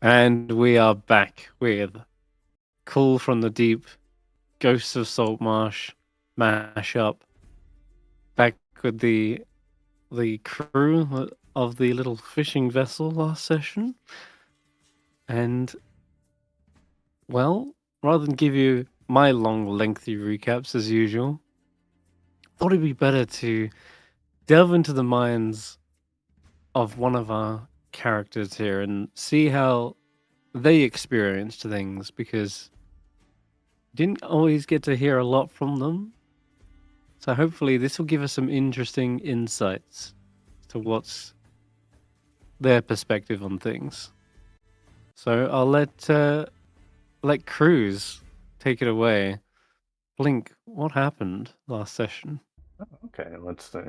And we are back with Call from the Deep, Ghosts of Saltmarsh, mashup. Back with the crew of the little fishing vessel last session. And, well, rather than give you my long, lengthy recaps as usual, thought it'd be better to delve into the minds of one of our characters here and see how they experienced things, because didn't always get to hear a lot from them. So hopefully this will give us some interesting insights to what's their perspective on things. So I'll let Cruz take it away. Blink, what happened last session? Okay, let's see.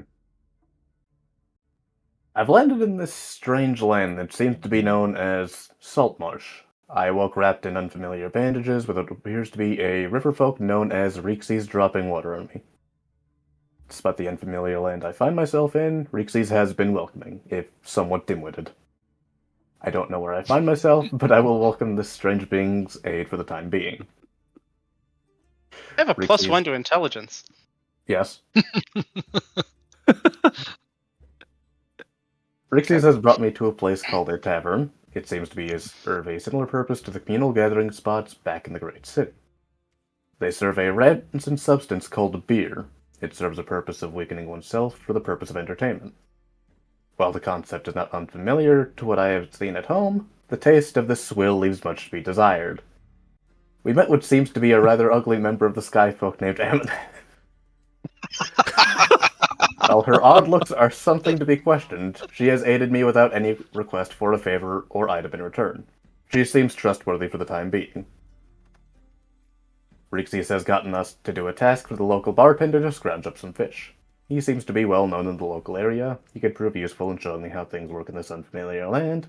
I've landed in this strange land that seems to be known as Saltmarsh. I woke wrapped in unfamiliar bandages with what appears to be a riverfolk known as Reekses dropping water on me. Despite the unfamiliar land I find myself in, Reekses has been welcoming, if somewhat dim-witted. I don't know where I find myself, but I will welcome this strange being's aid for the time being. I have a Reekses... +1 to intelligence. Yes. Reekses has brought me to a place called a tavern. It seems to be serve a similar purpose to the communal gathering spots back in the Great City. They serve a rancid substance called beer. It serves a purpose of weakening oneself for the purpose of entertainment. While the concept is not unfamiliar to what I have seen at home, the taste of this swill leaves much to be desired. We met what seems to be a rather ugly member of the Skyfolk named Amonet. While her odd looks are something to be questioned, she has aided me without any request for a favor or item in return. She seems trustworthy for the time being. Reekses has gotten us to do a task for the local bartender to scrounge up some fish. He seems to be well known in the local area. He could prove useful in showing me how things work in this unfamiliar land.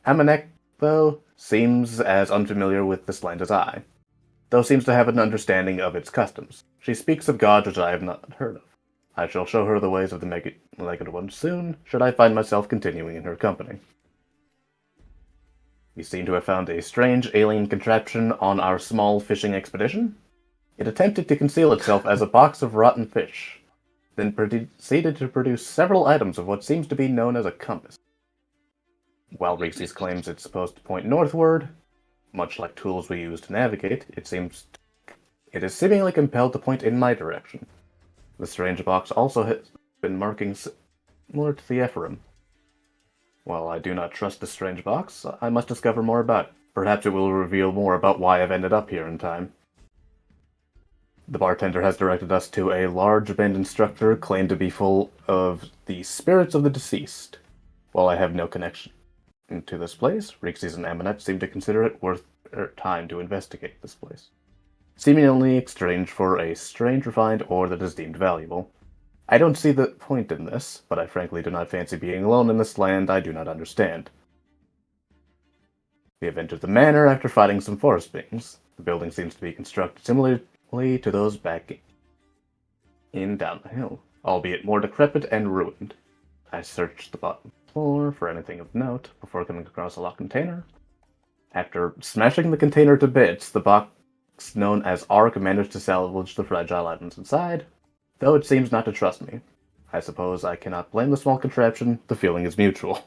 Amonet, though, seems as unfamiliar with this land as I, though seems to have an understanding of its customs. She speaks of gods which I have not heard of. I shall show her the ways of the Legged One soon, should I find myself continuing in her company. We seem to have found a strange alien contraption on our small fishing expedition. It attempted to conceal itself as a box of rotten fish, then proceeded to produce several items of what seems to be known as a compass. While Reekses claims it's supposed to point northward, much like tools we use to navigate, it is seemingly compelled to point in my direction. The strange box also has been markings similar to the Ephraim. While I do not trust the strange box, I must discover more about it. Perhaps it will reveal more about why I've ended up here in time. The bartender has directed us to a large abandoned structure claimed to be full of the spirits of the deceased. While I have no connection to this place, Reekses and Amonet seem to consider it worth their time to investigate this place, seemingly exchanged for a strange refined ore that is deemed valuable. I don't see the point in this, but I frankly do not fancy being alone in this land I do not understand. We have entered the manor after fighting some forest beings. The building seems to be constructed similarly to those back in down the hill, albeit more decrepit and ruined. I searched the bottom floor for anything of note before coming across a locked container. After smashing the container to bits, the box known as Ark managed to salvage the fragile items inside, though it seems not to trust me. I suppose I cannot blame the small contraption, the feeling is mutual.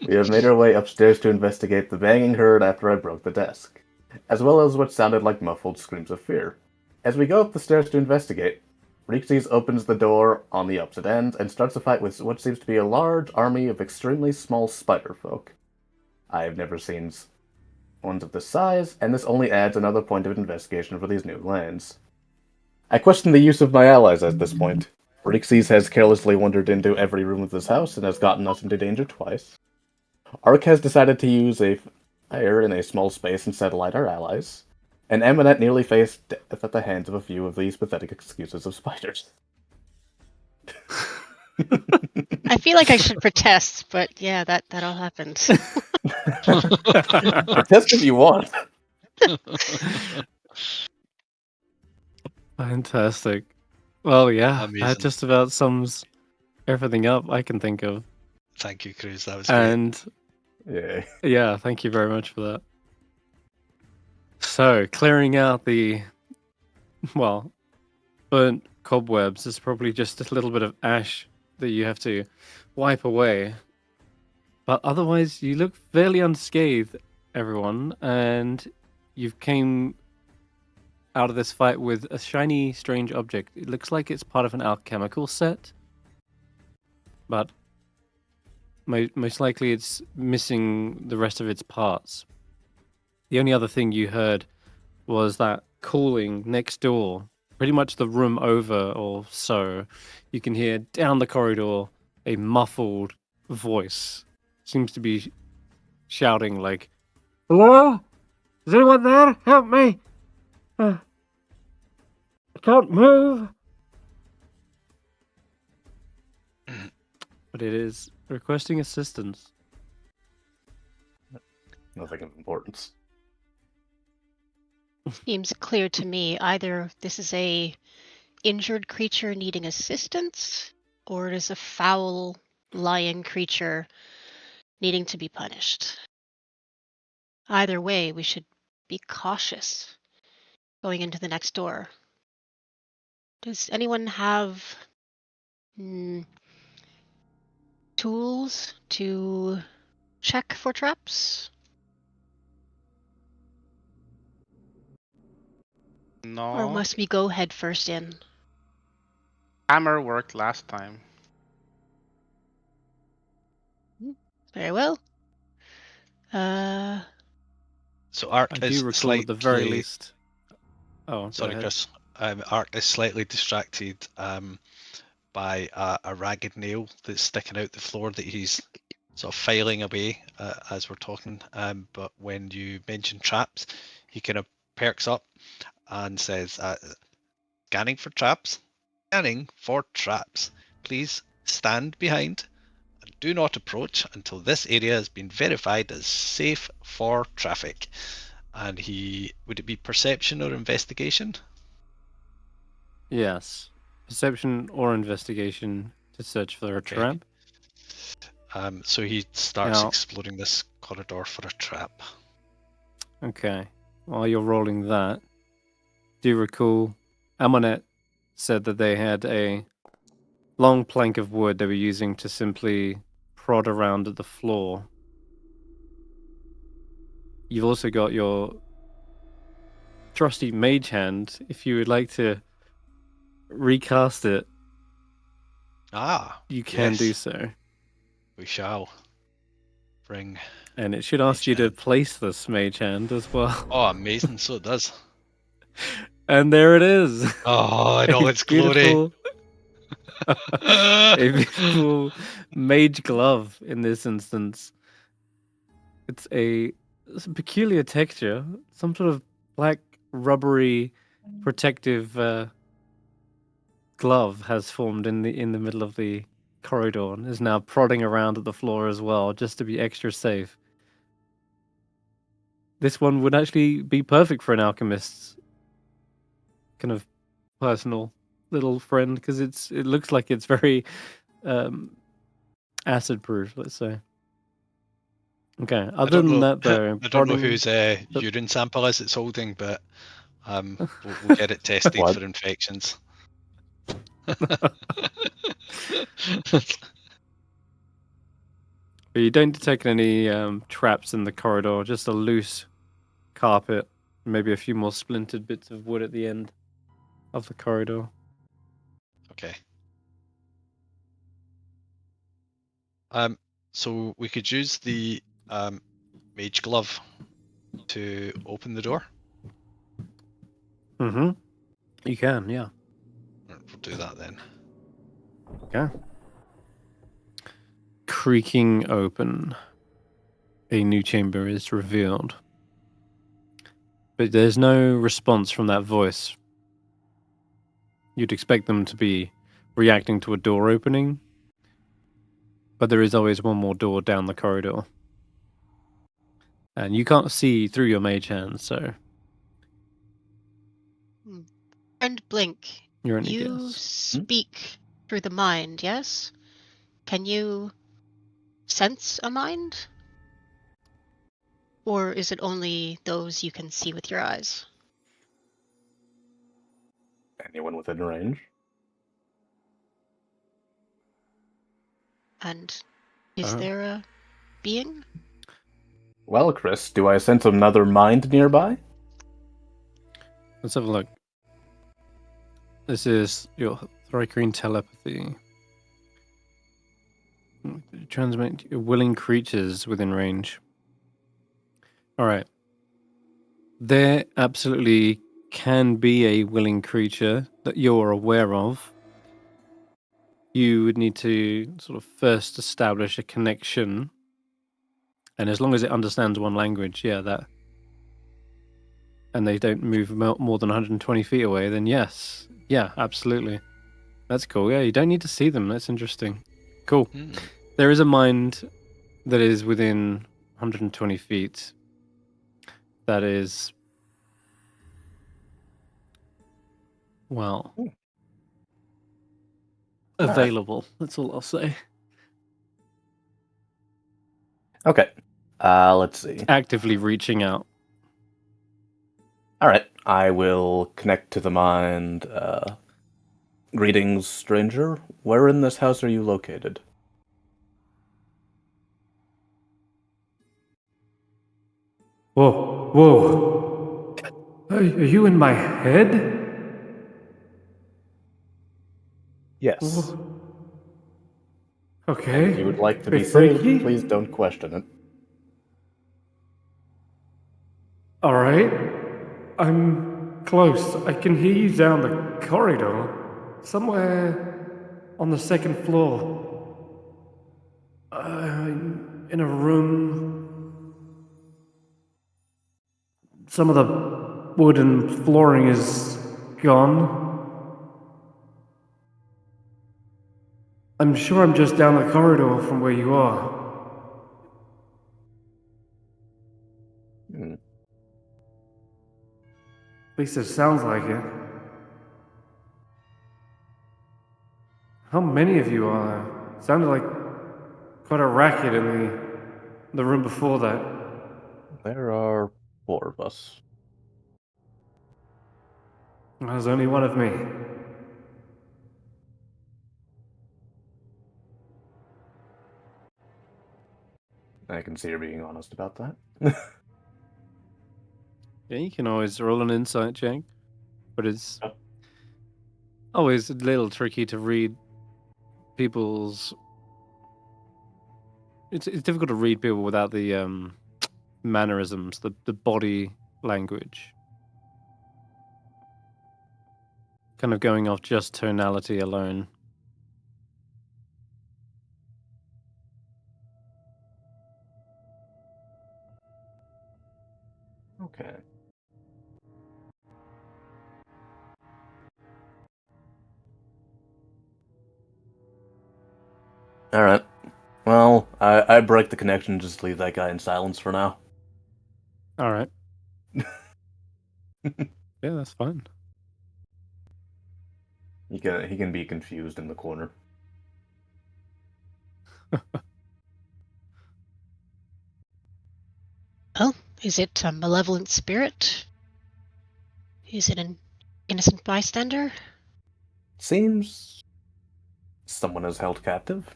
We have made our way upstairs to investigate the banging heard after I broke the desk, as well as what sounded like muffled screams of fear. As we go up the stairs to investigate, Reekses opens the door on the opposite end and starts a fight with what seems to be a large army of extremely small spider folk. I have never seen ones of this size, and this only adds another point of investigation for these new lands. I question the use of my allies at this point. Reekses has carelessly wandered into every room of this house and has gotten us into danger twice. Ark has decided to use a fire in a small space and satellite our allies, and Amonet nearly faced death at the hands of a few of these pathetic excuses of spiders. I feel like I should protest, but yeah, that all happened. Protest if you want. Fantastic. Well, yeah, Amazing. that just about sums everything up I can think of. Thank you, Cruz. That was great. And Yeah. yeah, thank you very much for that. So, clearing out the, well, burnt cobwebs is probably just a little bit of ash that you have to wipe away. But otherwise, you look fairly unscathed, everyone, and you've came out of this fight with a shiny, strange object. It looks like it's part of an alchemical set, but most likely it's missing the rest of its parts. The only other thing you heard was that calling next door, pretty much the room over or so. You can hear down the corridor a muffled voice. Seems to be shouting like, "Hello? Is anyone there? Help me! I can't move." But it is requesting assistance. Nothing of importance. Seems clear to me. Either this is a injured creature needing assistance, or it is a foul lion creature needing to be punished. Either way, we should be cautious going into the next door. Does anyone have tools to check for traps? No. Or must we go head first in? Hammer worked last time. Very well. So Ark I is do recall at the very slightly. least. Oh, go Sorry, ahead. Chris. Ark is slightly distracted by a ragged nail that's sticking out the floor that he's sort of filing away as we're talking. But when you mention traps, he kind of perks up and says, "Scanning for traps. Scanning for traps. Please stand behind and do not approach until this area has been verified as safe for traffic." And would it be perception or investigation? Yes. Perception or investigation to search for a Okay. trap. So he starts Now- exploring this corridor for a trap. Okay. While you're rolling that, do you recall Amonet said that they had a long plank of wood they were using to simply prod around at the floor. You've also got your trusty mage hand. If you would like to recast it, you can do yes, so. we shall. Bring. And it should ask Mage you to hand. place this mage hand as well. Oh, amazing! So it does. And there it is. Oh, in all its glory. Beautiful, a beautiful mage glove in this instance. It's a peculiar texture, some sort of black rubbery protective glove has formed in the middle of the corridor and is now prodding around at the floor as well, just to be extra safe. This one would actually be perfect for an alchemist's kind of personal little friend, because it looks like it's very acid proof, let's say. Okay. Other than that, though, I don't know whose urine sample is it's holding, but we'll get it tested What? for infections. But you don't detect any traps in the corridor, just a loose carpet, maybe a few more splintered bits of wood at the end of the corridor. Okay. So we could use the mage glove to open the door. Mm-hmm. You can, yeah. We'll do that then. Okay. Creaking open. A new chamber is revealed. But there's no response from that voice. You'd expect them to be reacting to a door opening, but there is always one more door down the corridor. And you can't see through your mage hand, so Friend Blink, you're only you guess. speak through the mind, yes? Can you sense a mind? Or is it only those you can see with your eyes? Anyone within range? And is Uh-huh. there a being? Well, Chris, do I sense another mind nearby? Let's have a look. This is your Thrycreen telepathy. Transmit willing creatures within range. Alright. There absolutely can be a willing creature that you're aware of. You would need to sort of first establish a connection. And as long as it understands one language, yeah, that. And they don't move more than 120 feet away, then yes. Yeah, absolutely. That's cool. Yeah, you don't need to see them. That's interesting. Cool. Hmm. There is a mind that is within 120 feet. That is, well, Alright. available. That's all I'll say. Okay. Let's see. Actively reaching out. Alright, I will connect to the mind. Greetings, stranger. Where in this house are you located? Whoa, whoa. Are you in my head? Yes. Okay. If you would like to be Bit saved, freaky? please don't question it. Alright. I'm close. I can hear you down the corridor. Somewhere on the second floor. In a room. Some of the wooden flooring is gone. I'm sure I'm just down the corridor from where you are. Hmm. At least it sounds like it. How many of you are there? Sounded like quite a racket in the room before that. There are 4 of us. There's only one of me. I can see you're being honest about that. Yeah, you can always roll an insight check, but it's Oh. always a little tricky to read people's. It's difficult to read people without the mannerisms, the body language. Kind of going off just tonality alone. Okay. Alright. Well, I break the connection, just leave that guy in silence for now. All right. Yeah, that's fine. He can be confused in the corner. Well, is it a malevolent spirit? Is it an innocent bystander? Seems someone is held captive.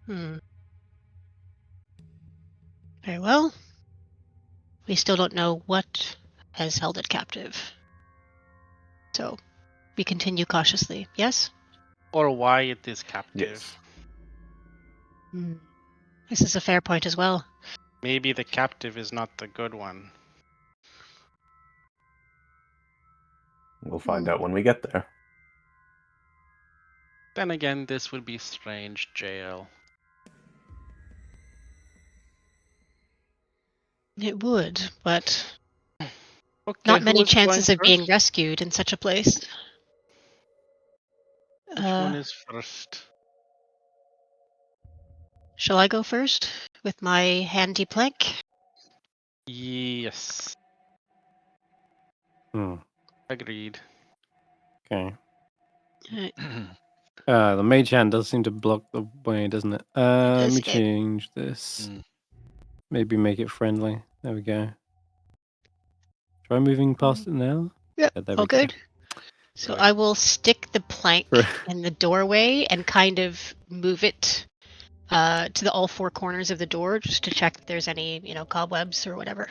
Hmm. Very well. We still don't know what has held it captive. So, we continue cautiously, yes? Or why it is captive. Yes. Hmm. This is a fair point as well. Maybe the captive is not the good one. We'll find out when we get there. Then again, this would be strange jail. It would, but Okay, not who many is going chances of being first? rescued in such a place. Which one is first? Shall I go first with my handy plank? Yes, Hmm. agreed. Okay. The mage hand does seem to block the way, doesn't it? Let does me get- change this. Mm. Maybe make it friendly. There we go. Try moving past it now. Yep, Yeah, there all we go. good. So Brilliant. I will stick the plank Right. in the doorway and kind of move it to the all four corners of the door just to check if there's any, cobwebs or whatever.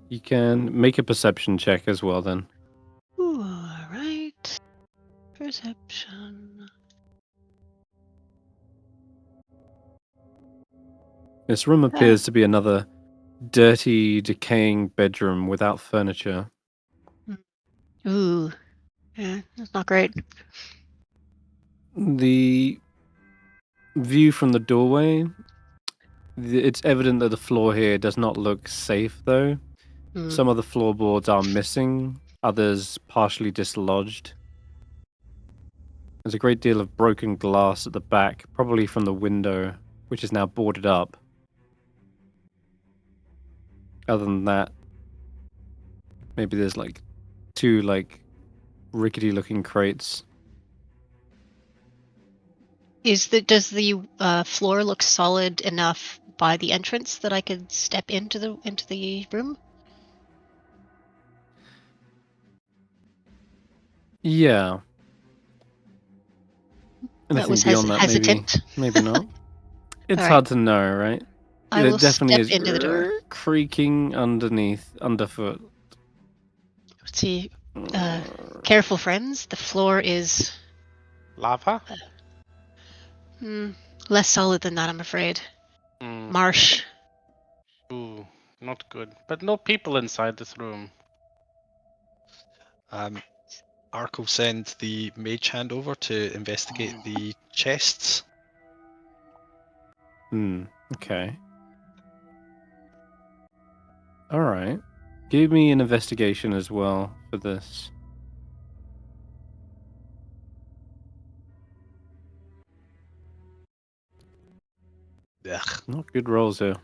You can make a perception check as well then. Ooh, all right. Perception. This room appears to be another dirty, decaying bedroom without furniture. Ooh. Yeah, that's not great. The view from the doorway, it's evident that the floor here does not look safe though. Mm. Some of the floorboards are missing, others partially dislodged. There's a great deal of broken glass at the back, probably from the window, which is now boarded up. Other than that, maybe there's like two rickety looking crates. Does the floor look solid enough by the entrance that I could step into the room? Yeah. That Anything was beyond that, hesitant. maybe not. It's All right. hard to know, right? I It will definitely step is into the door. creaking underfoot. Let's see. Careful, friends. The floor is Lava? less solid than that, I'm afraid. Mm. Marsh. Ooh, not good. But no people inside this room. Ark will send the mage hand over to investigate the chests. Okay. Alright. Give me an investigation as well for this. Ugh. Not good rolls here.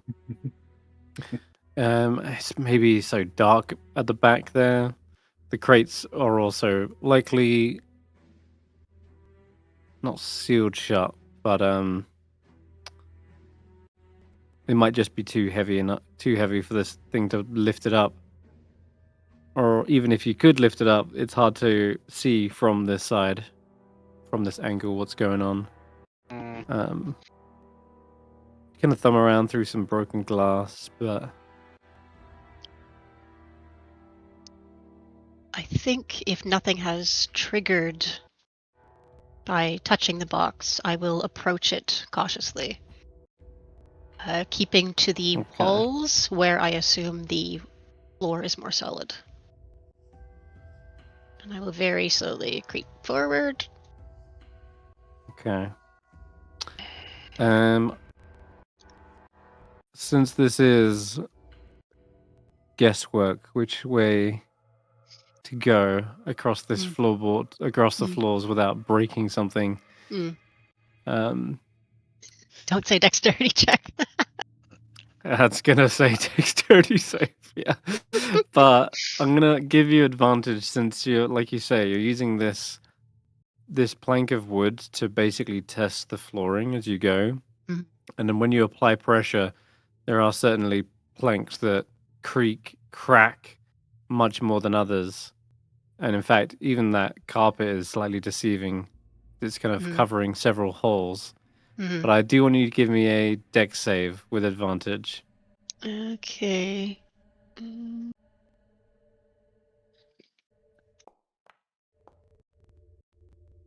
It's maybe so dark at the back there. The crates are also likely not sealed shut, but it might just be too heavy for this thing to lift it up. Or even if you could lift it up, it's hard to see from this side, from this angle, what's going on. Mm. Kind of thumb around through some broken glass, but I think if nothing has triggered by touching the box, I will approach it cautiously. Keeping to the Okay. walls where I assume the floor is more solid. And I will very slowly creep forward. Okay. Since this is guesswork, which way to go across this floorboard, across the floors without breaking something? Don't say dexterity check. That's gonna say dexterity save, yeah. But I'm gonna give you advantage since you're, like you say, you're using this plank of wood to basically test the flooring as you go. Mhm. And then when you apply pressure, there are certainly planks that crack much more than others. And in fact, even that carpet is slightly deceiving. It's kind of covering several holes. But I do want you to give me a dex save with advantage. Okay.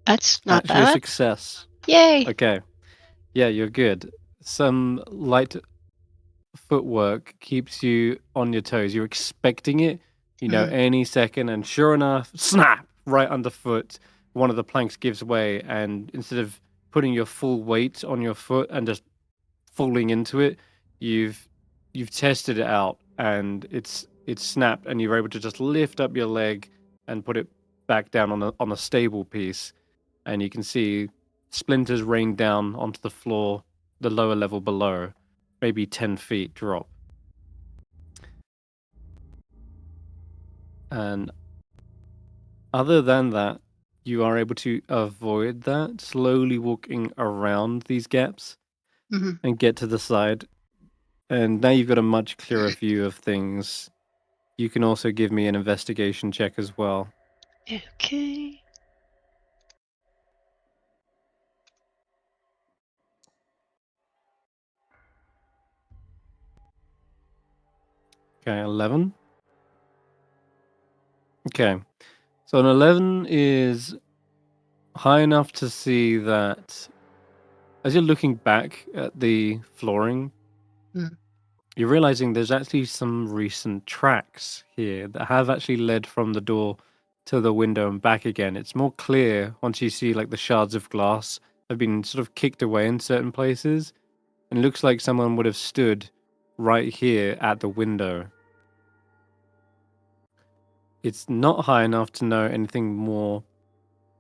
That's not Actually, a bad. success. Yay! Okay. Yeah, you're good. Some light footwork keeps you on your toes. You're expecting it, any second, and sure enough, snap! Right underfoot, one of the planks gives way, and instead of putting your full weight on your foot and just falling into it, you've tested it out, and it's snapped, and you're able to just lift up your leg and put it back down on a stable piece, and you can see splinters rain down onto the floor, the lower level below, maybe 10 feet drop. And other than that, you are able to avoid that, slowly walking around these gaps Hmm. and get to the side. And now you've got a much clearer view of things. You can also give me an investigation check as well. Okay. Okay, 11. Okay, so an 11 is high enough to see that as you're looking back at the flooring, Mm. you're realizing there's actually some recent tracks here that have actually led from the door to the window and back again. It's more clear once you see like the shards of glass have been sort of kicked away in certain places, and it looks like someone would have stood right here at the window. It's not high enough to know anything more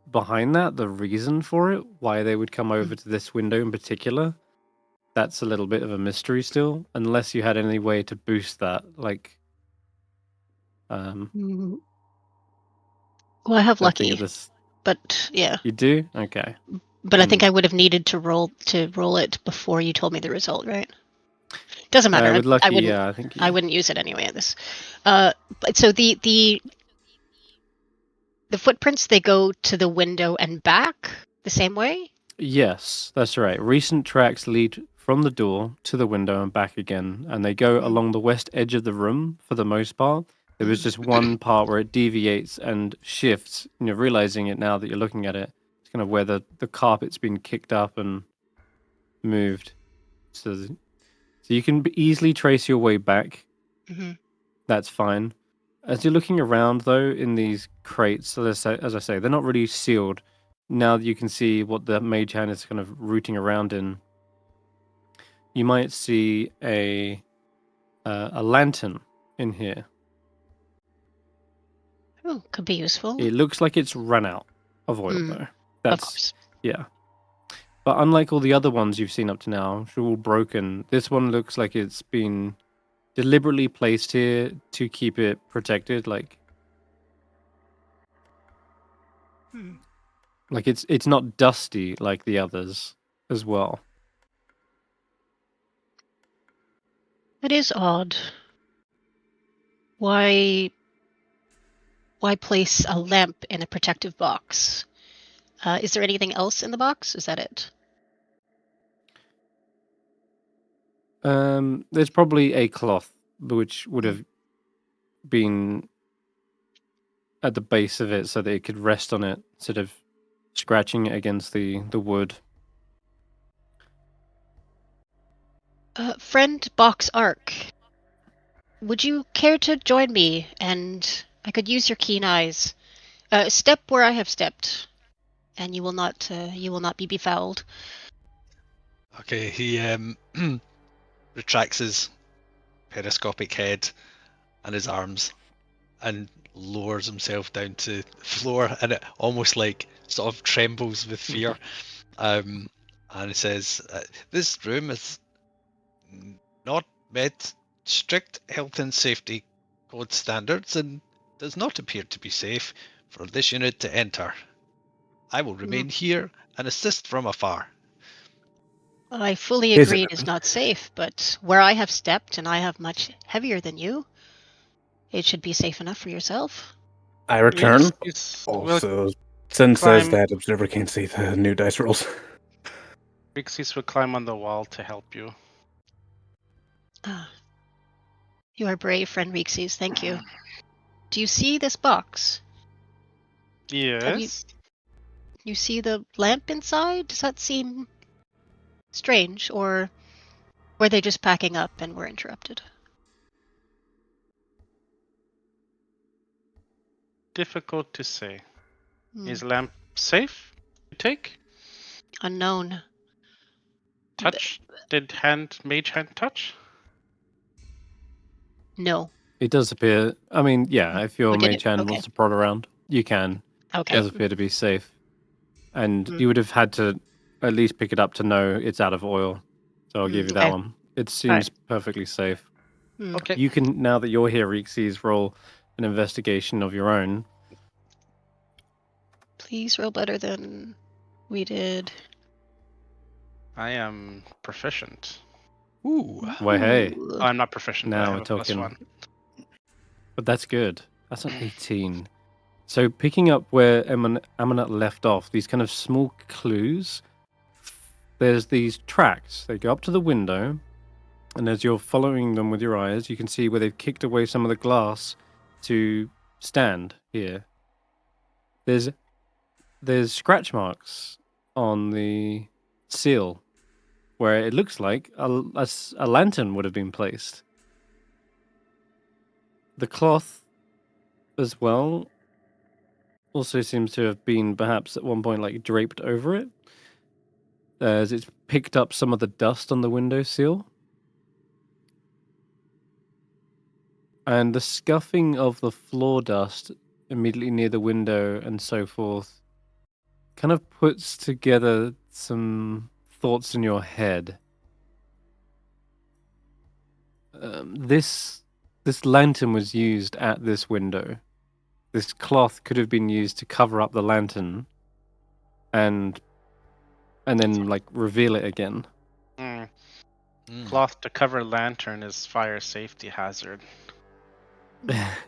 behind that, the reason for it, why they would come over to this window in particular. That's a little bit of a mystery still, unless you had any way to boost that, like Mm. Well, I have something at lucky, this. but yeah. You do? Okay. But I think I would have needed to roll it before you told me the result, right? Doesn't matter. With I lucky, wouldn't. yeah, I think I wouldn't use it anyway at this. But so the footprints, they go to the window and back the same way. Yes, that's right. Recent tracks lead from the door to the window and back again, and they go along the west edge of the room for the most part. There was just one part where it deviates and shifts, and you're realizing it now that you're looking at it. It's kind of where the carpet's been kicked up and moved. So you can easily trace your way back. Mm-hmm. That's fine. As you're looking around, though, in these crates, as I say, they're not really sealed. Now that you can see what the mage hand is kind of rooting around in, you might see a lantern in here. Oh, could be useful. It looks like it's run out of oil, though. Of That's course. yeah. But unlike all the other ones you've seen up to now, which are all broken, this one looks like it's been deliberately placed here to keep it protected. Like it's not dusty like the others as well. It is odd. Why place a lamp in a protective box? Is there anything else in the box? Is that it? There's probably a cloth which would have been at the base of it so that it could rest on it instead of scratching it against the wood. Friend Box Arc, would you care to join me? And I could use your keen eyes. Step where I have stepped, and you will not be befouled. Okay, he retracts his periscopic head and his arms and lowers himself down to the floor, and it almost like sort of trembles with fear. And he says, "This room is not met strict health and safety code standards and does not appear to be safe for this unit to enter. I will remain here and assist from afar." I fully Is agree it? it is not safe, but where I have stepped, and I have much heavier than you, it should be safe enough for yourself. I return. Reekses Also, Sin says climb- that Observer can't see the new dice rolls. will climb on the wall to help you. You are brave, friend Reekses. Thank you. Do you see this box? Yes. You see the lamp inside? Does that seem strange, or were they just packing up and were interrupted? Difficult to say. Is lamp safe to take? Unknown. Touch? Did mage hand touch? No. It does appear. I mean, yeah, if your did mage it? hand Okay. wants to prod around, you can. It Okay. does appear to be safe, and you would have had to at least pick it up to know it's out of oil. So I'll give you that Okay. one. It seems perfectly safe. Okay. You can, now that you're here, Reekses, roll an investigation of your own. Please roll better than we did. I am proficient. Ooh. Well, hey, Ooh. Oh, I'm not proficient, but I now have we're a plus talking. 1. But that's good. That's an 18. So picking up where Amonet left off, these kind of small clues. There's these tracks. They go up to the window, and as you're following them with your eyes, you can see where they've kicked away some of the glass to stand here. There's scratch marks on the seal where it looks like a lantern would have been placed. The cloth as well also seems to have been perhaps at one point like draped over it, as it's picked up some of the dust on the window seal. And the scuffing of the floor dust immediately near the window and so forth kind of puts together some thoughts in your head. This lantern was used at this window. This cloth could have been used to cover up the lantern and then like reveal it again. Mm. Mm. Cloth to cover lantern is fire safety hazard.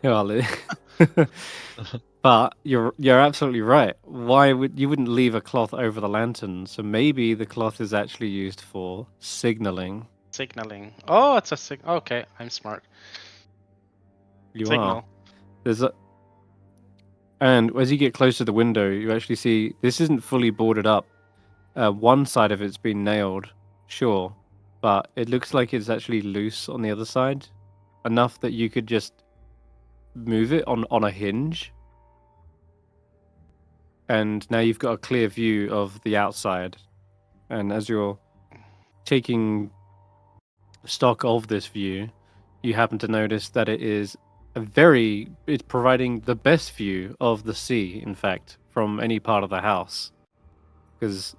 Well, but you're absolutely right. Why would you wouldn't leave a cloth over the lantern? So maybe the cloth is actually used for signaling. Signaling. Oh, it's a okay, I'm smart. You Signal. are. And as you get close to the window, you actually see this isn't fully boarded up. One side of it's been nailed, sure, but it looks like it's actually loose on the other side, enough that you could just move it on a hinge. And now you've got a clear view of the outside. And as you're taking stock of this view, you happen to notice that it's providing the best view of the sea, in fact, from any part of the house. Because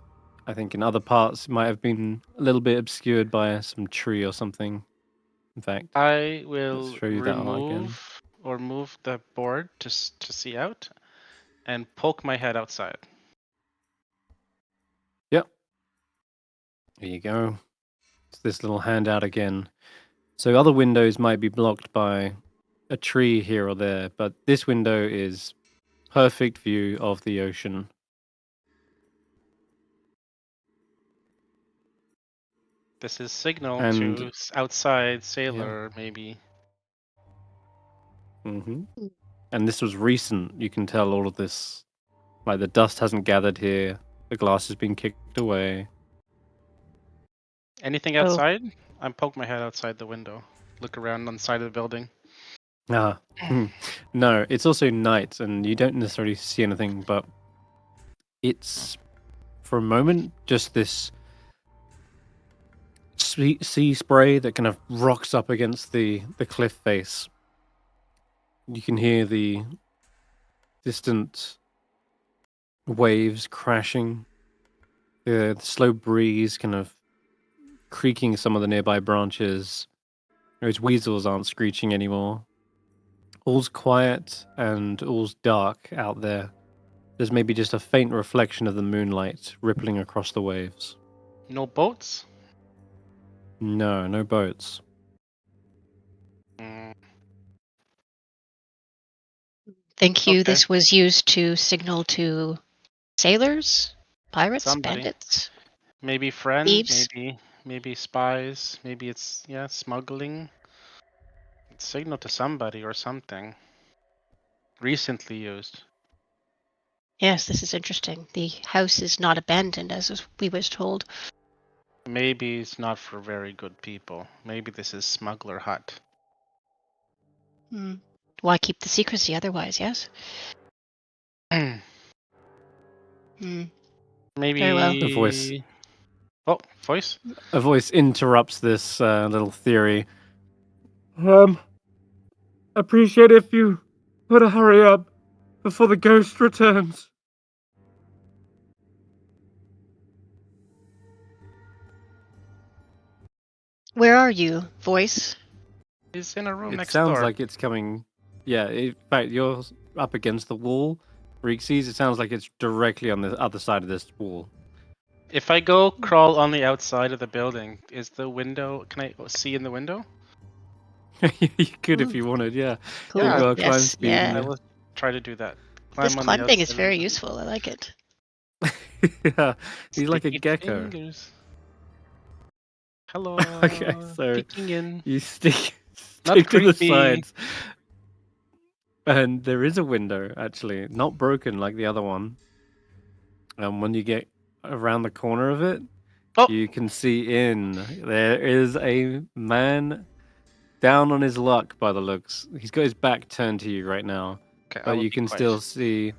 I think in other parts it might have been a little bit obscured by some tree or something. In fact, I let's will show you that one again. remove or move the board to see out and poke my head outside. Yep. There you go. It's this little handout again. So other windows might be blocked by a tree here or there, but this window is perfect view of the ocean. This is signal And to outside sailor, maybe. and this was recent. You can tell all of this, like the dust hasn't gathered here. The glass has been kicked away. Anything Oh. outside? I poke my head outside the window. Look around on the side of the building. No, it's also night, and you don't necessarily see anything, but it's for a moment just this sea spray that kind of rocks up against the cliff face. You can hear the distant waves crashing, the slow breeze kind of creaking some of the nearby branches. Those weasels aren't screeching anymore. All's quiet and all's dark out there. There's maybe just a faint reflection of the moonlight rippling across the waves. No boats? No boats. Mm, Thank you. okay. This was used to signal to sailors, pirates, Somebody. bandits. Maybe friends, Thieves? maybe spies, maybe it's smuggling. Signal to somebody or something. Recently used. Yes, this is interesting. The house is not abandoned, as we was told. Maybe it's not for very good people. Maybe this is smuggler hut. Why keep the secrecy otherwise, yes? Maybe. Very well. A voice Oh, voice. A voice interrupts this little theory. Appreciate if you would hurry up before the ghost returns. Where are you, voice? He's in a room It next sounds door. like it's coming. Yeah, in fact, you're up against the wall, Reekses, it sounds like it's directly on the other side of this wall. If I go crawl on the outside of the building, is the window? Can I see in the window? You could if Ooh. you wanted, yeah. Cool. You've got climb Yes. speed. Yeah. I will try to do that. This Climb on the climb thing is outside of the very building. useful. I like it. Yeah, he's like a Sticky gecko. fingers. Hello. Okay, so Peeking in. you stick Not to the creepy. sides, and there is a window actually, not broken like the other one. And when you get around the corner of it, Oh, you can see in. There is a man down on his luck by the looks. He's got his back turned to you right now, okay. I but will you be can quiet. still see.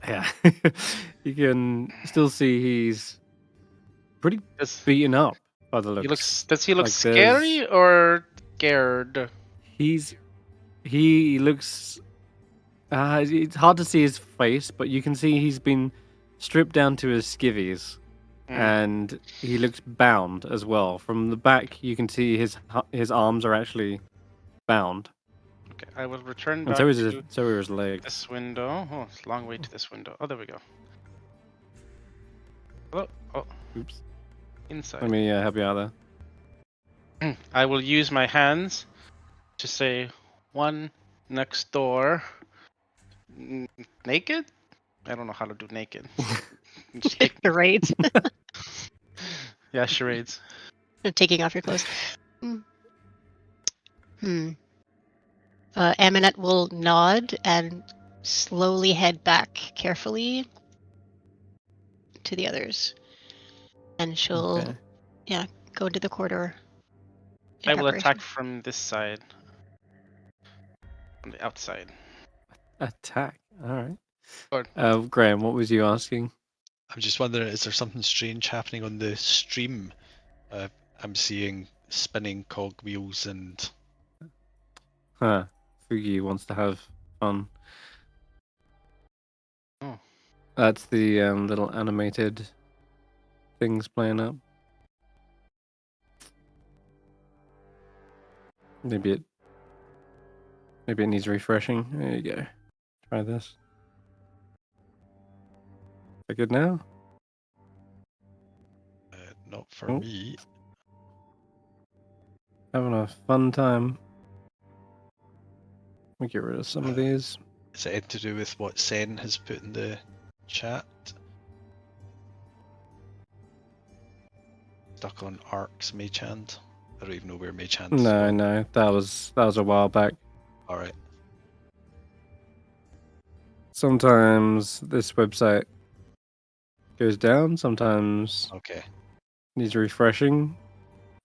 Yeah, you can still see he's pretty Does beaten up by the he looks. looks? Does he look Like scary or scared? He looks. It's hard to see his face, but you can see he's been stripped down to his skivvies, and he looks bound as well. From the back, you can see his arms are actually bound, Okay, I will return and back so is his legs. this window. Oh, it's a long way to this window. Oh, there we go. Hello. Oh, Oops. inside. Let me help you out there. I will use my hands to say one next door. Naked? I don't know how to do naked. Just kick me. Charades. Yeah, charades. Taking off your clothes. Amonet will nod and slowly head back carefully to the others. And she'll, Okay. go into the corridor. in I will preparation. attack from this side. From the outside. Attack. All right. Or Graham, what was you asking? I'm just wondering, is there something strange happening on the stream? I'm seeing spinning cogwheels and Huh. Fugi wants to have fun. Oh. That's the little animated things playing up. Maybe it needs refreshing. There you go. Try this. Is that good now? not for Oh. me. Having a fun time. Let me get rid of some of these. Is it to do with what Sen has put in the chat? Stuck on Ark's Mage Hand. I don't even know where Mage Hand is. No, that was a while back. Alright. Sometimes this website goes down, sometimes Okay. needs refreshing,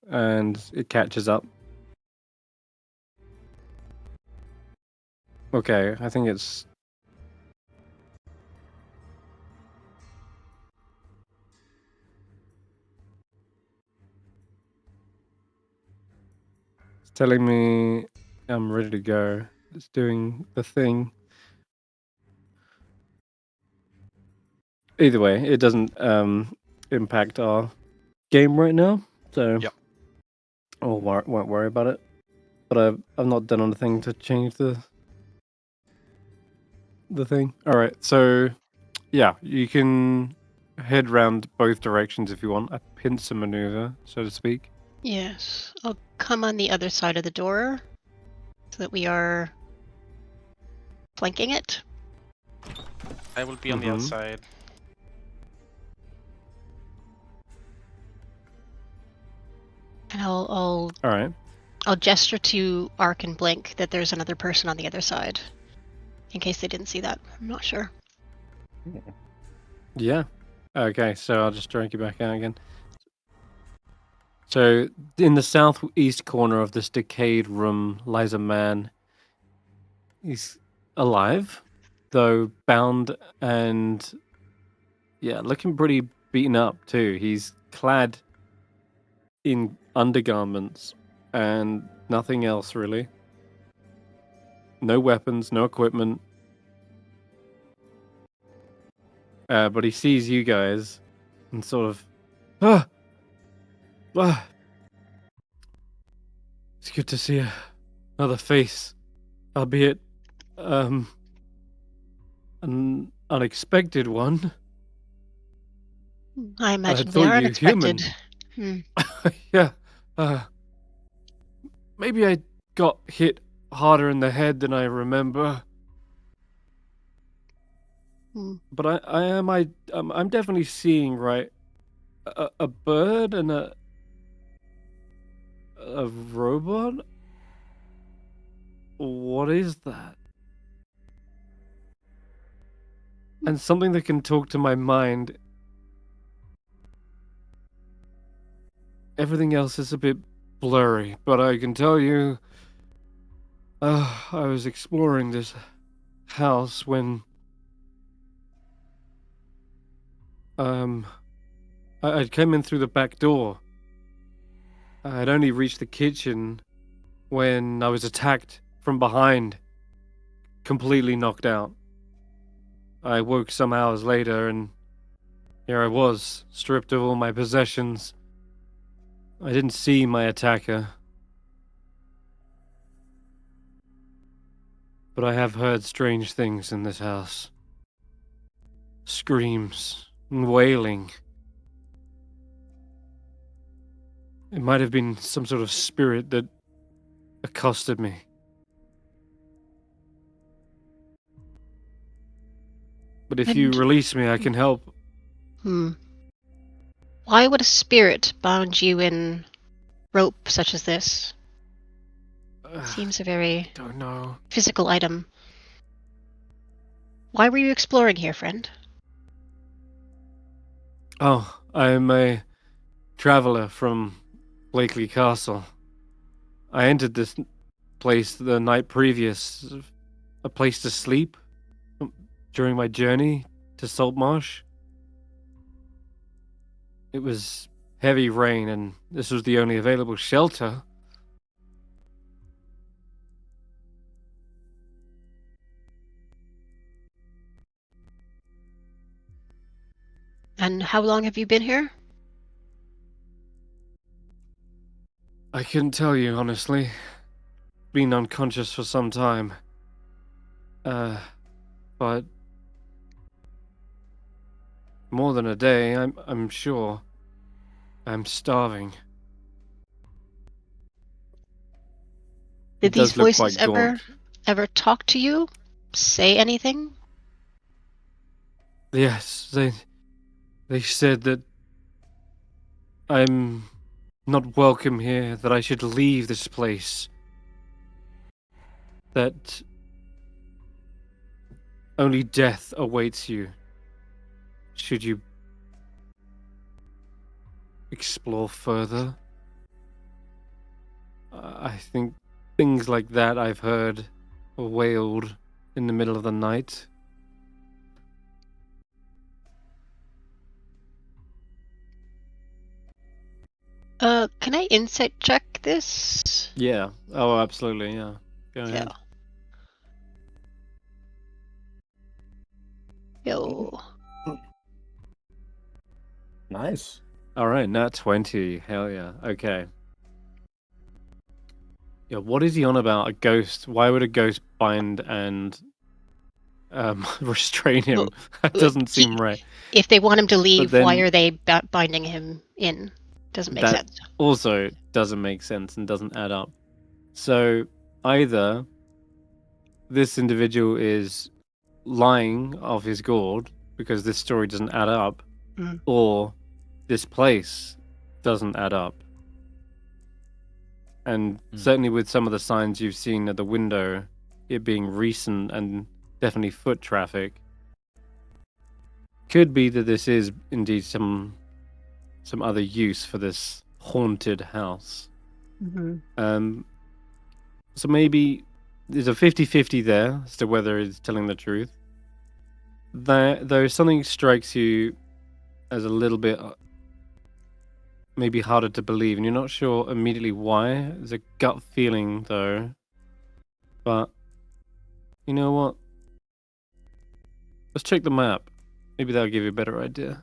and it catches up. Okay, I think it's... It's telling me I'm ready to go. It's doing the thing. Either way, it doesn't impact our game right now, so Yep. I won't worry about it. But I've not done anything to change the thing. All right, so yeah, you can head round both directions if you want. A pincer maneuver, so to speak. Yes. I'll come on the other side of the door so that we are flanking it. I will be on the Mhm. outside. And I'll All right. gesture to Ark and Blink that there's another person on the other side. In case they didn't see that. I'm not sure. Yeah. Okay, so I'll just drag you back out again. So, in the southeast corner of this decayed room lies a man. He's alive, though bound and, yeah, looking pretty beaten up too. He's clad in undergarments and nothing else really. No weapons, no equipment. But he sees you guys and sort of, it's good to see another face, albeit an unexpected one. I imagine they thought are you unexpected. human. Yeah. Maybe I got hit harder in the head than I remember. But I'm definitely seeing right a bird and a robot. What is that? And something that can talk to my mind. Everything else is a bit blurry, but I can tell you, I was exploring this house when I came in through the back door. I'd only reached the kitchen when I was attacked from behind, completely knocked out. I woke some hours later and here I was, stripped of all my possessions. I didn't see my attacker. But I have heard strange things in this house. Screams and wailing. It might have been some sort of spirit that accosted me. But if you And- release me, I can help. Why would a spirit bound you in rope such as this? Seems a very Don't know. physical item. Why were you exploring here, friend? Oh, I'm a traveler from Blakely Castle. I entered this place the night previous, a place to sleep during my journey to Saltmarsh. It was heavy rain, and this was the only available shelter. And how long have you been here? I couldn't tell you, honestly. Been unconscious for some time. But more than a day, I'm sure. I'm starving. Did It does these look voices quite gaunt. ever talk to you? Say anything? Yes, they said that I'm not welcome here, that I should leave this place. That only death awaits you. Should you explore further? I think things like that I've heard wailed in the middle of the night. Can I insight check this? Yeah. Oh, absolutely. Yeah. Go ahead. Yo. Nice. All right. Nat 20. Hell yeah. Okay. Yeah. What is he on about? A ghost? Why would a ghost bind and restrain him? Well, That doesn't seem right. If they want him to leave, why then- are they binding him in? Doesn't make That sense. also doesn't make sense and doesn't add up. So either this individual is lying off his gourd because this story doesn't add up, or this place doesn't add up. And certainly with some of the signs you've seen at the window, it being recent and definitely foot traffic, could be that this is indeed some other use for this haunted house. So maybe there's a 50-50 there as to whether it's telling the truth. Though something strikes you as a little bit maybe harder to believe, and you're not sure immediately why. There's a gut feeling, though. But you know what? Let's check the map. Maybe that'll give you a better idea.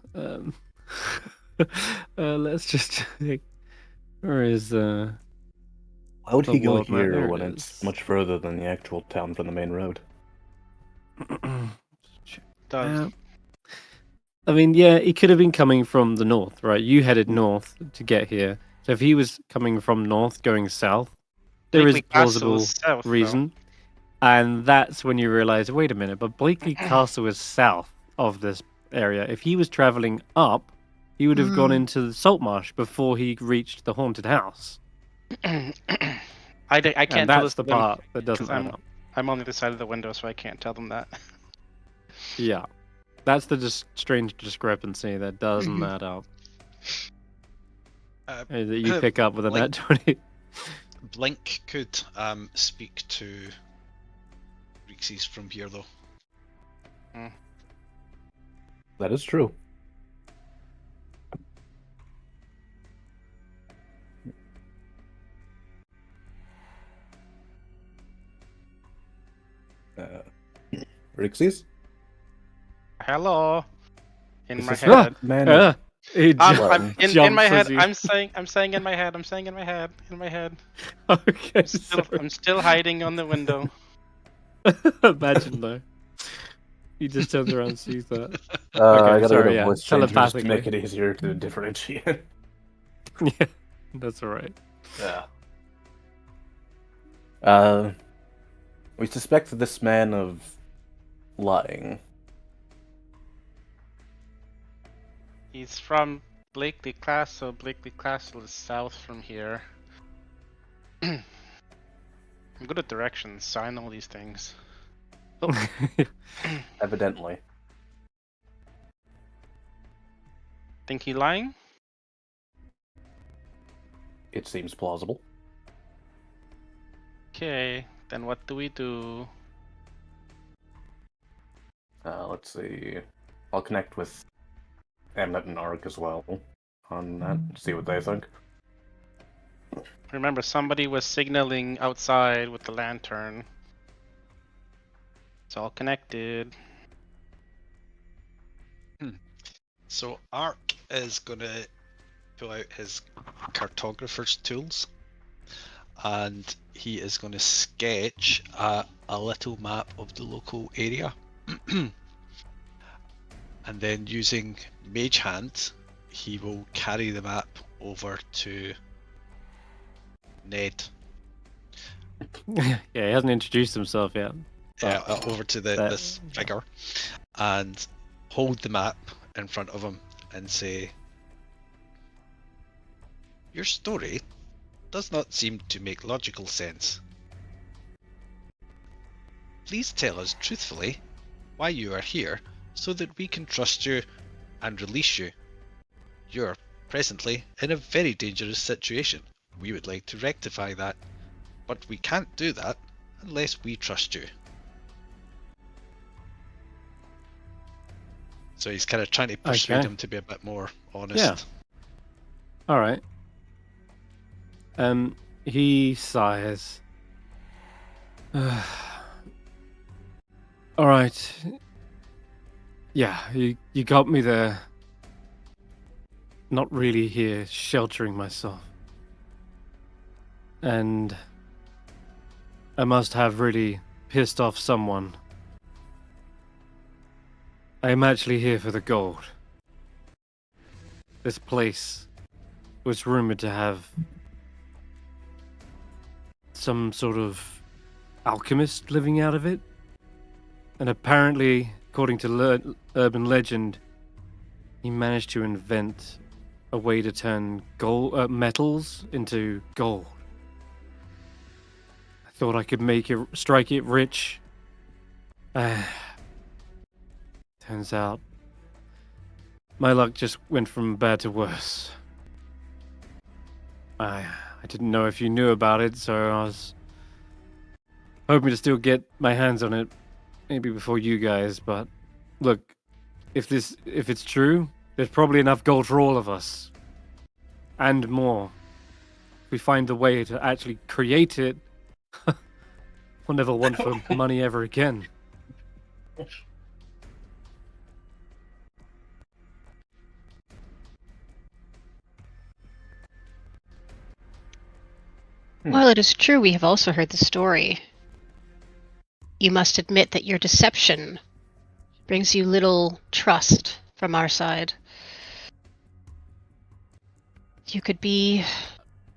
Let's just check. Where is Why would the he go world map? There here it when is. it's much further than the actual town from the main road? does. I mean, yeah, he could have been coming from the north, right? You headed north to get here. So if he was coming from north going south, there is Blakely Castle plausible is south, though. reason. And that's when you realize, wait a minute, but Blakely Castle is south of this area. If he was traveling up, he would have gone into the Saltmarsh before he reached the haunted house. I And can't tell that's this the to them part that doesn't because add up. I'm on the other side of the window, so I can't tell them that. Yeah. That's the just strange discrepancy that doesn't add up. That you pick up with a net 20. Blink could speak to Reekses from here, though. That is true. Reekses? Hello. In Is my this head. man? He I'm jumps in my head. as you- I'm saying in my head. I'm saying in my head. In my head. Okay, I'm still hiding on the window. Imagine though. He just turns around and sees that. I Okay, gotta sorry, get a yeah, voice changer just to make telepathically. it easier to differentiate. Yeah, that's alright. Yeah. We suspect this man of lying. He's from Blakely Castle. Blakely Castle is south from here. I'm good at directions, so I know these things. Evidently. Think he lying? It seems plausible. Okay, then what do we do? Let's see. I'll connect with Amonet and Ark as well on that, see what they think. Remember, somebody was signaling outside with the lantern. It's all connected. So Ark is going to pull out his cartographer's tools, and he is going to sketch a little map of the local area. And then using Mage Hand, he will carry the map over to Ned. Yeah, he hasn't introduced himself yet. Over to this figure, and hold the map in front of him and say, "Your story does not seem to make logical sense. Please tell us truthfully why you are here so that we can trust you and release you. You're presently in a very dangerous situation. We would like to rectify that, but we can't do that unless we trust you." So he's kind of trying to persuade him to be a bit more honest. Yeah. All right. He sighs. All right. Yeah, you got me there. Not really here, sheltering myself. And I must have really pissed off someone. I am actually here for the gold. This place was rumored to have some sort of alchemist living out of it. And apparently, according to urban legend, he managed to invent a way to turn gold metals into gold. I thought I could strike it rich. Turns out, my luck just went from bad to worse. I didn't know if you knew about it, so I was hoping to still get my hands on it, maybe before you guys. But look, if it's true, there's probably enough gold for all of us, and more. If we find the way to actually create it, we'll never want for money ever again. While it is true we have also heard the story, you must admit that your deception brings you little trust from our side. You could be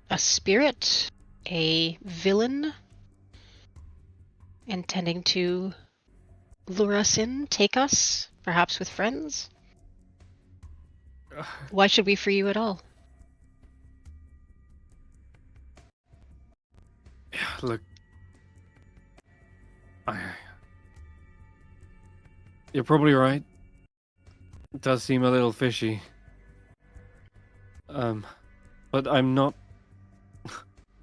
a spirit, a villain, intending to lure us in, take us, perhaps with friends. Why should we free you at all? Look, you're probably right. It does seem a little fishy. But I'm not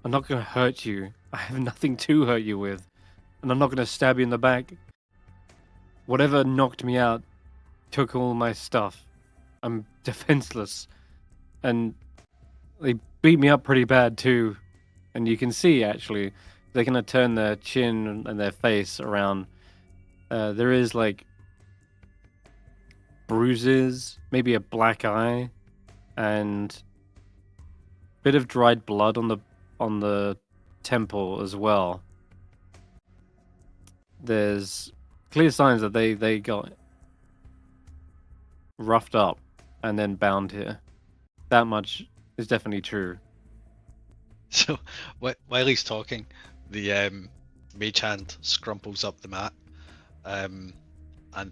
gonna hurt you. I have nothing to hurt you with. And I'm not gonna stab you in the back. Whatever knocked me out took all my stuff. I'm defenseless. And they beat me up pretty bad too. And you can see, actually, they're gonna turn their chin and their face around. There is, like, bruises, maybe a black eye, and a bit of dried blood on the temple as well. There's clear signs that they got roughed up and then bound here. That much is definitely true. So while he's talking, the mage hand scrumples up the mat, and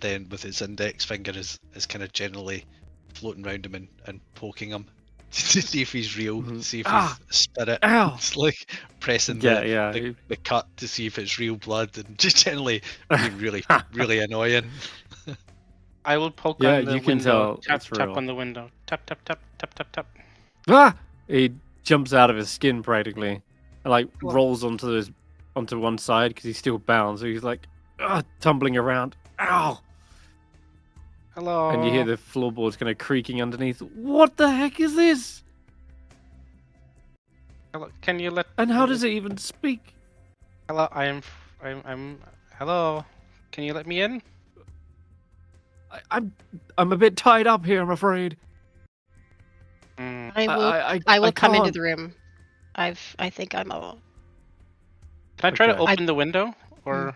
then with his index finger is kind of generally floating around him and poking him to see if he's real, see if he's spirit. Ow! It's like pressing the cut to see if it's real blood, and just generally being really annoying. I will poke Yeah, on the you can window. tell Tap, it's tap real. on the window. Tap, tap, tap, tap, tap, tap. Ah! He jumps out of his skin practically, and like What? rolls onto one side because he's still bound. So he's like tumbling around. Ow! Hello. And you hear the floorboards kind of creaking underneath. What the heck is this? Hello. Can you let? And how does it even speak? Hello. I'm. Hello. Can you let me in? I'm a bit tied up here, I'm afraid. Mm. I will come into can't. the room. I think I'm all. Can I try to Okay. open the window, or?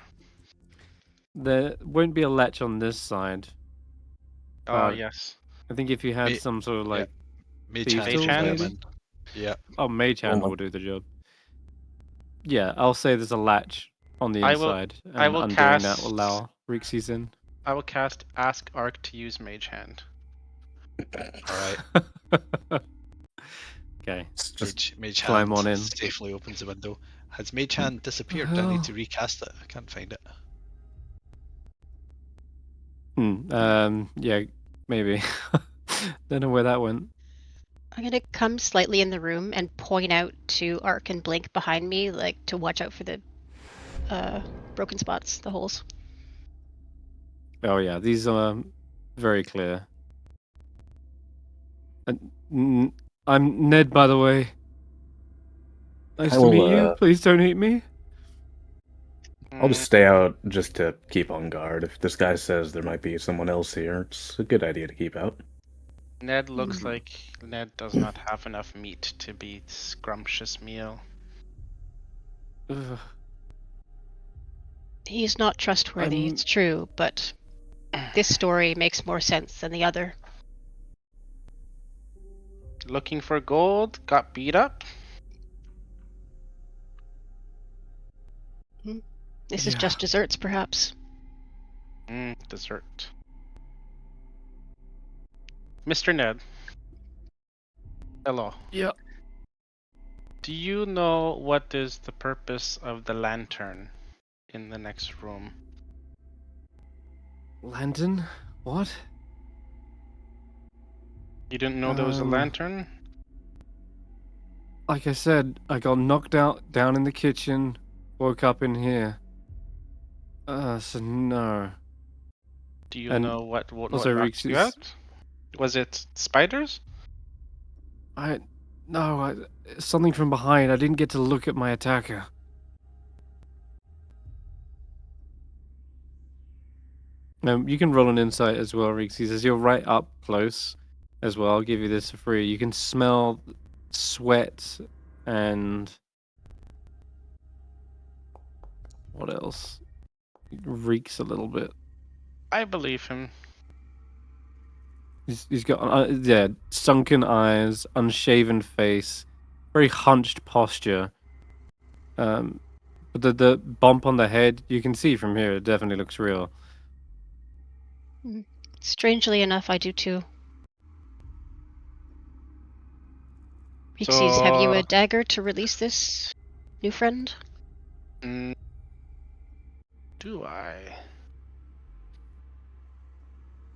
There won't be a latch on this side. Oh yes. I think if you had some sort of like Mage thieves hand tools, hand? let him maybe? in. Yeah. Oh, mage hand will do the job. Yeah, I'll say there's a latch on the I will- inside, and I will undoing that cast- will allow Reekses in. I will cast Ask Ark to use Mage Hand. All right. Okay. Just Mage climb hand on in. safely opens the window. Has Mage hand disappeared? Do I need to recast it? I can't find it. Yeah, maybe. Don't know where that went. I'm gonna come slightly in the room and point out to Ark and Blink behind me, like to watch out for the broken spots, the holes. Oh yeah, these are very clear. And I'm Ned, by the way. Nice I to will, meet you. Please don't hate me. I'll just stay out just to keep on guard. If this guy says there might be someone else here, it's a good idea to keep out. Ned looks like Ned does not have enough meat to be scrumptious meal. Ugh. He's not trustworthy, I'm- it's true, but this story makes more sense than the other. Looking for gold, got beat up. This is Yeah. just desserts, perhaps. Dessert. Mr. Ned. Hello. Yeah. Do you know what is the purpose of the lantern in the next room? Lantern? What? You didn't know there was a lantern? Like I said, I got knocked out down in the kitchen, woke up in here. So no. Do you And know what also knocked you Reekses- out? Was it spiders? Something from behind. I didn't get to look at my attacker. You can roll an insight as well, Reekses, as you're right up close as well. I'll give you this for free. You can smell sweat and what else? It reeks a little bit. I believe him. He's got sunken eyes, unshaven face, very hunched posture. But the bump on the head, you can see from here, it definitely looks real. Strangely enough, I do too. So, Reekses, have you a dagger to release this new friend? Do I?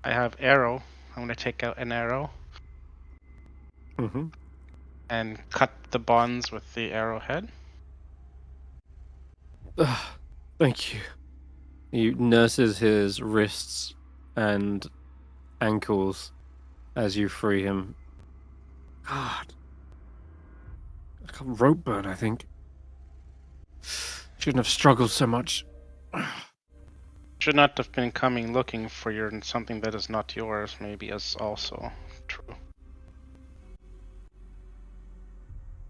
I have arrow. I'm gonna take out an arrow Mm-hmm. and cut the bonds with the arrowhead. Thank you. He nurses his wrists and ankles as you free him. God. I got rope burn, I think. Shouldn't have struggled so much. Should not have been coming looking for something that is not yours. Maybe is also true.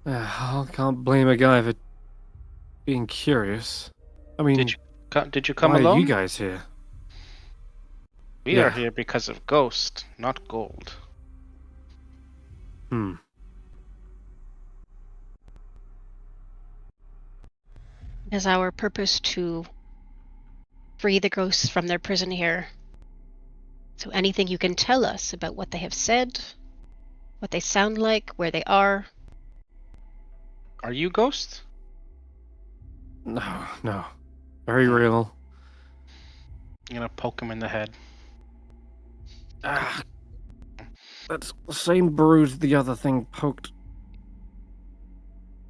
I can't blame a guy for being curious. I mean, Did you come why alone? are you guys here? We are Yeah. here because of ghost, not gold. It is our purpose to free the ghosts from their prison here. So anything you can tell us about what they have said, what they sound like, where they are. Are you ghost? No. Very real. I'm gonna poke him in the head. That's the same bruise the other thing poked.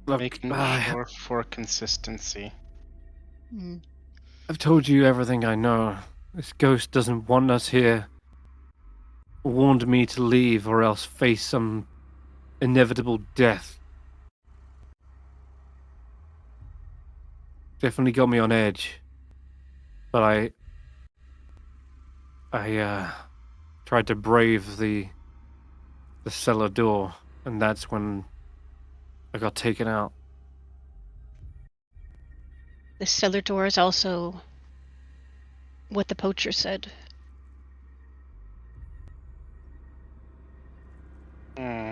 Look, Making sure for consistency. I've told you everything I know. This ghost doesn't want us here. Warned me to leave or else face some inevitable death. Definitely got me on edge. But I tried to brave the cellar door, and that's when I got taken out. The cellar door is also what the poacher said.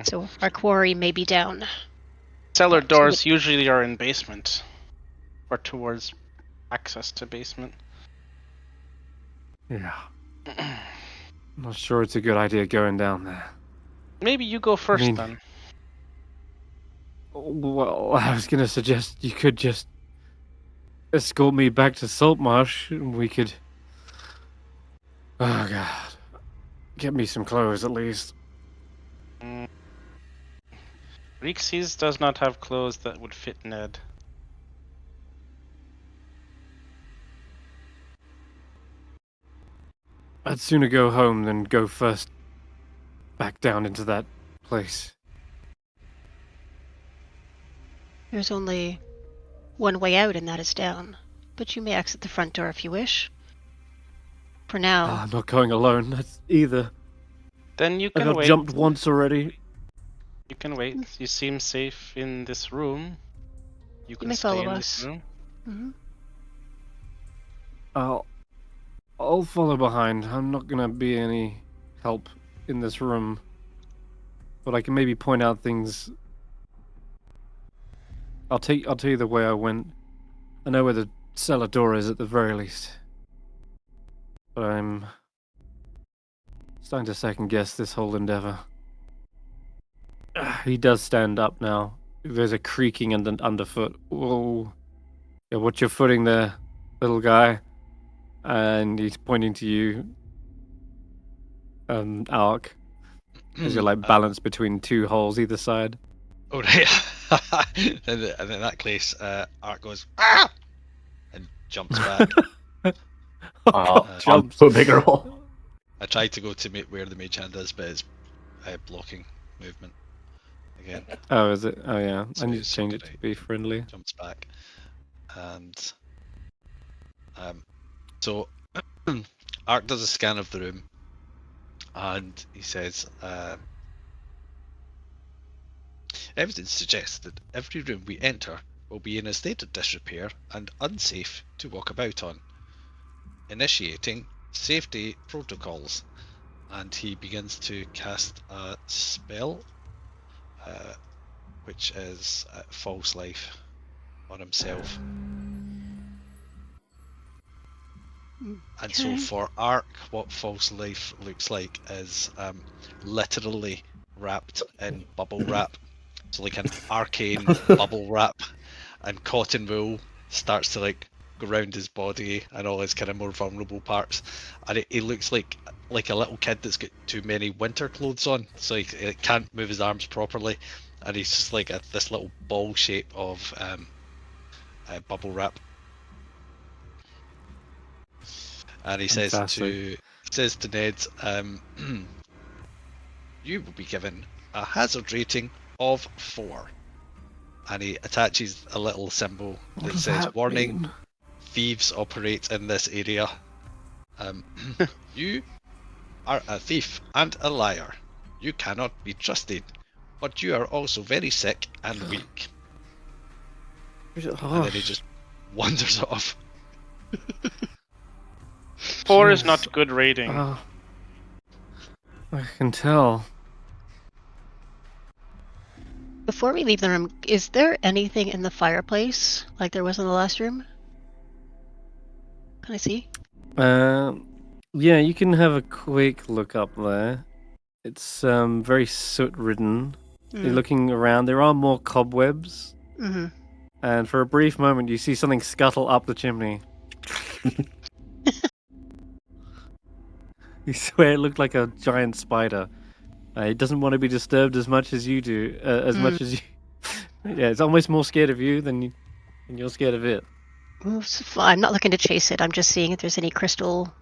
So our quarry may be down. Cellar doors usually are in basement. Or towards access to basement. Yeah. I'm not sure it's a good idea going down there. Maybe you go first then. Well, I was gonna suggest you could just escort me back to Saltmarsh, and we could... Oh, God. Get me some clothes, at least. Reekses does not have clothes that would fit Ned. I'd sooner go home than go first back down into that place. There's only one way out, and that is down. But you may exit the front door if you wish. For now... I'm not going alone, that's either. Then you can wait. I got jumped once already. You can wait. You seem safe in this room. You can may stay follow in us. this room. Mm-hmm. I'll follow behind. I'm not gonna be any help in this room. But I can maybe point out things. I'll tell you the way I went. I know where the cellar door is at the very least. But I'm starting to second guess this whole endeavor. He does stand up now. There's a creaking underfoot. Whoa. Yeah, watch your footing there, little guy. And he's pointing to you, Ark, as you're like balanced between two holes either side. Oh, right. and in that case, Ark goes, ah! And jumps back. Jumps. A bigger hole. I tried to go to where the mage hand is, but it's blocking movement again. Oh, is it? Oh, yeah. So I need to change it to be friendly. Jumps back. And so Ark does a scan of the room, and he says, evidence suggests that every room we enter will be in a state of disrepair and unsafe to walk about on. Initiating safety protocols, and he begins to cast a spell, which is false life on himself. And so Okay. for Ark, what false life looks like is literally wrapped in bubble wrap. So like an arcane bubble wrap, and cotton wool starts to like go around his body and all his kind of more vulnerable parts. And he looks like a little kid that's got too many winter clothes on, so he can't move his arms properly. And he's just like this little ball shape of bubble wrap. And he says Fantastic. to Ned, you will be given a hazard rating of 4. And he attaches a little symbol What that does says, that warning, mean? thieves operate in this area. You are a thief and a liar. You cannot be trusted, but you are also very sick and weak. And then he just wanders off. 4 is Jeez. not good rating. I can tell. Before we leave the room, is there anything in the fireplace like there was in the last room? Can I see? Yeah, you can have a quick look up there. It's very soot-ridden. You're looking around. There are more cobwebs, Mm-hmm. and for a brief moment, you see something scuttle up the chimney. You swear it looked like a giant spider. It doesn't want to be disturbed as much as you do. Much as you. Yeah, it's almost more scared of you than you're scared of it. I'm not looking to chase it. I'm just seeing if there's any crystal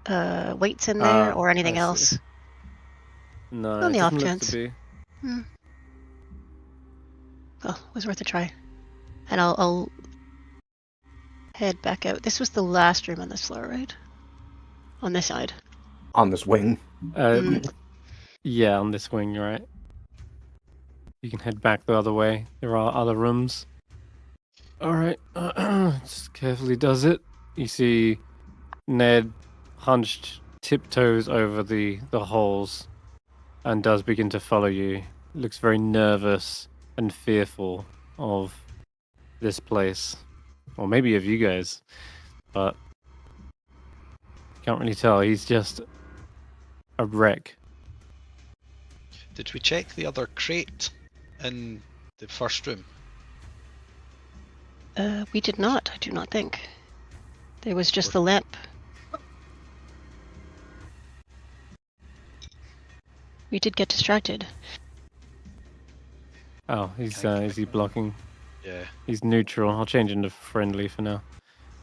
weights in there or anything I see. else. No, On it the off doesn't look chance. to be. Well, it was worth a try. And I'll head back out. This was the last room on this floor, right? On this side. On this wing. Yeah, on this wing, you're right. You can head back the other way. There are other rooms. Alright, just carefully does it. You see Ned hunched tiptoes over the holes and does begin to follow you. Looks very nervous and fearful of this place. Or maybe of you guys. But can't really tell. He's just a wreck. Did we check the other crate in the first room? We did not, I do not think. There was just the lamp. We did get distracted. Oh, is he blocking? Yeah. He's neutral. I'll change him to friendly for now.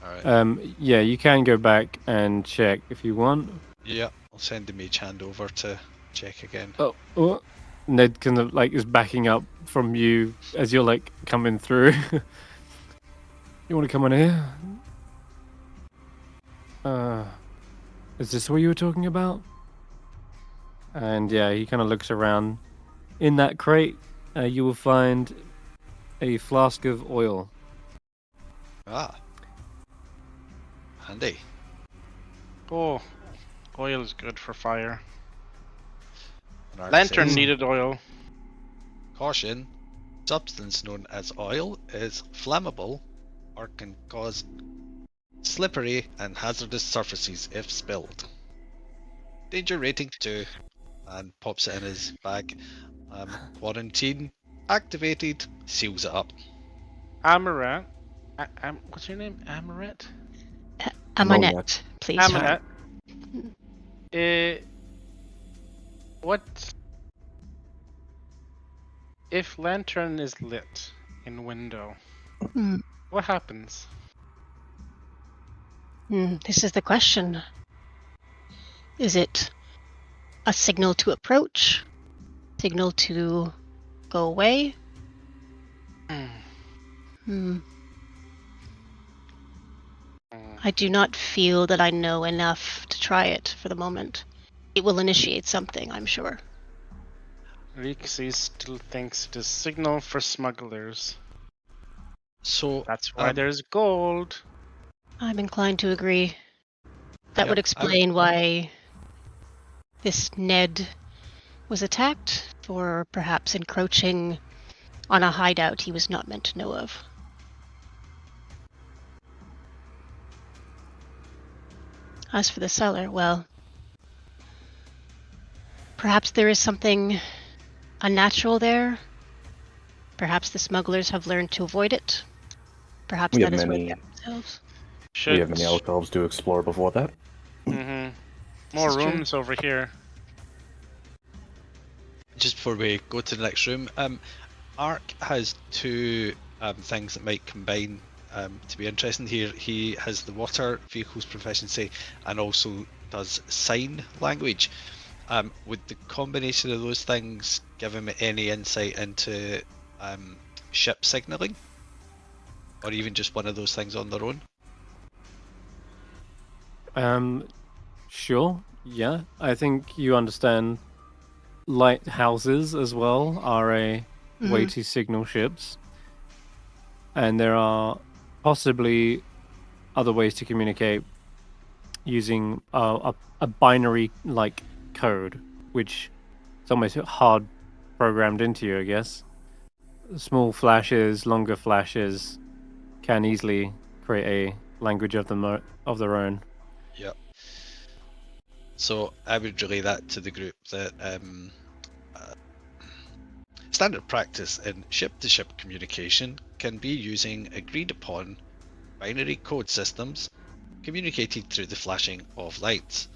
Alright. Yeah, you can go back and check if you want. Yeah, I'll send the mage hand over to check again. Oh. Ned kind of like is backing up from you as you're like coming through. You want to come on here? Is this what you were talking about? And yeah, he kind of looks around. In that crate, you will find a flask of oil. Ah. Handy. Oh, oil is good for fire. And Ark Lantern says, needed oil. caution, substance known as oil is flammable or can cause slippery and hazardous surfaces if spilled. Danger rating 2, and pops it in his bag. Quarantine activated, seals it up. Amonet. What's your name? Amonet? Amonet, please. Amonet. What if lantern is lit in window? What happens? This is the question. Is it a signal to approach? Signal to go away? I do not feel that I know enough to try it for the moment. It will initiate something, I'm sure. Reekses still thinks it is signal for smugglers. So That's why there's gold. I'm inclined to agree. That would Yep, explain why this Ned was attacked, for perhaps encroaching on a hideout he was not meant to know of. As for the cellar, well, perhaps there is something unnatural there. Perhaps the smugglers have learned to avoid it. Perhaps We that have is where they many. kept themselves. We have many alcoves to explore before that. Mm-hmm. This More is true. rooms over here. Just before we go to the next room, Ark has two things that might combine to be interesting here. He has the water vehicles proficiency and also does sign language. Would the combination of those things give him any insight into ship signalling? Or even just one of those things on their own? Sure. Yeah, I think you understand. Lighthouses as well are a way to signal ships, and there are possibly other ways to communicate using a binary like code, which is almost hard programmed into you, I guess. Small flashes, longer flashes can easily create a language of their own. Yep. So I would relay that to the group that standard practice in ship-to-ship communication can be using agreed-upon binary code systems communicated through the flashing of lights.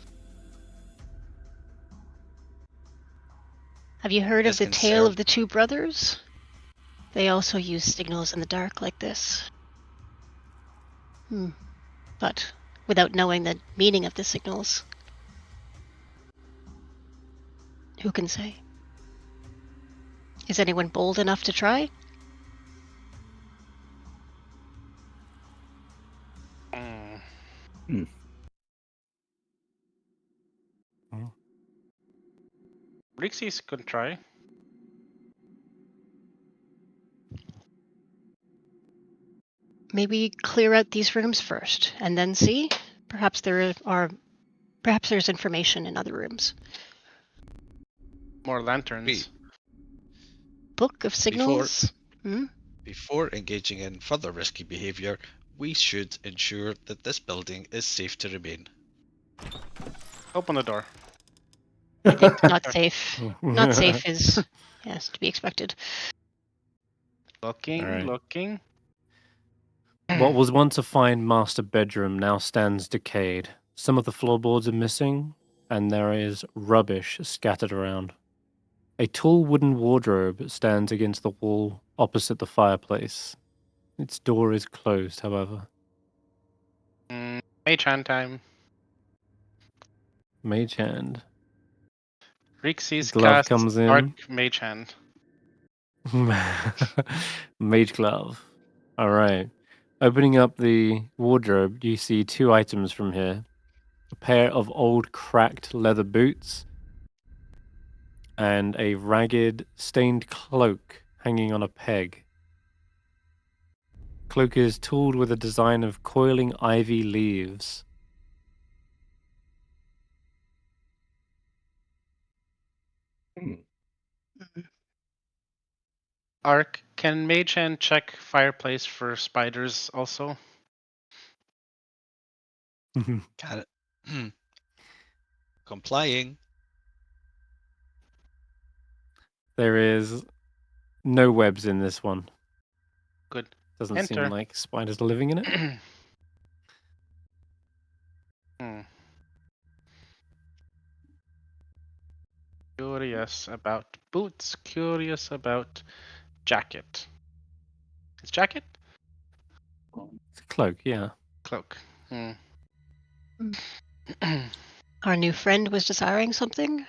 Have you heard of This the can tale serve- of the two brothers? They also use signals in the dark like this. But without knowing the meaning of the signals, who can say? Is anyone bold enough to try? Reekses could try. Maybe clear out these rooms first, and then see? Perhaps there's information in other rooms. More lanterns. Wait. Book of signals? Before engaging in further risky behaviour, we should ensure that this building is safe to remain. Open the door. I think not safe. Not safe is, yes, to be expected. Looking, Alright. looking. What was once a fine master bedroom now stands decayed. Some of the floorboards are missing, and there is rubbish scattered around. A tall wooden wardrobe stands against the wall opposite the fireplace. Its door is closed, however. Mage hand time. Mage hand. Reekses Glove casts comes in. Dark Mage Hand. Mage glove. Alright. Opening up the wardrobe, you see two items from here. A pair of old cracked leather boots and a ragged, stained cloak hanging on a peg. Cloak is tooled with a design of coiling ivy leaves. Ark, can Mage Hand check fireplace for spiders also? Can it? Complying. There is no webs in this one. Good. Doesn't Enter. seem like spiders are living in it. Curious about boots. Curious about jacket. It's jacket? It's a cloak, yeah. Cloak. Our new friend was desiring something?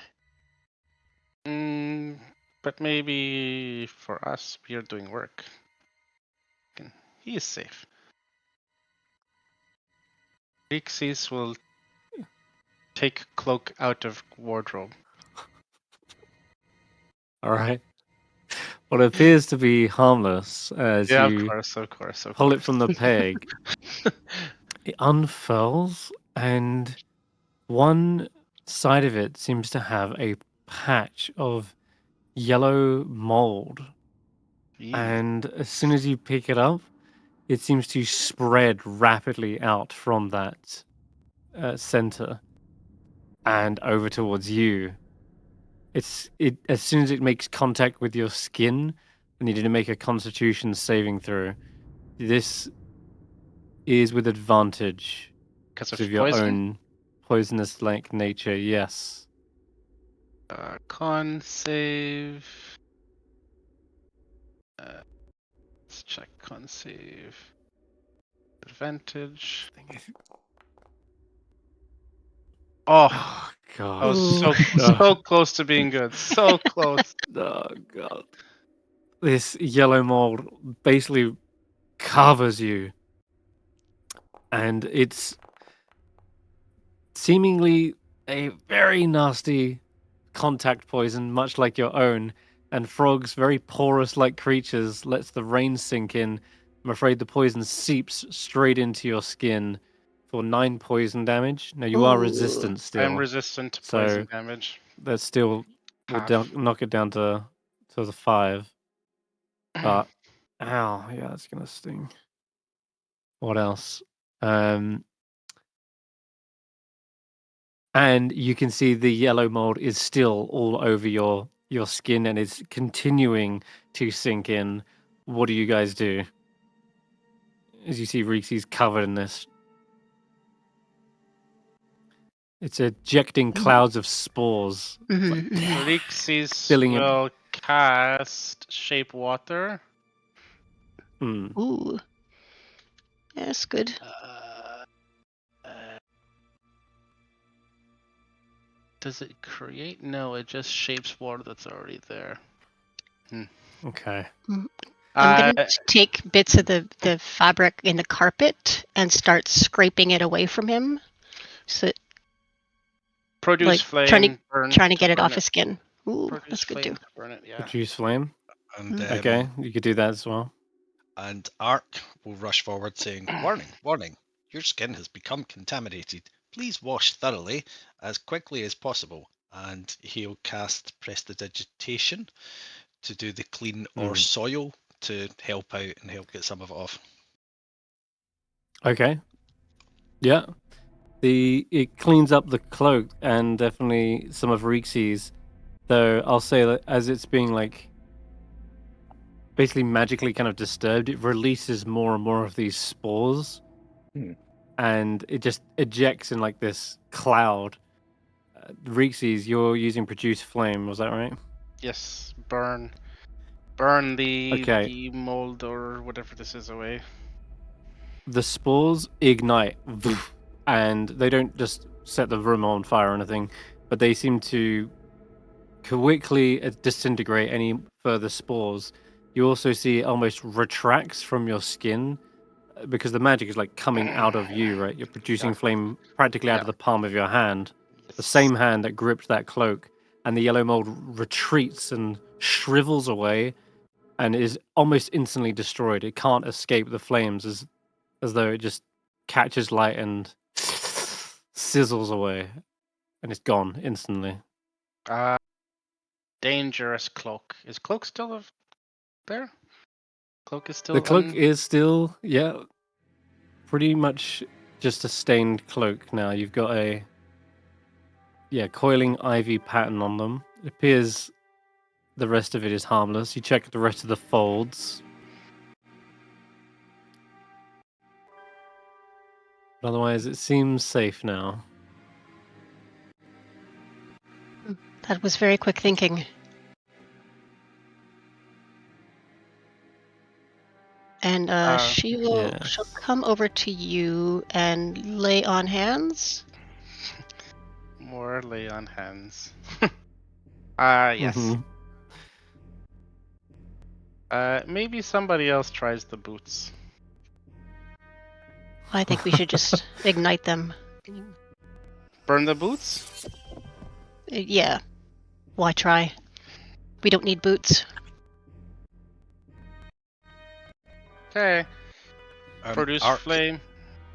But maybe for us, we are doing work. He is safe. Reekses will take cloak out of wardrobe. Alright. What appears to be harmless as Yeah, you of course. pull it from the peg. It unfurls, and one side of it seems to have a patch of yellow mold, Yee. and as soon as you pick it up, it seems to spread rapidly out from that center and over towards you. It as soon as it makes contact with your skin, I need you to make a Constitution saving throw. This is with advantage Because because of of your poison? own poisonous-like nature. Yes. Con save. Let's check con save. Advantage. Oh, Oh I god. was Ooh. so close to being good. So close. Oh god. This yellow mold basically covers you, and it's seemingly a very nasty contact poison, much like your own. And frogs, very porous-like creatures, lets the rain sink in. I'm afraid the poison seeps straight into your skin for 9 poison damage. Now you are Ooh. resistant still, I'm resistant to so poison damage. that still will Half. knock it down to the 5. But ow, yeah, that's gonna sting. What else? And you can see the yellow mold is still all over your skin and it's continuing to sink in. What do you guys do? As you see, Reekses covered in this. It's ejecting clouds of spores. It's like, Mhm, mhm. Reekses filling it. will cast Shape Water. Mm. Ooh. Yeah, that's good. Does it create? No, it just shapes water that's already there. Okay. I'm gonna take bits of the fabric in the carpet and start scraping it away from him. So Produce like flame, trying to get it burn off his skin. Ooh, Produce that's good flame too. to burn it, yeah. Produce flame. And Okay, you could do that as well. and Ark will rush forward saying, "Warning, warning! Your skin has become contaminated. Please wash thoroughly as quickly as possible." And he'll cast Prestidigitation to do the clean or soil to help out and help get some of it off. Okay. Yeah. It cleans up the cloak and definitely some of Reekses. Though I'll say that as it's being like basically magically kind of disturbed, it releases more and more of these spores. And it just ejects in like this cloud. Reekses, you're using produce flame, was that right? Yes, burn the Okay. mold or whatever this is away. The spores ignite and they don't just set the room on fire or anything, but they seem to quickly disintegrate any further spores. You also see it almost retracts from your skin because the magic is like coming out of you, right? You're producing Yeah. flame practically out Yeah. of the palm of your hand, the Yes. same hand that gripped that cloak, and the yellow mold retreats and shrivels away and is almost instantly destroyed. It can't escape the flames as though it just catches light and sizzles away and it's gone instantly. Dangerous cloak. Is cloak still there? Cloak is still The cloak is still, yeah, pretty much just a stained cloak now. You've got a, coiling ivy pattern on them. It appears the rest of it is harmless. You check the rest of the folds. But otherwise, it seems safe now. That was very quick thinking. And she'll come over to you and lay on hands. More lay on hands. Yes. Mhm. Maybe somebody else tries the boots. I think we should just ignite them. Burn the boots? Yeah. Why try? We don't need boots. Okay. Produce Ark, flame.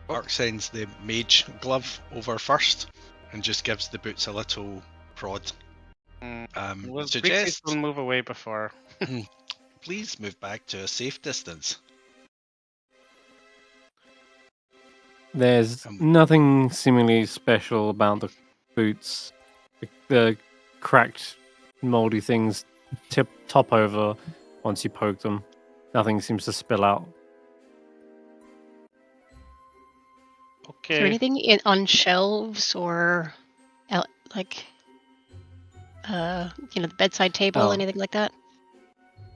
Ark sends the mage glove over first and just gives the boots a little prod. Well, Reekses Suggest will move away before. please move back to a safe distance. There's nothing seemingly special about the boots. The cracked, moldy things top over once you poke them. Nothing seems to spill out. Okay. Is there anything on shelves or like the bedside table, Oh. anything like that?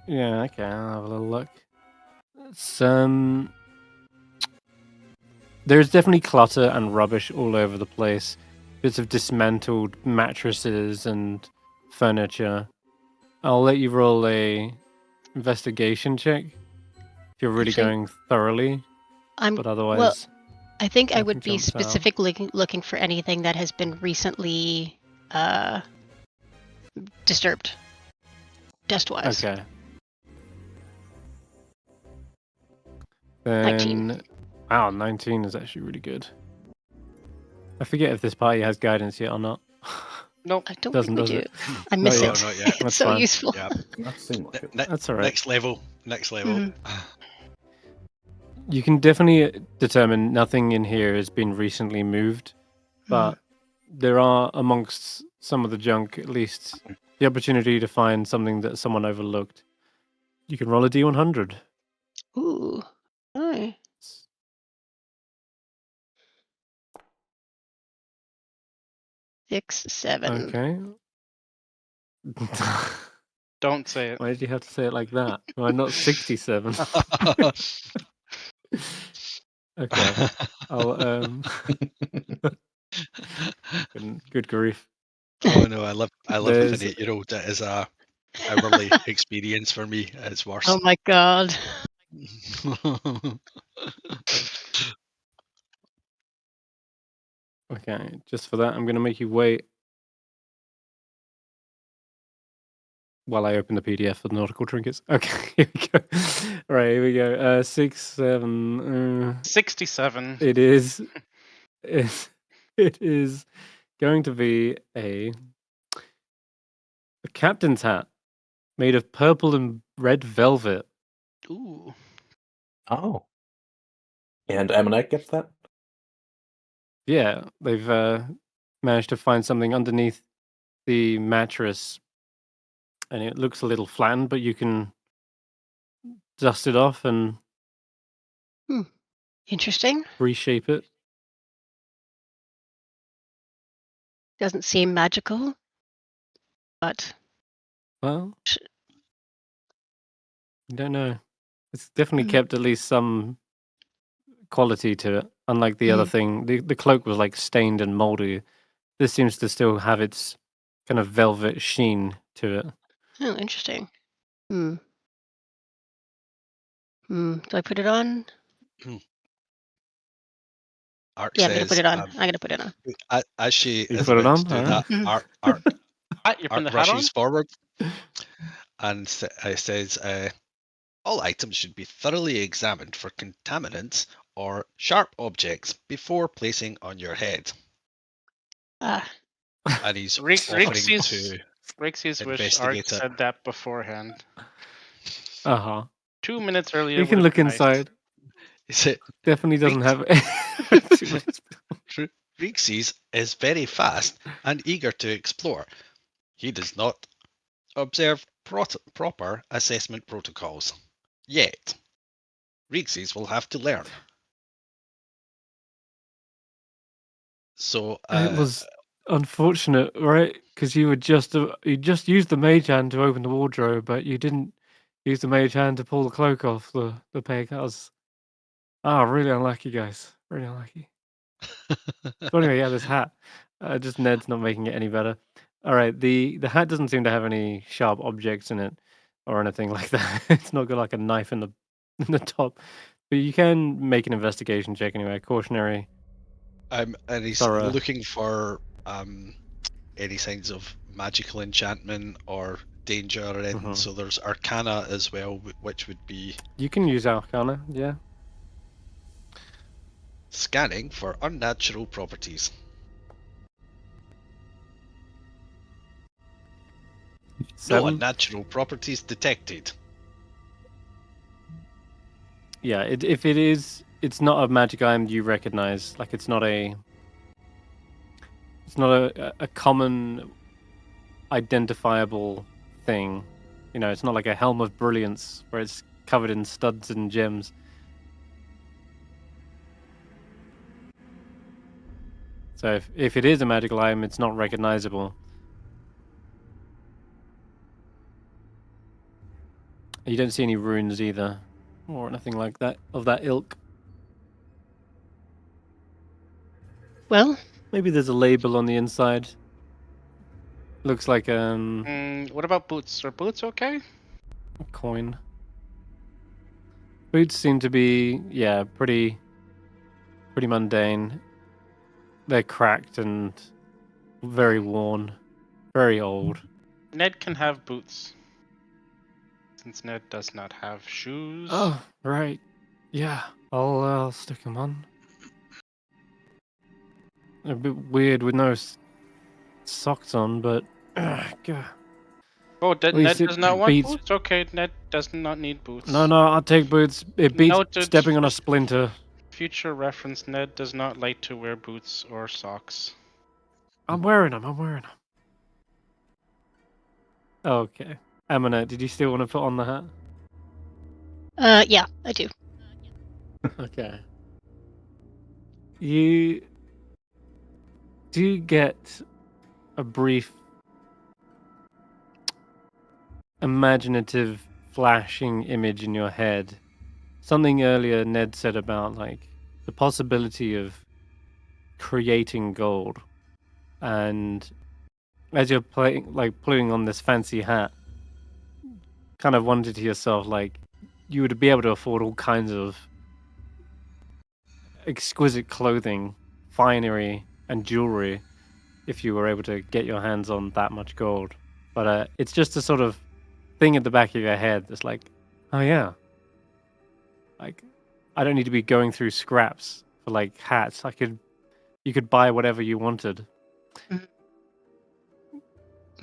Yeah, okay, I'll have a little look. There's definitely clutter and rubbish all over the place. Bits of dismantled mattresses and furniture. I'll let you roll a investigation check if you're really Actually, going thoroughly. But otherwise, I think I nothing would be jumps out. specifically looking for anything that has been recently disturbed, dust-wise. Okay. 19. Then, wow, 19 is actually really good. I forget if this party has guidance yet or not. Nope. I don't Doesn't, think we does do. it? I miss Not it. yet. Not yet. It's That's so fine. useful. Yeah. Not seem like it. That's all right. Next level. You can definitely determine nothing in here has been recently moved, but there are amongst some of the junk at least the opportunity to find something that someone overlooked. You can roll a D100. Ooh. Hi. Six, 7. Okay. Don't say it. Why did you have to say it like that? Why not 67? Okay. I'll good grief. Oh no, I live with There's an 8-year-old. That is a hourly experience for me. It's worse. Oh my god. okay, just for that I'm gonna make you wait while I open the PDF for the nautical trinkets. Okay, here we go. Right, here we go. 6, 7. 67. It is. It is going to be a captain's hat made of purple and red velvet. Ooh. Oh. And Amonet gets that? Yeah, they've managed to find something underneath the mattress, and it looks a little flattened, but you can dust it off and Interesting. reshape it. Doesn't seem magical, but Well, you don't know. It's definitely kept at least some quality to it. Unlike the other thing, the cloak was like stained and moldy. This seems to still have its kind of velvet sheen to it. oh, interesting. Do I put it on? Art Yeah, I'm gonna says, put it on. I'm gonna put it on. as she You is put it about to on? do Alright. that, Art You're putting the hat on? rushes forward and says, all items should be thoroughly examined for contaminants or sharp objects before placing on your head. Ah, And he's offering to Reekses wish Art investigate it. said that beforehand. Uh-huh. 2 minutes earlier. You can would've look been nice. inside. Is it Definitely doesn't have too much. Reekses is very fast and eager to explore. He does not observe proper assessment protocols. Yet, Reekses will have to learn. So It was unfortunate, right? Because you just used the mage hand to open the wardrobe, but you didn't use the mage hand to pull the cloak off the peg. That was really unlucky, guys. Really unlucky. So anyway, yeah, this hat. Just Ned's not making it any better. All right, the hat doesn't seem to have any sharp objects in it or anything like that. It's not got like a knife in the top. But you can make an investigation check anyway. Cautionary. and he's Thorough. looking for any signs of magical enchantment or danger or anything. So there's Arcana as well, which would be You can use Arcana, yeah. scanning for unnatural properties. No 7. unnatural properties detected. Yeah, if it is, it's not a magic item you recognize. Like it's not a common identifiable thing. You know, it's not like a helm of brilliance where it's covered in studs and gems. So if it is a magical item, it's not recognizable. You don't see any runes either, or anything like that of that ilk. Well, Maybe there's a label on the inside. Looks like What about boots? Are boots okay? a coin. Boots seem to be pretty mundane. They're cracked and very worn, very old. Ned can have boots. Since Ned does not have shoes. Oh, right. Yeah, I'll stick them on. A bit weird with no socks on, but God. Oh, At least Ned it does not want beats. boots? Okay, Ned does not need boots. No, I'll take boots. It beats Noted. stepping on a splinter. Future reference, Ned does not like to wear boots or socks. I'm wearing them. Okay. Amonet, did you still want to put on the hat? yeah, I do. Okay. You do get a brief imaginative flashing image in your head. Something earlier Ned said about like the possibility of creating gold. And as you're putting on this fancy hat, kind of wondered to yourself like you would be able to afford all kinds of exquisite clothing, finery, and jewelry if you were able to get your hands on that much gold. But it's just a sort of thing at the back of your head that's like, oh yeah, like I don't need to be going through scraps for like hats. You could buy whatever you wanted.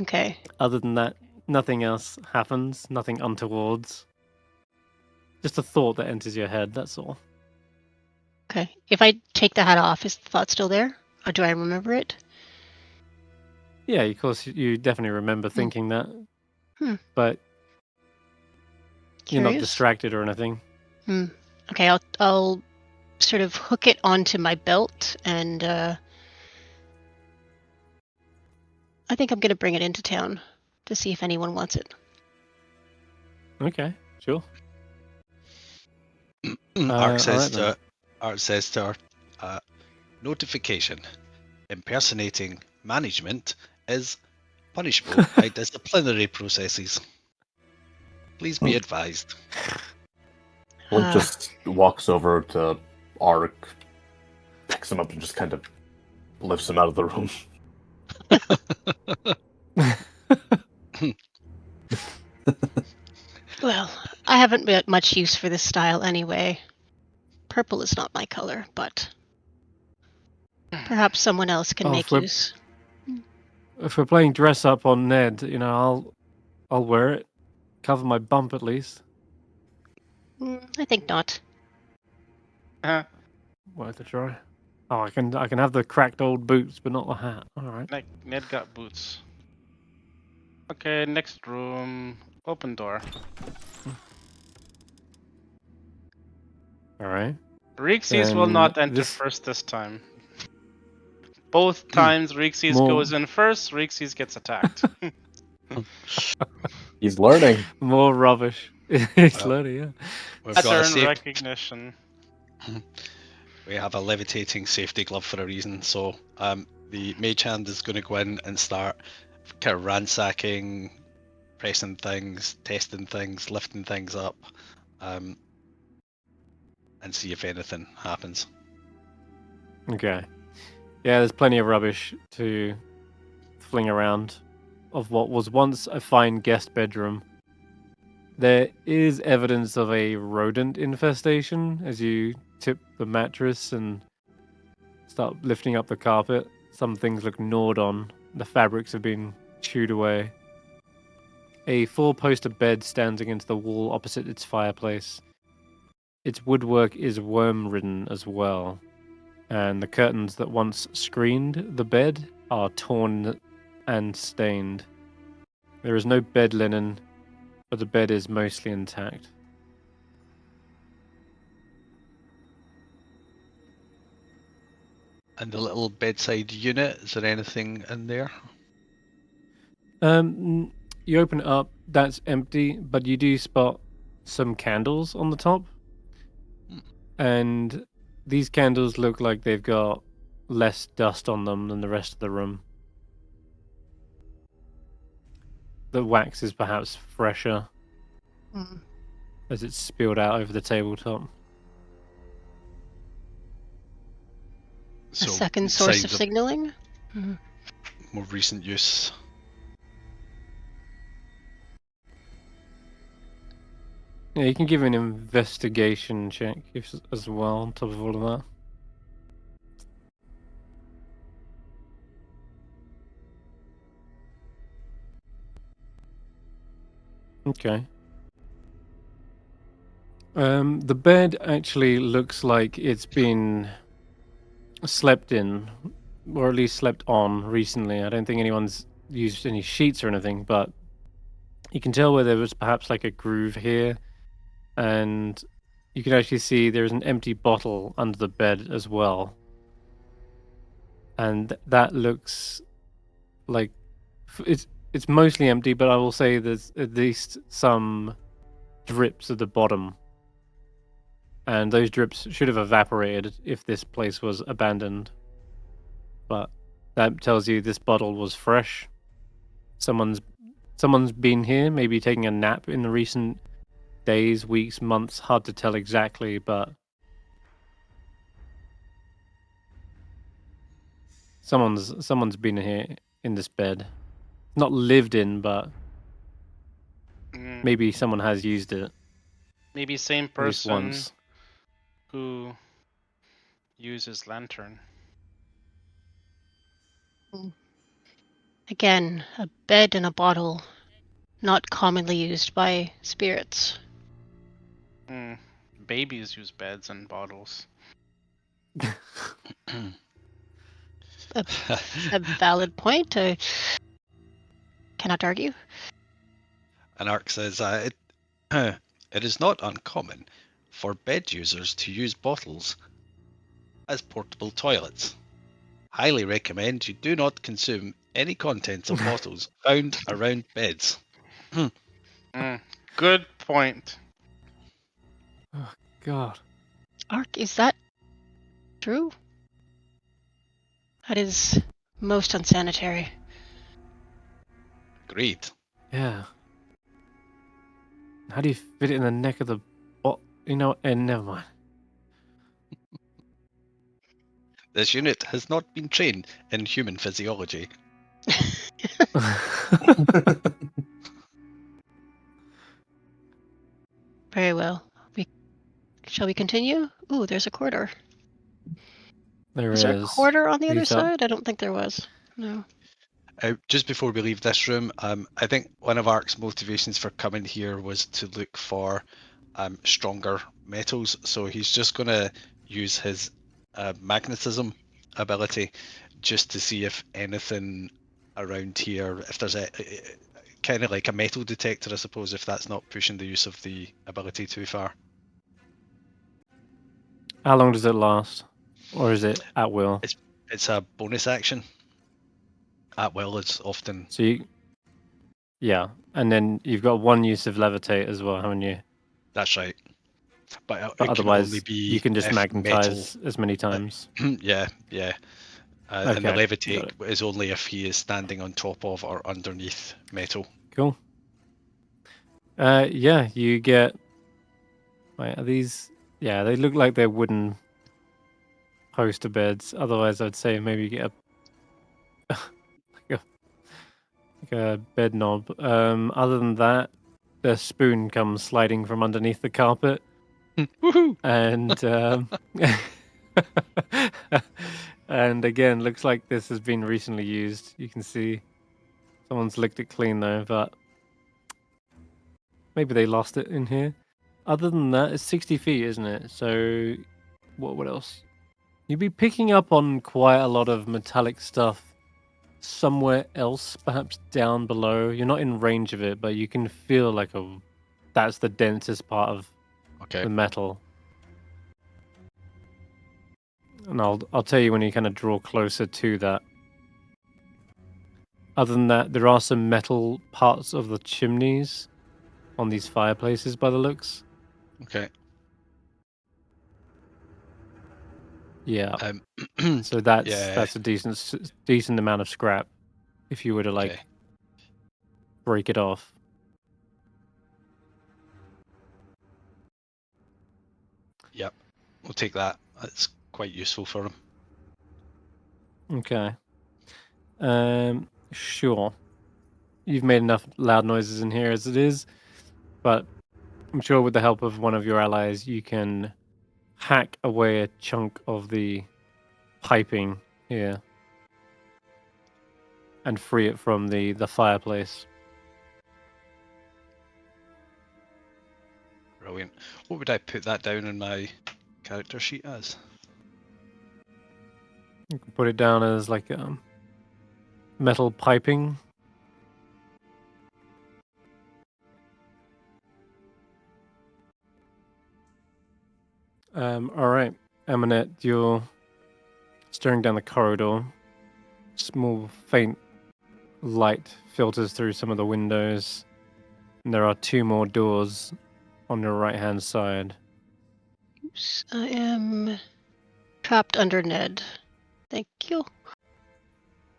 Okay. Other than that, nothing else happens, nothing untowards. Just a thought that enters your head, that's all. Okay. If I take the hat off, is the thought still there? Or do I remember it? Yeah, of course, you definitely remember thinking that. But you're not Curious? distracted or anything. Okay, I'll sort of hook it onto my belt, and I think I'm going to bring it into town to see if anyone wants it. Okay, sure. Art says alright to her, notification. Impersonating management is punishable by disciplinary processes. Please be advised. Link just walks over to Ark, picks him up, and just kind of lifts him out of the room. Well, I haven't got much use for this style anyway. Purple is not my color, but perhaps someone else can make use. If we're playing dress up on Ned, you know, I'll wear it. Cover my bump at least. I think not. Worth a try. Oh, I can have the cracked old boots, but not the hat. All right. Ned got boots. Okay, next room. Open door. All right. Reekses will not enter first this time. Both times Reekses goes in first, Reekses gets attacked. He's learning. More rubbish. He's learning, yeah. That's earned recognition. We have a levitating safety glove for a reason, so the mage hand is going to go in and start kind of ransacking, pressing things, testing things, lifting things up, and see if anything happens. Okay. Yeah, there's plenty of rubbish to fling around of what was once a fine guest bedroom. There is evidence of a rodent infestation as you tip the mattress and start lifting up the carpet. Some things look gnawed on. The fabrics have been chewed away. A 4-poster bed stands against the wall opposite its fireplace. Its woodwork is worm-ridden as well, and the curtains that once screened the bed are torn and stained. There is no bed linen, but the bed is mostly intact. And the little bedside unit, is there anything in there? You open it up, that's empty, but you do spot some candles on the top. And these candles look like they've got less dust on them than the rest of the room. The wax is perhaps fresher as it's spilled out over the tabletop. A So second source signs of signaling? more recent use. Yeah, you can give an investigation check as well on top of all of that. Okay. The bed actually looks like it's been slept in, or at least slept on recently. I don't think anyone's used any sheets or anything, but you can tell where there was perhaps like a groove here, and you can actually see there's an empty bottle under the bed as well. And that looks like it's mostly empty, but I will say there's at least some drips at the bottom. And those drips should have evaporated if this place was abandoned. But that tells you this bottle was fresh. Someone's been here, maybe taking a nap in the recent days, weeks, months. Hard to tell exactly, but someone's been here in this bed. Not lived in, but maybe someone has used it. Maybe same At least person once. who uses lantern. Again, a bed and a bottle, not commonly used by spirits. Babies use beds and bottles. A valid point. I cannot argue. And Ark says, it is not uncommon for bed users to use bottles as portable toilets. Highly recommend you do not consume any contents of bottles found around beds. Good point. Oh, God. Ark, is that true? That is most unsanitary. Agreed. Yeah. How do you fit it in the neck of the bot? Never mind. This unit has not been trained in human physiology. Very well. Shall we continue? Ooh, there's a corridor. There Was there a corridor on the other Leads up. side? I don't think there was. No. Just before we leave this room, I think one of Ark's motivations for coming here was to look for stronger metals. So he's just going to use his magnetism ability just to see if anything around here, if there's a kind of like a metal detector, I suppose, if that's not pushing the use of the ability too far. How long does it last? Or is it at will? It's a bonus action. At will is often. So yeah, and then you've got one use of levitate as well, haven't you? That's right. But it otherwise, can only be you can just if magnetize metal. as many times. Yeah. And the Okay, levitate is only if he is standing on top of or underneath metal. Cool. Yeah, you get. Wait, are these? Yeah, they look like they're wooden poster beds. Otherwise, I'd say maybe you get like a bed knob. Other than that, the spoon comes sliding from underneath the carpet. Woohoo! And and again, looks like this has been recently used. You can see someone's licked it clean though, but Maybe they lost it in here. Other than that, it's 60 feet, isn't it? So, what else? You'd be picking up on quite a lot of metallic stuff somewhere else, perhaps down below. You're not in range of it, but you can feel like that's the densest part of Okay. the metal. And I'll tell you when you kind of draw closer to that. Other than that, there are some metal parts of the chimneys on these fireplaces by the looks. Okay. Yeah. Um, So that's yeah. a decent amount of scrap if you were to like Okay. break it off. Yep. We'll take that. That's quite useful for him. Okay. Sure. You've made enough loud noises in here as it is, but I'm sure with the help of one of your allies, you can hack away a chunk of the piping here and free it from the fireplace. Brilliant. What would I put that down in my character sheet as? You can put it down as like metal piping. All right, Amonet, you're staring down the corridor. Small, faint light filters through some of the windows. And there are 2 more doors on your right-hand side. Oops, I am trapped under Ned. Thank you.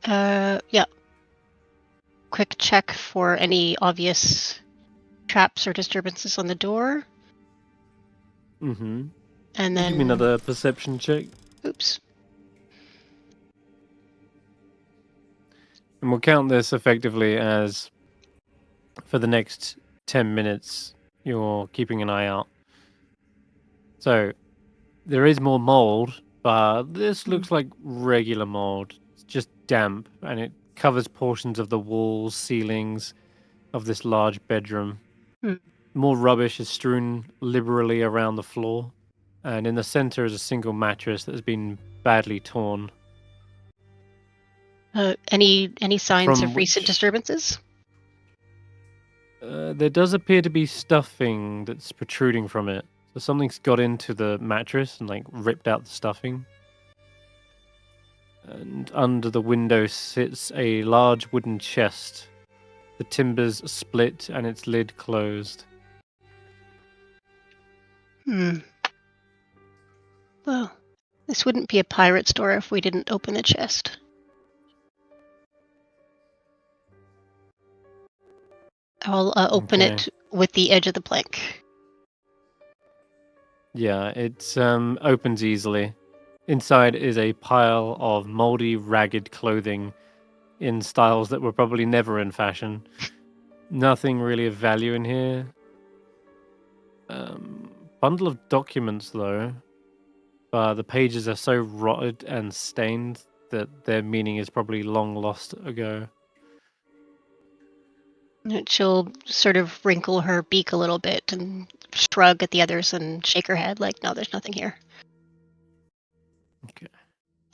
Yeah. Quick check for any obvious traps or disturbances on the door. Mm-hmm. And then... Give me another perception check. Oops. And we'll count this effectively as for the next 10 minutes, you're keeping an eye out. So, there is more mold, but this looks like regular mold. It's just damp, and it covers portions of the walls, ceilings of this large bedroom. Hmm. More rubbish is strewn liberally around the floor, and in the center is a single mattress that has been badly torn. Any signs From of recent which- disturbances? There does appear to be stuffing that's protruding from it. So something's got into the mattress and like ripped out the stuffing. And under the window sits a large wooden chest. The timbers split and its lid closed. Well, this wouldn't be a pirate store if we didn't open the chest. I'll open Okay. it with the edge of the plank. Yeah, it opens easily. Inside is a pile of moldy, ragged clothing in styles that were probably never in fashion. Nothing really of value in here. Bundle of documents, though. The pages are so rotted and stained that their meaning is probably long lost ago. She'll sort of wrinkle her beak a little bit and shrug at the others and shake her head like, no, there's nothing here. Okay.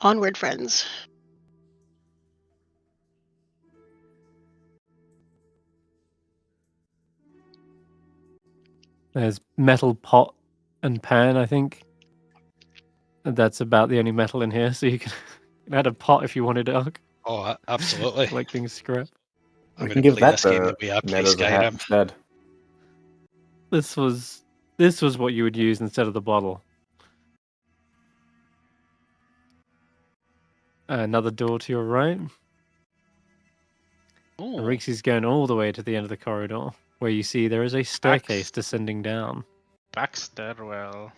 Onward, friends. There's metal pot and pan, I think. And that's about the only metal in here, so you can add a pot if you wanted it, Oh, absolutely. collecting scrap. I'm We going can to give play that this game to the way I play Ned as a hat Skyrim. instead. This was what you would use instead of the bottle. Another door to your right. Ooh, And Reekses is going all the way to the end of the corridor, where you see there is a staircase descending down. back stairwell.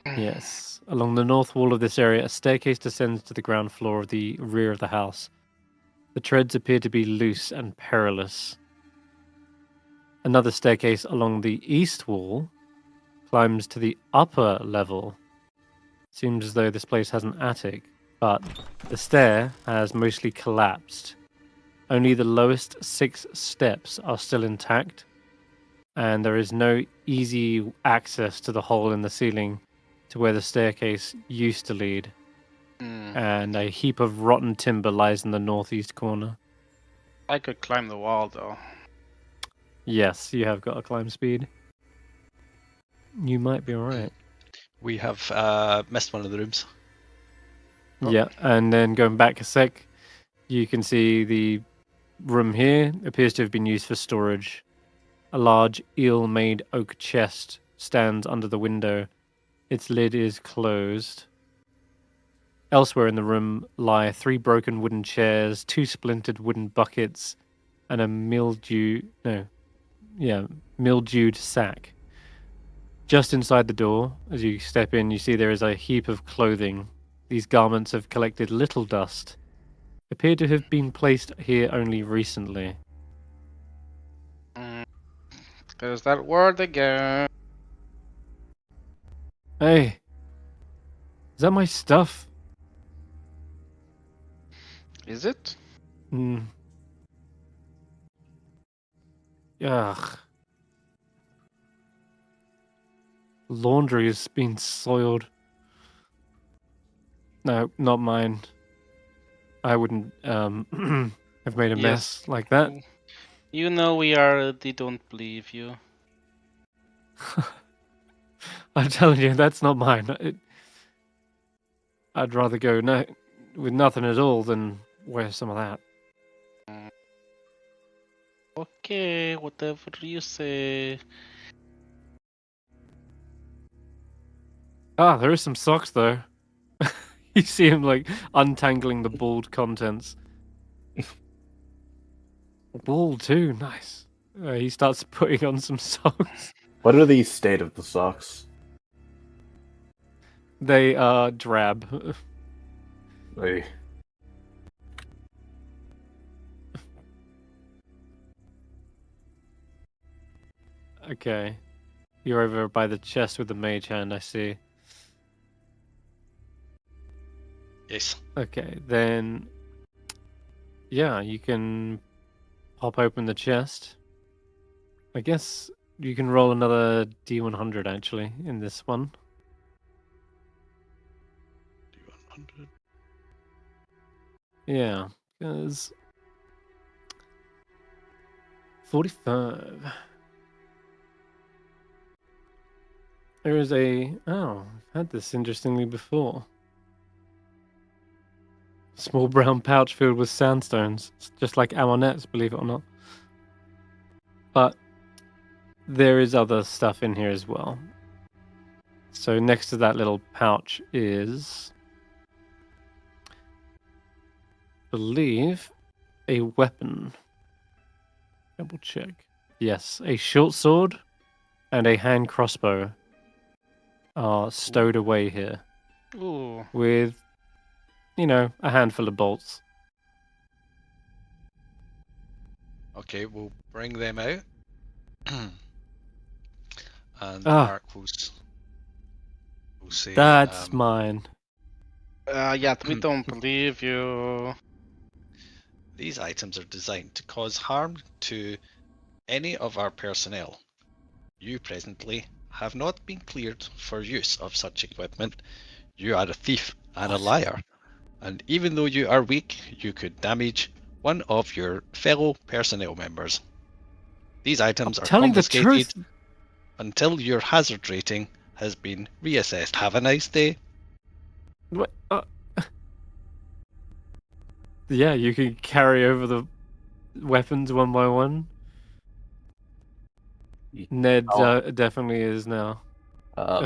Yes. Along the north wall of this area, a staircase descends to the ground floor of the rear of the house. The treads appear to be loose and perilous. Another staircase along the east wall climbs to the upper level. Seems as though this place has an attic, but the stair has mostly collapsed. Only the lowest 6 steps are still intact. and there is no easy access to the hole in the ceiling to where the staircase used to lead. And a heap of rotten timber lies in the northeast corner. I could climb the wall though. Yes, you have got a climb speed. You might be alright. We have missed one of the rooms. Oh. Yeah, and then going back a sec, you can see the room here appears to have been used for storage. A large eel-made oak chest stands under the window. Its lid is closed. Elsewhere in the room lie 3 broken wooden chairs, 2 splintered wooden buckets, and a mildewed sack. Just inside the door, as you step in, you see there is a heap of clothing. These garments have collected little dust, appear to have been placed here only recently. There's that word again. Hey, is that my stuff? Is it? Hmm. Ugh. Laundry has been soiled. No, not mine. I wouldn't have made a Yes. mess like that. You know we already don't believe you. I'm telling you, that's not mine. I'd rather go with nothing at all than wear some of that. Okay, whatever you say. Ah, there is some socks though. You see him like untangling the balled contents. Wool too, nice. He starts putting on some socks. What are the state of the socks? They are drab. They... Okay. You're over by the chest with the mage hand, I see. Yes. Okay, then... Yeah, you can pop open the chest. I guess you can roll another D100, actually, in this one. D100. Yeah, because... 45. There is a... Oh, I've had this interestingly before. Small brown pouch filled with sandstones. It's just like Amonet's, believe it or not. But there is other stuff in here as well. So next to that little pouch is... I believe a weapon. Double check. Yes, a short sword and a hand crossbow are stowed away here Ooh. with, you know, a handful of bolts. Okay, we'll bring them out. And Ah. Mark will say... That's mine. Yeah, we don't believe you. These items are designed to cause harm to any of our personnel. You presently have not been cleared for use of such equipment. You are a thief and a liar. And even though you are weak, you could damage one of your fellow personnel members. These items are Telling the confiscated truth. until your hazard rating has been reassessed. Have a nice day. What? Yeah, you can carry over the weapons one by one. Ned definitely is now.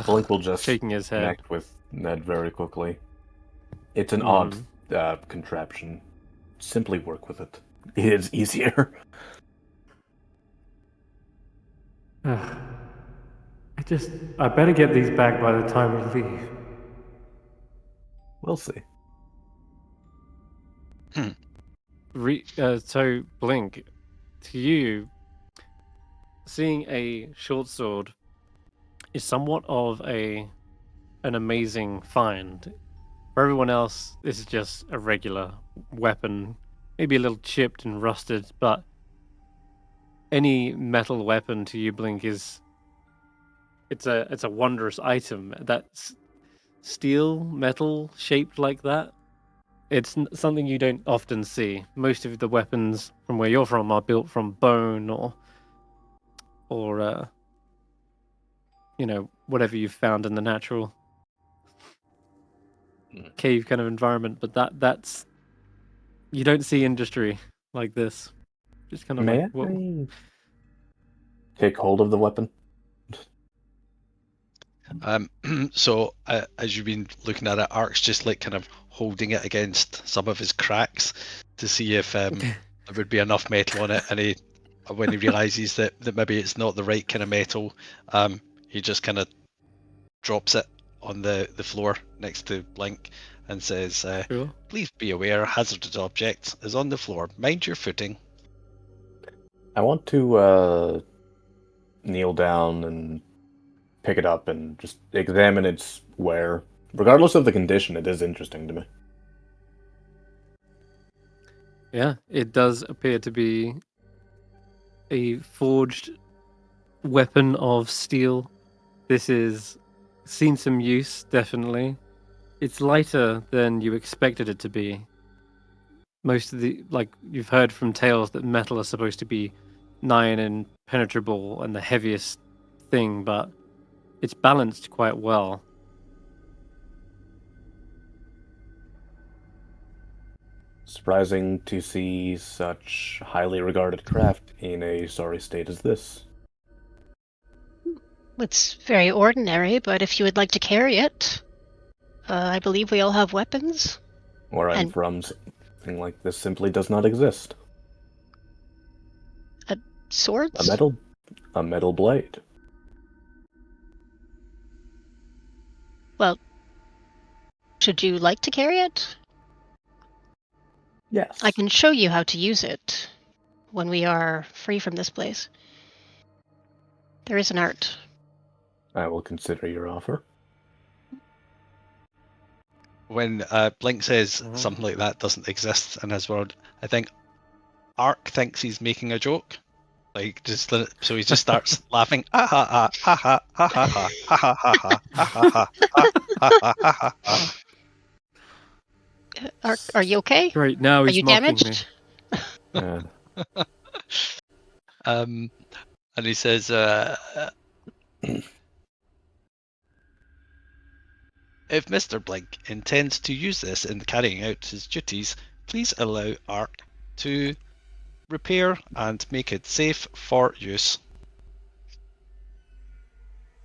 Blink will just shaking his head. connect with Ned very quickly. It's an odd contraption. Simply work with it. It is easier. I better get these back by the time we leave. We'll see. So, Blink, to you, seeing a short sword is somewhat of an amazing find. For everyone else, this is just a regular weapon, maybe a little chipped and rusted, but any metal weapon to you, Blink, it's a wondrous item. That's steel, metal shaped like that. It's something you don't often see. Most of the weapons from where you're from are built from bone or whatever you've found in the natural cave kind of environment. But that's you don't see industry like this. Just kind of May like what? I take hold of the weapon? So as you've been looking at it, Ark's just like kind of holding it against some of his cracks to see if there would be enough metal on it, and when he realizes that maybe it's not the right kind of metal, he just kind of drops it on the floor next to Blink and says, Sure. "Please be aware, hazardous object is on the floor. Mind your footing." I want to kneel down and pick it up and just examine its wear. Regardless of the condition, it is interesting to me. Yeah, it does appear to be a forged weapon of steel. This is seen some use, definitely. It's lighter than you expected it to be. Most of you've heard from tales that metal is supposed to be nigh and impenetrable and the heaviest thing, but it's balanced quite well. Surprising to see such highly regarded craft in a sorry state as this. It's very ordinary, but if you would like to carry it, I believe we all have weapons. Where I'm And- from, something like this simply does not exist. Swords? A metal blade. Well, should you like to carry it? Yes. I can show you how to use it when we are free from this place. There is an art. I will consider your offer. When Blink says something like that doesn't exist in his world, I think Ark thinks he's making a joke. Like so he just starts laughing. Ha ha ha ha ha ha ha ha ha ha ha ha ha ha ha. Are you okay? Great, now Are he's you mocking damaged? me. And he says, "If Mr. Blink intends to use this in carrying out his duties, please allow Ark to repair and make it safe for use."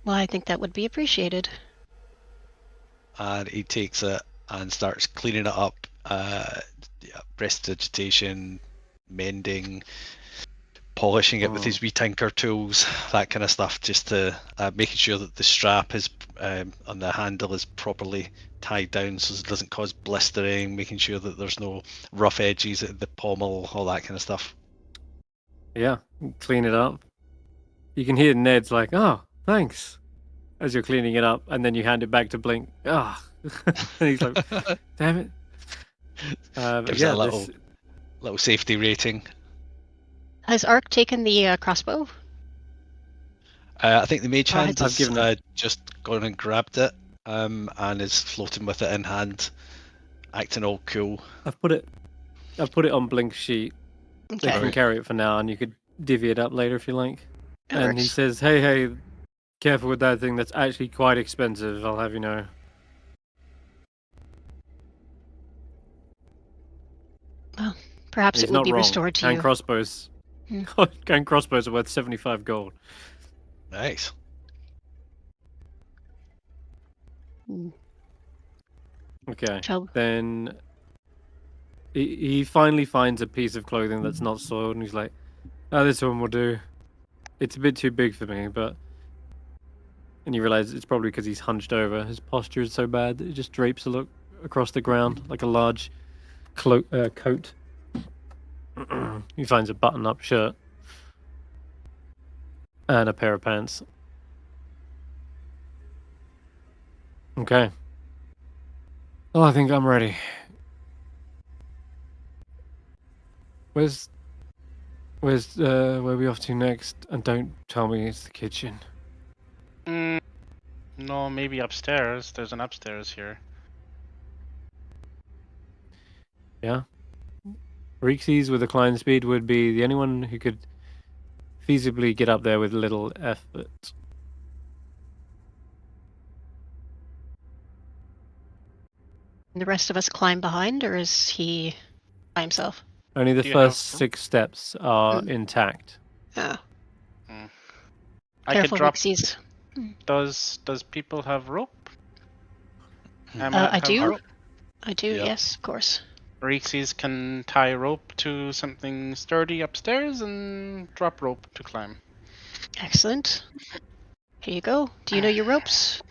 Well, I think that would be appreciated. And he takes it and starts cleaning it up. Prestidigitation, mending, polishing it with his wee tinker tools, that kind of stuff, just to making sure that the strap is on the handle is properly tied down so it doesn't cause blistering, making sure that there's no rough edges at the pommel, all that kind of stuff. Yeah, clean it up. You can hear Ned's like, "Oh, thanks," as you're cleaning it up, and then you hand it back to Blink. Ah, and he's like, "Damn it!" Gives yeah, it a little safety rating. Has Ark taken the crossbow? I think the mage hand I've given has just gone and grabbed it, and is floating with it in hand, acting all cool. I've put it on Blink's sheet. They Okay. can carry it for now, and you could divvy it up later if you like. That And he works. says, "Hey, careful with that thing. That's actually quite expensive. I'll have you know." Well, perhaps He's it will not be wrong. restored to Hand you. crossbows. Hmm. Hand crossbows are worth 75 gold. Nice. Okay. Shall- Then he finally finds a piece of clothing that's not soiled, and he's like, "Oh, this one will do. It's a bit too big for me, but..." And you realize it's probably because he's hunched over. His posture is so bad that it just drapes a look across the ground like a large coat. He finds a button-up shirt and a pair of pants. Okay. Oh, I think I'm ready. Where's Where are we off to next? And don't tell me it's the kitchen. No, maybe upstairs. There's an upstairs here. Yeah. Reekses with a climb speed would be the only one who could feasibly get up there with little effort. And the rest of us climb behind, or is he by himself? Only the Do you have first 6 steps are intact. Oh, I could careful, drop. Reekses. Does people have rope? Amonet I have do. rope? I do, Yep. yes, of course. Reekses can tie rope to something sturdy upstairs and drop rope to climb. Excellent. Here you go. Do you know your ropes?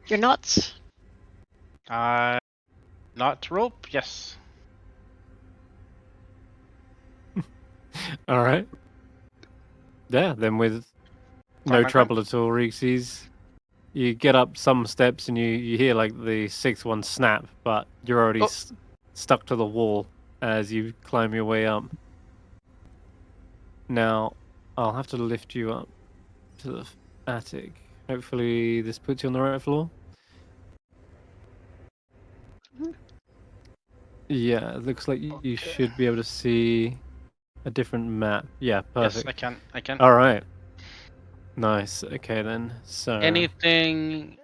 Your knots? Not rope, yes. All right. Yeah, then with no Climb, climb, trouble at all, Reekses, you get up some steps and you hear like the 6th one snap, but you're already Oh. stuck to the wall as you climb your way up. Now, I'll have to lift you up to the attic. Hopefully this puts you on the right floor. Yeah, it looks like you should be able to see a different map. Yeah, perfect. Yes, I can. All right. Nice. Okay then. So Anything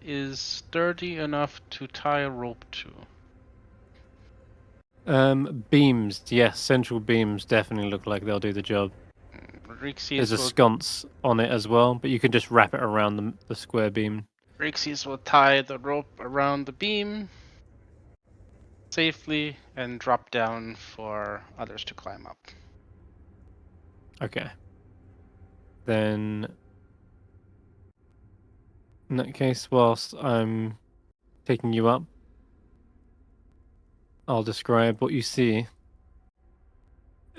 is sturdy enough to tie a rope to. beams. Yes, central beams definitely look like they'll do the job. Reekses There's a will, sconce on it as well, but you can just wrap it around the square beam. Reekses will tie the rope around the beam safely and drop down for others to climb up. Okay. Then in that case, whilst I'm taking you up, I'll describe what you see.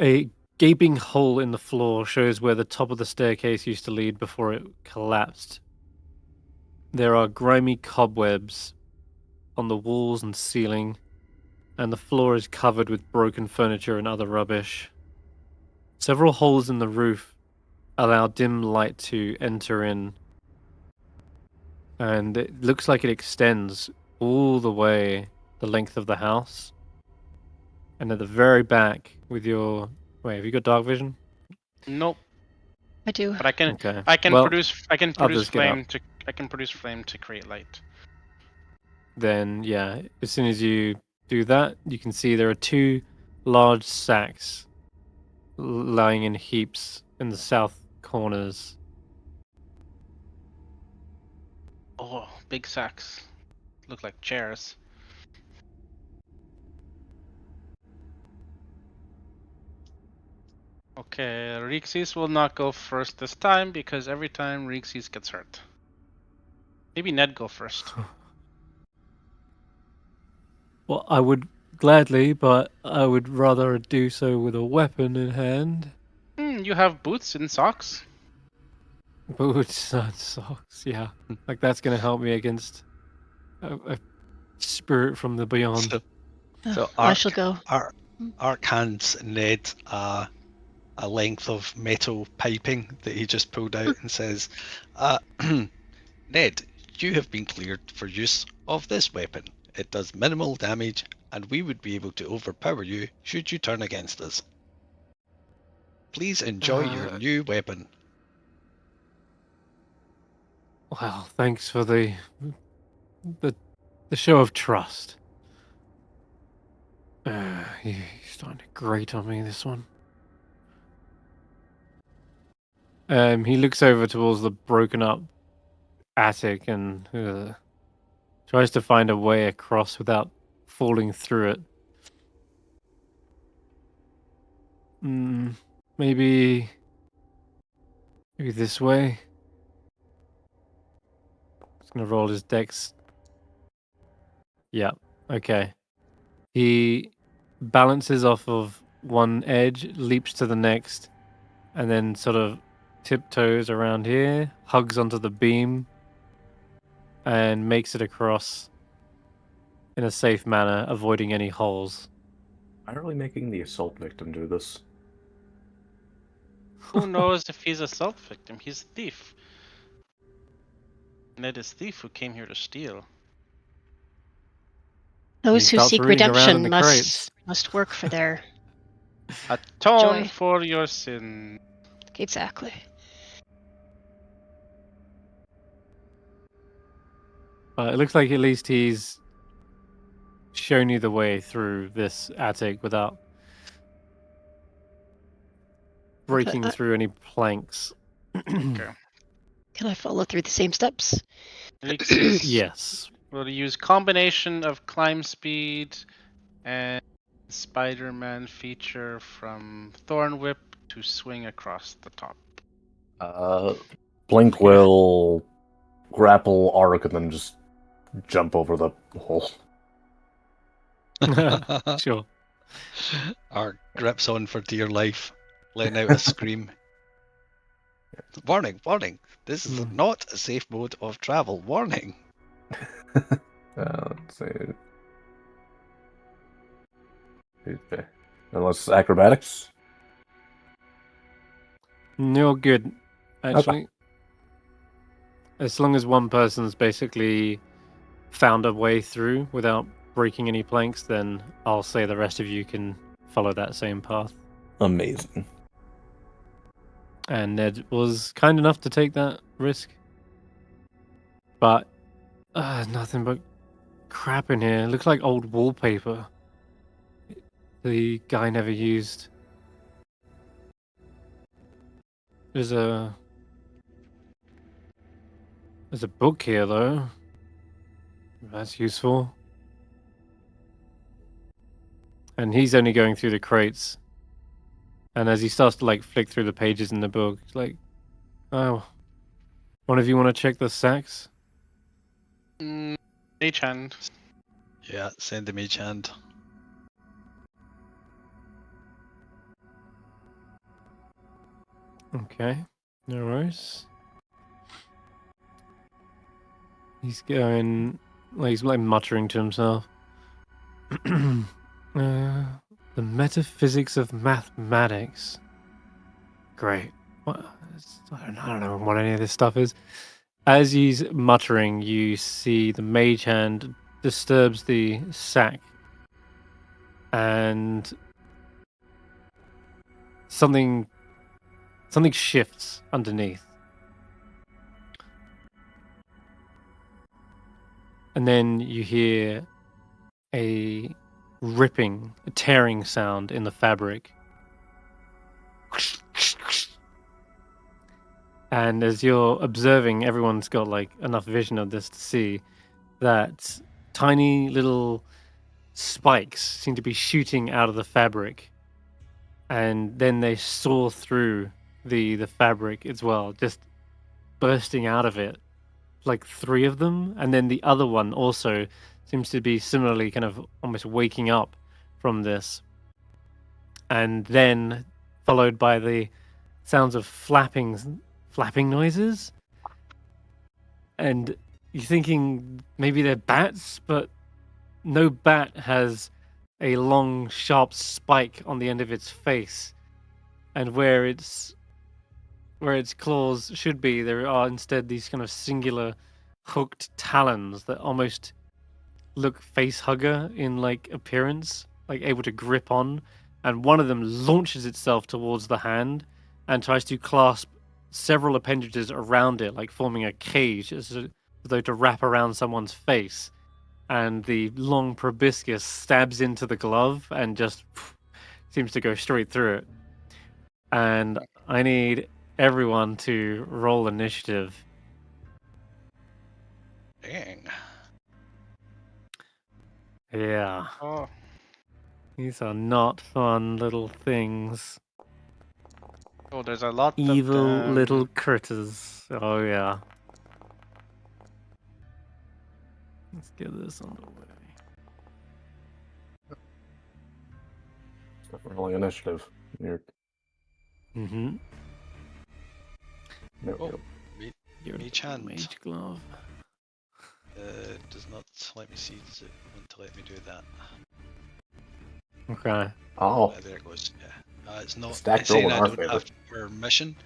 A gaping hole in the floor shows where the top of the staircase used to lead before it collapsed. There are grimy cobwebs on the walls and ceiling, and the floor is covered with broken furniture and other rubbish. Several holes in the roof allow dim light to enter in, and it looks like it extends all the way the length of the house. And at the very back, with your have you got dark vision? Nope. I do. But I can Okay. I can Well, produce others get up. flame to create light. Then yeah, as soon as you do that, you can see there are 2 large sacks lying in heaps in the south corners. Oh, big sacks. Look like chairs. Okay, Reekses will not go first this time because every time Reekses gets hurt. Maybe Ned go first. Well, I would gladly, but I would rather do so with a weapon in hand. You have boots and socks. Boots and socks, yeah. Like that's gonna help me against a spirit from the beyond. So I shall go. Ark hands Ned a length of metal piping that he just pulled out and says, Ned, you have been cleared for use of this weapon. It does minimal damage, and we would be able to overpower you should you turn against us. Please enjoy your new weapon. Well, thanks for the show of trust. He's starting to grate on me, this one. He looks over towards the broken up attic and tries to find a way across without falling through it. Maybe this way. He's gonna roll his dex. Yeah, okay. He balances off of one edge, leaps to the next, and then sort of tiptoes around here, hugs onto the beam, and makes it across in a safe manner, avoiding any holes. Why are we making the assault victim do this? Who knows if he's a assault victim? He's a thief. And it is thief who came here to steal. Those He who starts seek rooting around in redemption the crates. must work for their Atone Joy. for your sin. exactly. It looks like at least he's shown you the way through this attic without breaking through any planks. Okay. Can I follow through the same steps? Reekses Yes. will use combination of climb speed and Spider-Man feature from Thorn Whip to swing across the top. Blink Okay. will grapple Ark and then just jump over the hole. Sure. Ark grips on for dear life, letting out a scream. Warning, warning! This is not a safe mode of travel. Warning! Let's see. Okay. Unless acrobatics. You're good, actually. As long as one person's basically found a way through without breaking any planks, then I'll say the rest of you can follow that same path. Amazing. And Ned was kind enough to take that risk. But nothing but crap in here. It looks like old wallpaper. The guy never used. There's a book here though. That's useful. And he's only going through the crates. And as he starts to like flick through the pages in the book, it's like, oh, one of you want to check the sacks? Mage hand. Yeah, send the mage hand. Okay, no worries. He's going, like, he's like muttering to himself. The metaphysics of mathematics. Great. What? I don't know what any of this stuff is. As he's muttering, you see the mage hand disturbs the sack, and something shifts underneath. And then you hear a ripping, a tearing sound in the fabric. And as you're observing, everyone's got like enough vision of this to see that tiny little spikes seem to be shooting out of the fabric. And then they saw through the fabric as well, just bursting out of it. Like 3 of them. And then the other one also seems to be similarly kind of almost waking up from this. And then followed by the sounds of flapping noises. And you're thinking maybe they're bats, but no bat has a long, sharp spike on the end of its face. And where its claws should be, there are instead these kind of singular hooked talons that almost look face hugger in like appearance, like able to grip on. And one of them launches itself towards the hand and tries to clasp several appendages around it, like forming a cage as though to wrap around someone's face. And the long proboscis stabs into the glove and just seems to go straight through it. And I need everyone to roll initiative. Dang. Yeah. Oh, These are not fun little things. oh, there's a lot Evil of them. little critters. Oh, yeah. Let's get this underway. Rolling initiative. You're... Mm-hmm. There we Oh, go. mage hand. Mage glove. Does not let me see. Does it want to let me do that? Okay. Oh, There it goes. Yeah. It's not. Stacked It's saying roll in I our don't favor. have permission.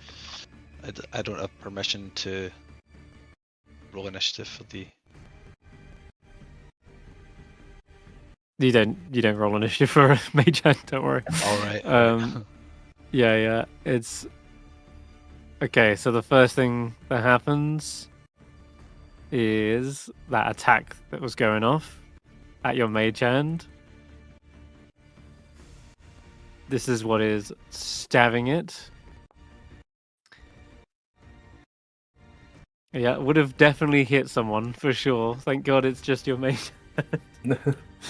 I don't have permission to roll initiative for the. You don't roll initiative for a mage hand, don't worry. All right. Yeah. It's okay. So the first thing that happens is that attack that was going off at your mage hand. This is what is stabbing it. Yeah, it would have definitely hit someone for sure. Thank God it's just your mage.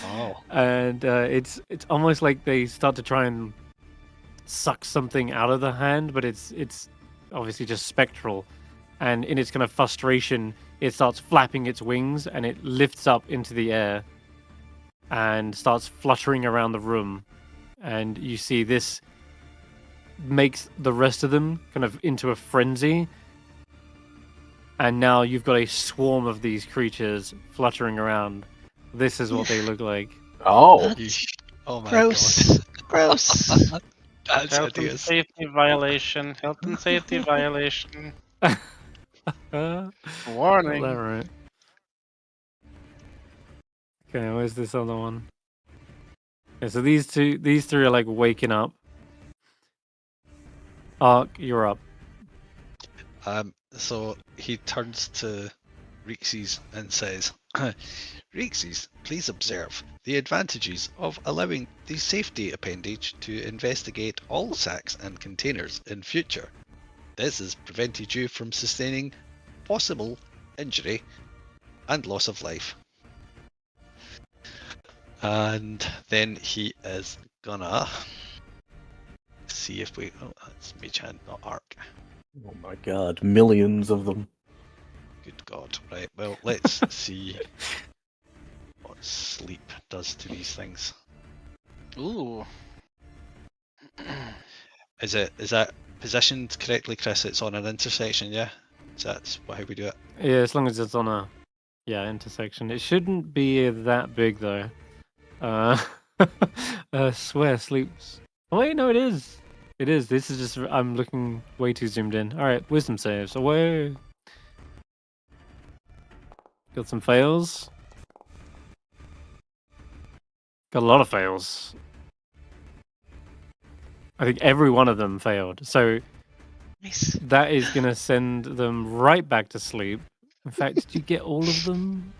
Oh. And it's almost like they start to try and suck something out of the hand, but it's obviously just spectral. And in its kind of frustration, it starts flapping its wings and it lifts up into the air and starts fluttering around the room. And you see this makes the rest of them kind of into a frenzy. And now you've got a swarm of these creatures fluttering around. This is what they look like. Oh, That's Oh my gross. god. Gross. That's Health and hideous. safety violation. Health and safety violation. Got Warning. that right. Okay, where's this other one? Okay, so these three are like waking up. Ark, you're up. So he turns to Reekses and says, Reekses, please observe the advantages of allowing the safety appendage to investigate all sacks and containers in future. This has prevented you from sustaining possible injury and loss of life. And then he is gonna see if we. Oh, that's Mage Hand, not Arc. oh my god, millions of them. Good God. Right, well, let's see what sleep does to these things. Ooh. Is that positioned correctly, Chris? It's on an intersection, yeah? That's how we do it. Yeah, as long as it's on a intersection. It shouldn't be that big though. Swear sleeps. Oh wait, no, it is. It is. This is just I'm looking way too zoomed in. All right, wisdom saves. Away. Got some fails. Got a lot of fails. I think every one of them failed. So Nice. that is going to send them right back to sleep. In fact, did you get all of them?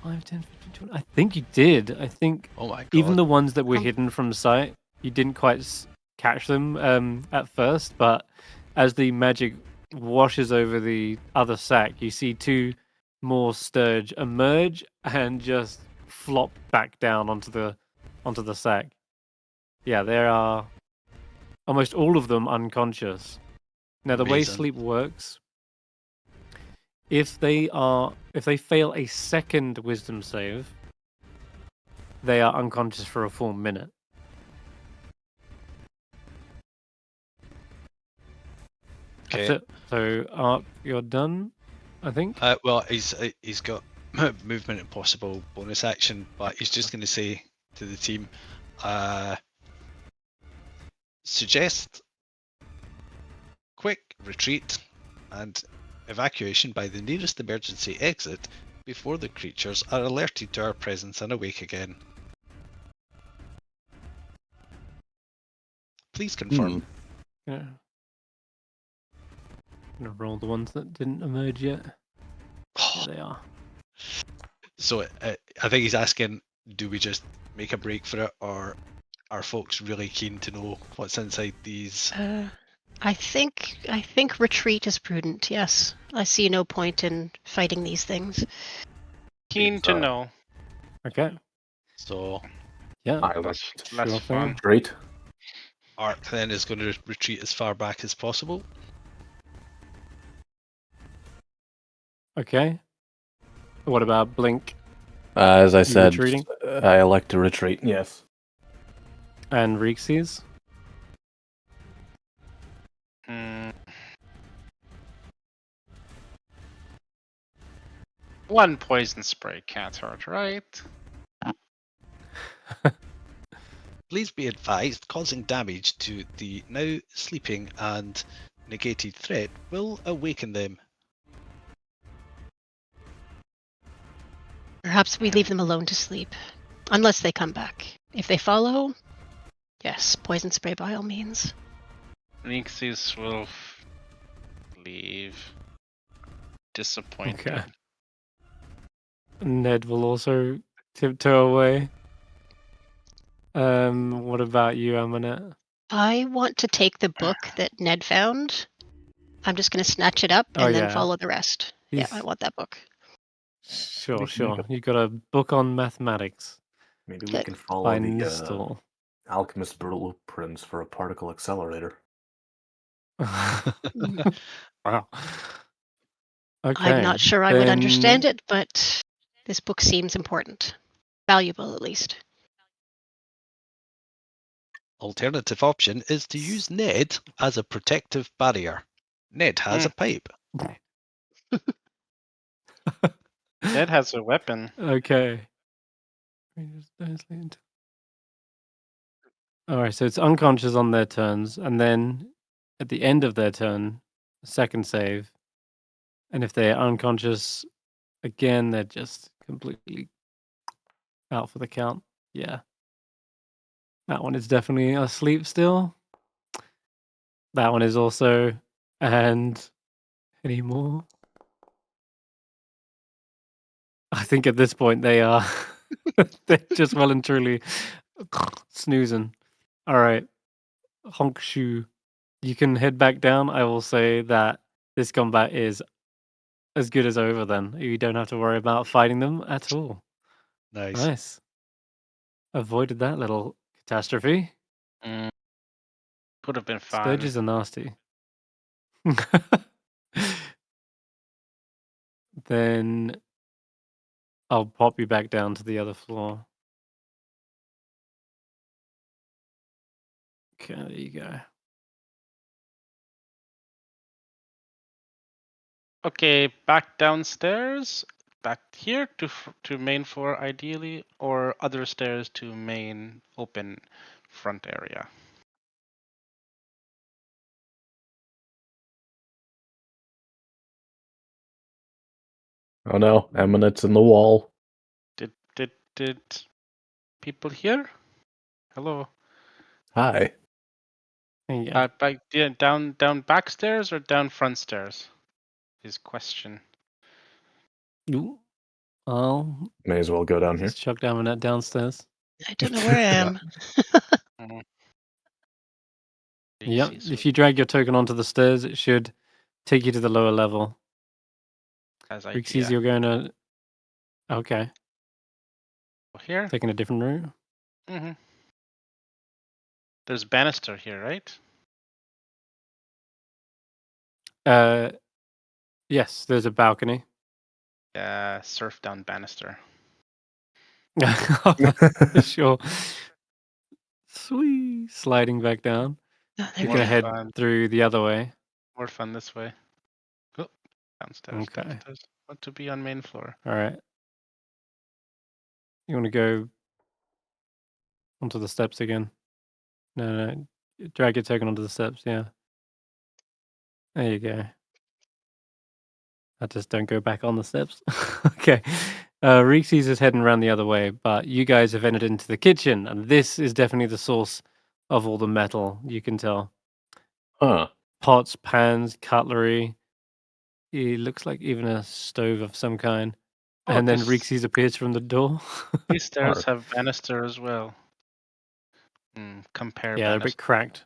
5, 10, 15, 20. I think you did. I think Oh my God. even the ones that were Um, hidden from sight, you didn't quite catch them at first. But as the magic washes over the other sack, you see 2 more sturge emerge and just flop back down onto the sack. Yeah, there are almost all of them unconscious. Now, the way Amazing. sleep works, if they fail a second wisdom save, they are unconscious for a full minute. Okay. That's it. So, Ark, you're done, I think. Well, he's got movement and possible bonus action, but he's just going to say to the team, suggest quick retreat and evacuation by the nearest emergency exit before the creatures are alerted to our presence and awake again. Please confirm. Yeah. I'm gonna roll the ones that didn't emerge yet. There they are. So I think he's asking, do we just make a break for it, or are folks really keen to know what's inside these? I think retreat is prudent. Yes, I see no point in fighting these things. Keen to know. Okay. So Yeah. I like Less Sure fun. thing. Great. Ark then is going to retreat as far back as possible. Okay. What about Blink As I said, retreating? I elect to retreat, yes. And Reekses? Mm. One poison spray can't hurt, right? Please be advised, causing damage to the now sleeping and negated threat will awaken them. Perhaps we leave them alone to sleep, unless they come back. If they follow, yes, poison spray by all means. Reekses will leave. Disappointed. Okay. Ned will also tiptoe away. What about you, Amonet? I want to take the book that Ned found. I'm just going to snatch it up Oh, and then yeah. follow the rest. Yeah, He's- I want that book. Sure, We can make sure. You got a book on mathematics Maybe we Good. can follow by the Nistel. alchemist blueprints for a particle accelerator. Wow. Okay. I'm not sure I would then- understand it, but this book seems important. Valuable, at least. Alternative option is to use Ned as a protective barrier. Ned has a pipe. Ned has a weapon. Okay. Alright, so it's unconscious on their turns, and then at the end of their turn, a second save. And if they're unconscious again, they're just completely out for the count. Yeah. That one is definitely asleep still. That one is also. And any more? I think at this point they are. They're just well and truly snoozing. All right. Honk Shu, you can head back down. I will say that this combat is as good as over then. You don't have to worry about fighting them at all. Nice. Nice. Avoided that little catastrophe. Could have been fun. Sturges are nasty. Then I'll pop you back down to the other floor. Okay, there you go. Okay, back downstairs, back here to main floor ideally, or other stairs to main open front area. Oh no, Amonet's in the wall. Did people here? Hello. Hi. Yeah. Down back stairs or down front stairs? His question. Ooh. I'll May as well go down here. just chuck down that downstairs. I don't know where I am. Yep. If you drag your token onto the stairs, it should take you to the lower level. As Reekses, idea. you're going to. Okay. Here? Taking a different route. Mm-hmm. There's banister here, right? Yes, there's a balcony. Surf down banister. Sure. Sweet. Sliding back down. Oh, there You're we going to go. head Fun. through the other way. More fun this way. Oh, downstairs. Okay. Downstairs. Want to be on main floor. All right. You want to go onto the steps again? No. Drag your token onto the steps, yeah. There you go. I just don't go back on the steps. Okay. Reekses is heading around the other way, but you guys have entered into the kitchen, and this is definitely the source of all the metal, you can tell. Huh. Pots, pans, cutlery. It looks like even a stove of some kind. Oh, And then this- Reekses appears from the door. These stairs Hard. have banister as well. Compare Yeah, they're a banister. bit cracked.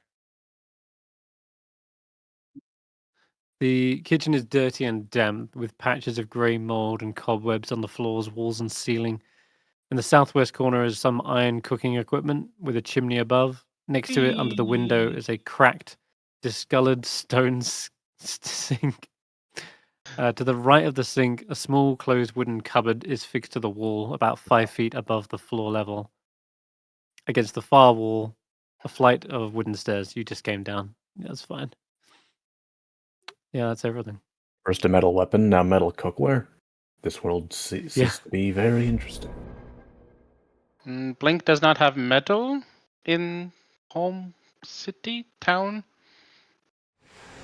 The kitchen is dirty and damp, with patches of grey mold and cobwebs on the floors, walls, and ceiling. In the southwest corner is some iron cooking equipment with a chimney above. Next to it, under the window, is a cracked, discolored stone sink. To the right of the sink, a small closed wooden cupboard is fixed to the wall, about 5 feet above the floor level. Against the far wall, a flight of wooden stairs. You just came down. Yeah, that's fine. Yeah, that's everything. First a metal weapon, now metal cookware. This world ceases to be very interesting. Blink does not have metal. in home city town?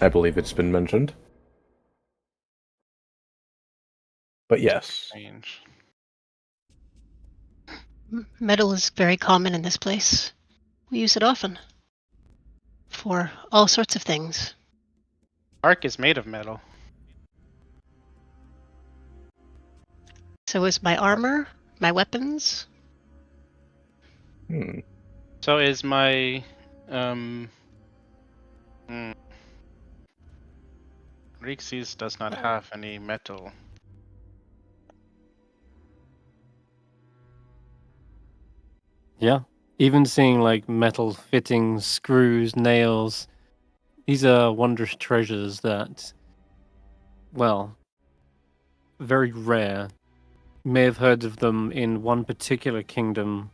I believe it's been mentioned. But yes. Strange. Metal is very common in this place. We use it often. For all sorts of things. Ark is made of metal. So is my armor, my weapons. So is my Reekses does not have any metal. Yeah. Even seeing like metal fittings, screws, nails. These are wondrous treasures that, well, very rare. You may have heard of them in one particular kingdom,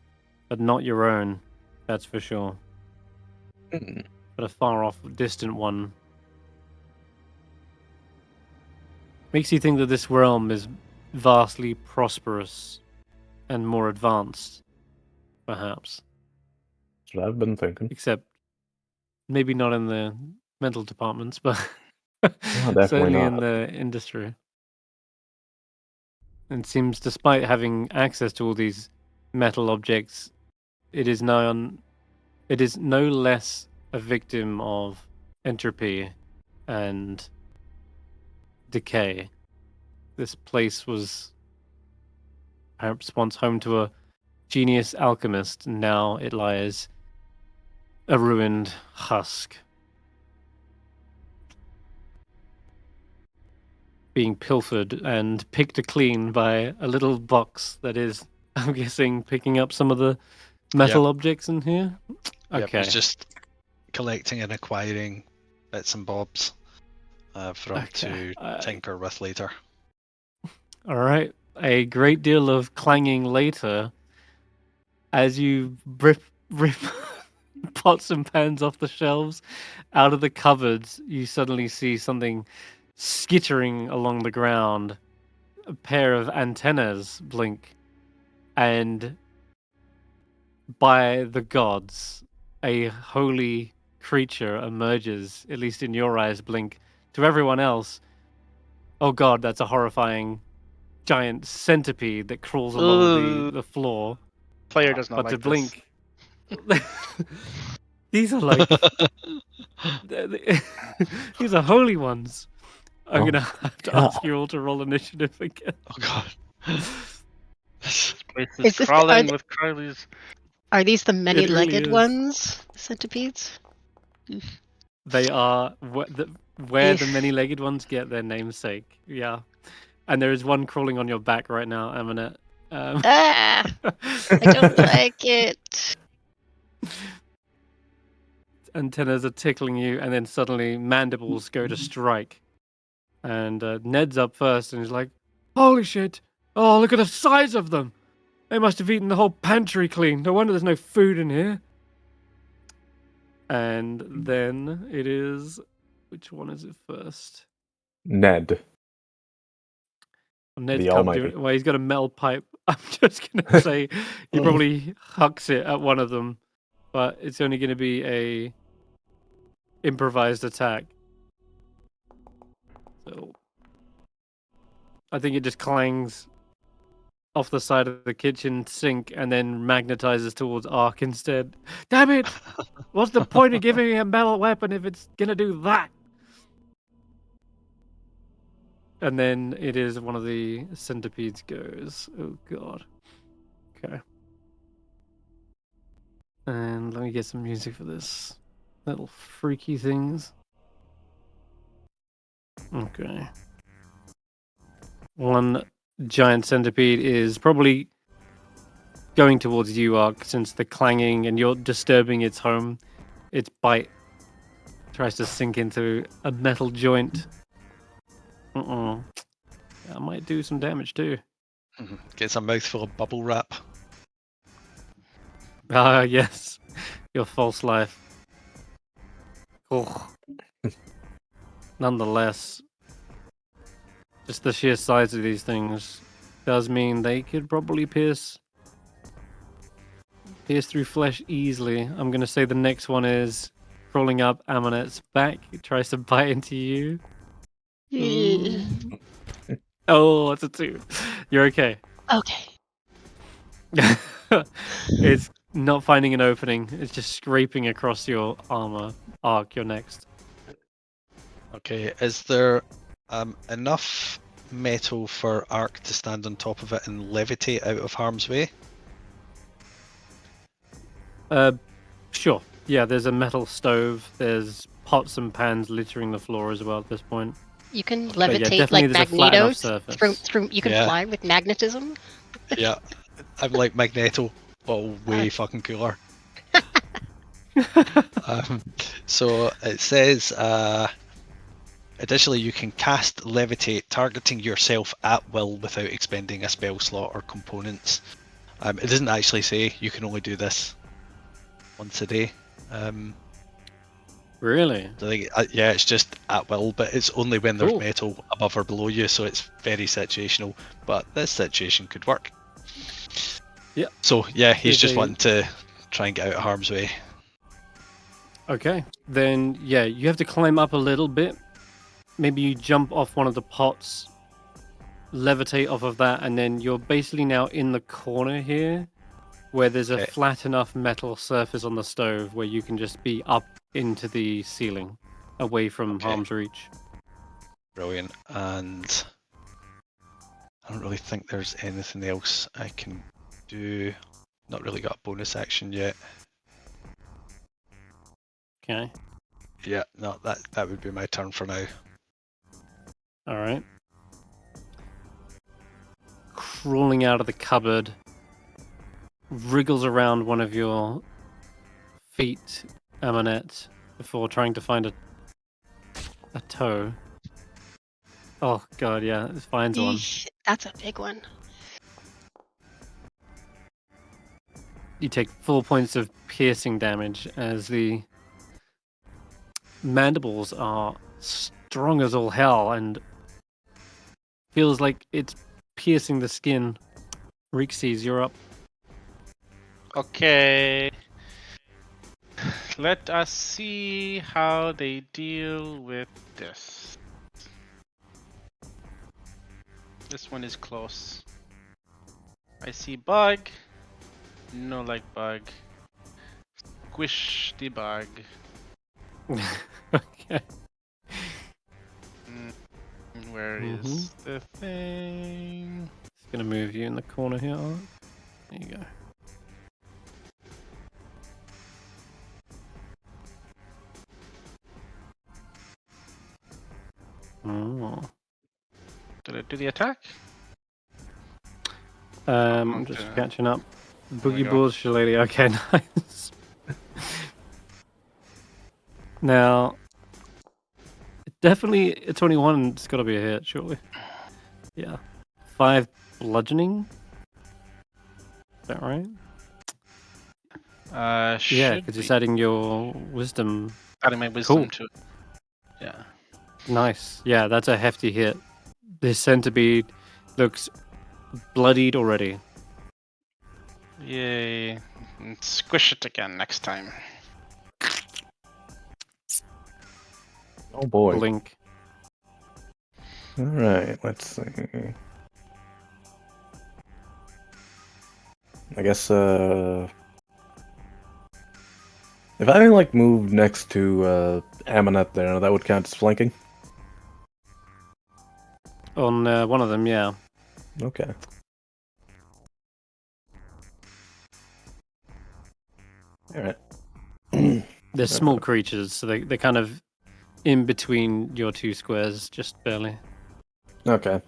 but not your own, that's for sure. But a far off, distant one. Makes you think that this realm is vastly prosperous and more advanced, perhaps. That's what I've been thinking. Except maybe not in the mental departments, but definitely certainly not. in the industry. And seems, despite having access to all these metal objects, it is no less a victim of entropy and decay. This place was perhaps once home to a genius alchemist, and now it lies a ruined husk, being pilfered and picked clean by a little box that is, I'm guessing, picking up some of the metal objects in here. Yep, Okay. he's just collecting and acquiring bits and bobs for him to tinker with later. All right. A great deal of clanging later as you rip pots and pans off the shelves. Out of the cupboards, you suddenly see something skittering along the ground. A pair of antennas blink, and by the gods, a holy creature emerges, at least in your eyes, Blink. To everyone else, oh god, that's a horrifying giant centipede that crawls along the floor. Player does not But like to this. Blink, these are like these are holy ones. I'm gonna have to ask you all to roll initiative again. Oh god. This place Is is this the- crawling with Carly's. Are these the many-legged is. ones? Centipedes? They are where the Oof. many-legged ones get their namesake. Yeah, and there is one crawling on your back right now, Amonet. Ah! I don't like it. Antennas are tickling you, and then suddenly mandibles go to strike. And Ned's up first, and he's like, "Holy shit! Oh, look at the size of them! They must have eaten the whole pantry clean. No wonder there's no food in here." And then it is, which one is it first? Ned. Ned's The can't Almighty. do it. Well, he's got a metal pipe. I'm just gonna say he probably hucks it at one of them, but it's only gonna be a improvised attack. So I think it just clangs off the side of the kitchen sink and then magnetizes towards Ark instead. Damn it! What's the point of giving me a metal weapon if it's gonna do that? And then it is one of the centipedes goes. Oh god. Okay. And let me get some music for this. Little freaky things. Okay. One giant centipede is probably going towards you, Ark, since the clanging and you're disturbing its home. Its bite tries to sink into a metal joint. That might do some damage too. Gets a mouthful of bubble wrap. Ah, yes. Your false life. Oh. Nonetheless, just the sheer size of these things does mean they could probably pierce Pierce through flesh easily. I'm going to say the next one is crawling up Amonet's back. It tries to bite into you. Ooh. Oh, it's a 2. You're okay. Okay. It's not finding an opening. It's just scraping across your armor. Arc, you're next. Okay, is there enough metal for Ark to stand on top of it and levitate out of harm's way? Sure. Yeah, there's a metal stove. There's pots and pans littering the floor as well at this point. You can But yeah, levitate definitely like there's a flat enough Magneto. surface. You can Yeah. fly with magnetism. Yeah, I'm like Magneto, but way fucking cooler. So it says, additionally, you can cast Levitate, targeting yourself at will without expending a spell slot or components. It doesn't actually say you can only do this once a day. Really? So yeah, it's just at will, but it's only when there's Cool. metal above or below you, so it's very situational. But this situation could work. Yeah. So yeah, he's There's just a- wanting to try and get out of harm's way. Okay. Then, yeah, you have to climb up a little bit. Maybe you jump off one of the pots, levitate off of that, and then you're basically now in the corner here, where there's a Okay. flat enough metal surface on the stove where you can just be up into the ceiling, away from Okay. harm's reach. Brilliant. And I don't really think there's anything else I can do. Not really got a bonus action yet. Okay. Yeah, no, that would be my turn for now. All right. Crawling out of the cupboard, wriggles around one of your feet, Amonet, before trying to find a toe. Oh god, yeah, it finds one. Eesh, that's a big one. You take 4 points of piercing damage as the mandibles are strong as all hell and feels like it's piercing the skin. Reekses, you're up. Okay. Let us see how they deal with this. This one is close. I see bug. No like bug. Squish the bug. Okay. Where is the thing? It's gonna move you in the corner here. Ark. There you go. Oh. Did it do the attack? I'm just Okay. catching up. There we Boogie go. boards, shillelagh. Okay, nice. Now, definitely a 21. It's got to be a hit, surely. Yeah. 5 bludgeoning. Is that right? Yeah, Should because be it's adding your wisdom. adding my wisdom Cool. to it. Yeah. Nice. Yeah, that's a hefty hit. This centipede looks bloodied already. Yay. And squish it again next time. Oh boy. Blink. Alright, let's see. I guess, if I like move next to Amonet there, that would count as flanking? On one of them, yeah. Okay. Alright. They're small creatures, so they're kind of in between your 2 squares, just barely. Okay.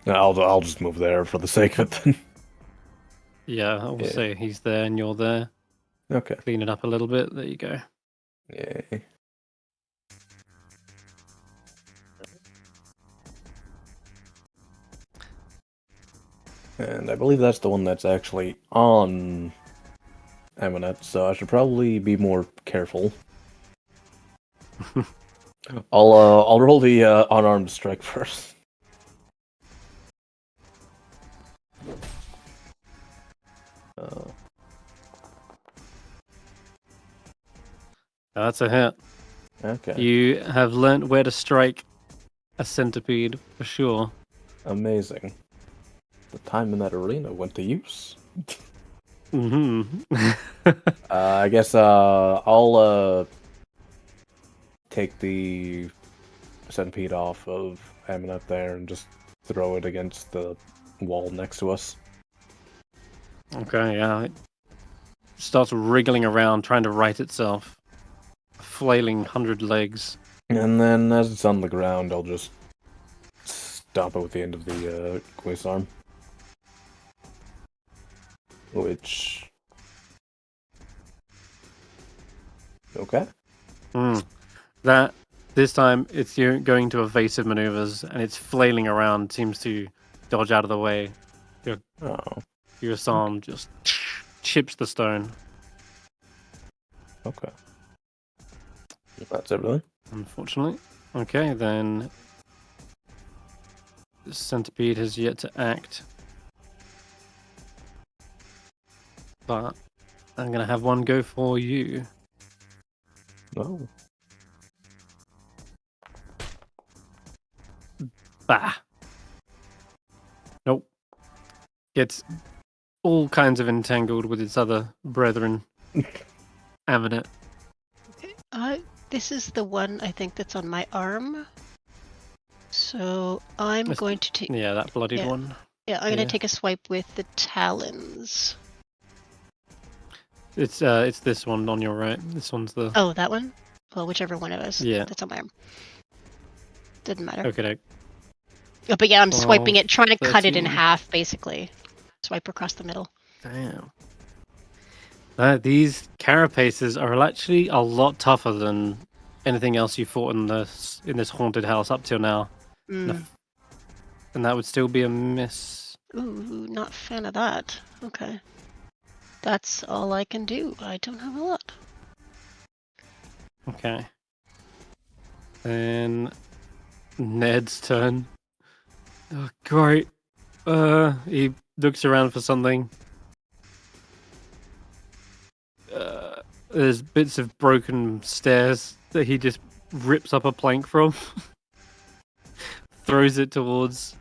I'll just move there for the sake of it then. Yeah, I will Yeah. say he's there and you're there. Okay. Clean it up a little bit. There you go. Yay. And I believe that's the one that's actually on Amonet, so I should probably be more careful. I'll roll the unarmed strike first. That's a hit. Okay. You have learnt where to strike a centipede for sure. Amazing. The time in that arena went to use. Mm-hmm. I guess I'll take the centipede off of Amonet there and just throw it against the wall next to us. Okay, yeah. It starts wriggling around, trying to right itself. Flailing 100 legs. And then as it's on the ground, I'll just stomp it with the end of the Quace arm. Which... Okay. That, this time, it's you going to evasive maneuvers, and it's flailing around, seems to dodge out of the way. Oh. Your arm just chips the stone. Okay. That's everything. Unfortunately. Okay, then the centipede has yet to act. But I'm gonna have one go for you. Oh. Bah. Nope. Gets all kinds of entangled with its other brethren. Amonet. This is the one I think that's on my arm. So I'm That's- going to take. Yeah, that bloodied Yeah. one. Yeah, I'm gonna yeah. take a swipe with the talons. It's this one on your right. This one's the Oh, that one. Well, whichever one it is. Yeah. That's on my arm. Didn't matter. okay. Oh, but yeah, I'm swiping 12, it, trying to cut it in 13. half, basically. Swipe across the middle. Damn. These carapaces are actually a lot tougher than anything else you fought in this haunted house up till now. Mm. And that would still be a miss. Ooh, not a fan of that. Okay. That's all I can do. I don't have a lot. Okay. Then Ned's turn. Oh, great. He looks around for something. There's bits of broken stairs that he just rips up a plank from. Throws it towards...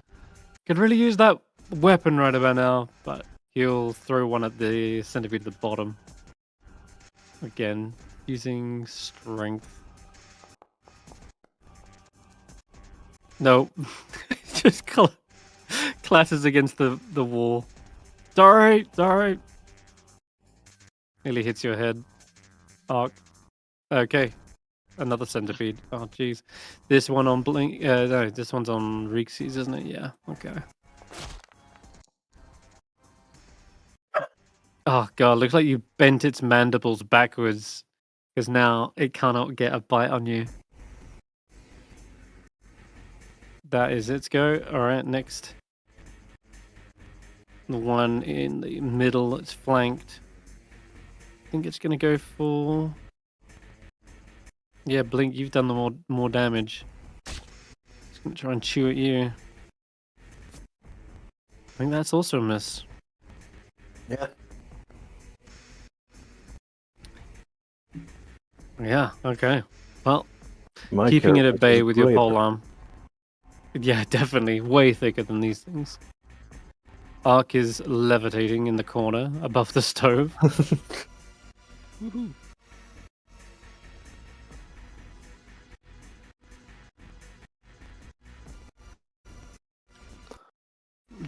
Could really use that weapon right about now, but he'll throw one at the centipede at the bottom. Again, using strength. Nope. Just clashes against the wall. Sorry. Nearly hits your head. Arc. Okay. Another centipede. Oh, jeez. This one on Blink... no, this one's on Reekses, isn't it? Yeah, okay. Oh, God. Looks like you bent its mandibles backwards. Because now it cannot get a bite on you. That is its go. Alright, next. The one in the middle that's flanked. I think it's going to go for... Yeah, Blink, you've done the more damage. It's going to try and chew at you. I think that's also a miss. Yeah. Yeah, okay. Well, My keeping it at character bay is with your braver. pole arm. Yeah, definitely. Way thicker than these things. Ark is levitating in the corner above the stove. Woohoo.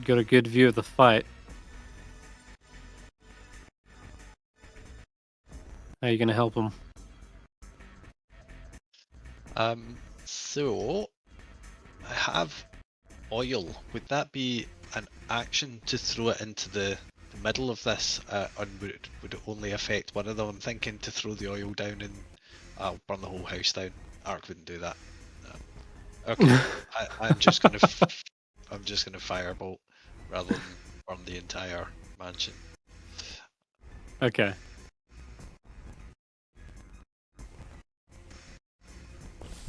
Got a good view of the fight. How are you going to help him? So I have oil. Would that be an action to throw it into the middle of this, or would it only affect one of them? I'm thinking to throw the oil down and I'll burn the whole house down. Ark wouldn't do that. Okay, I'm just gonna firebolt rather than burn the entire mansion. Okay.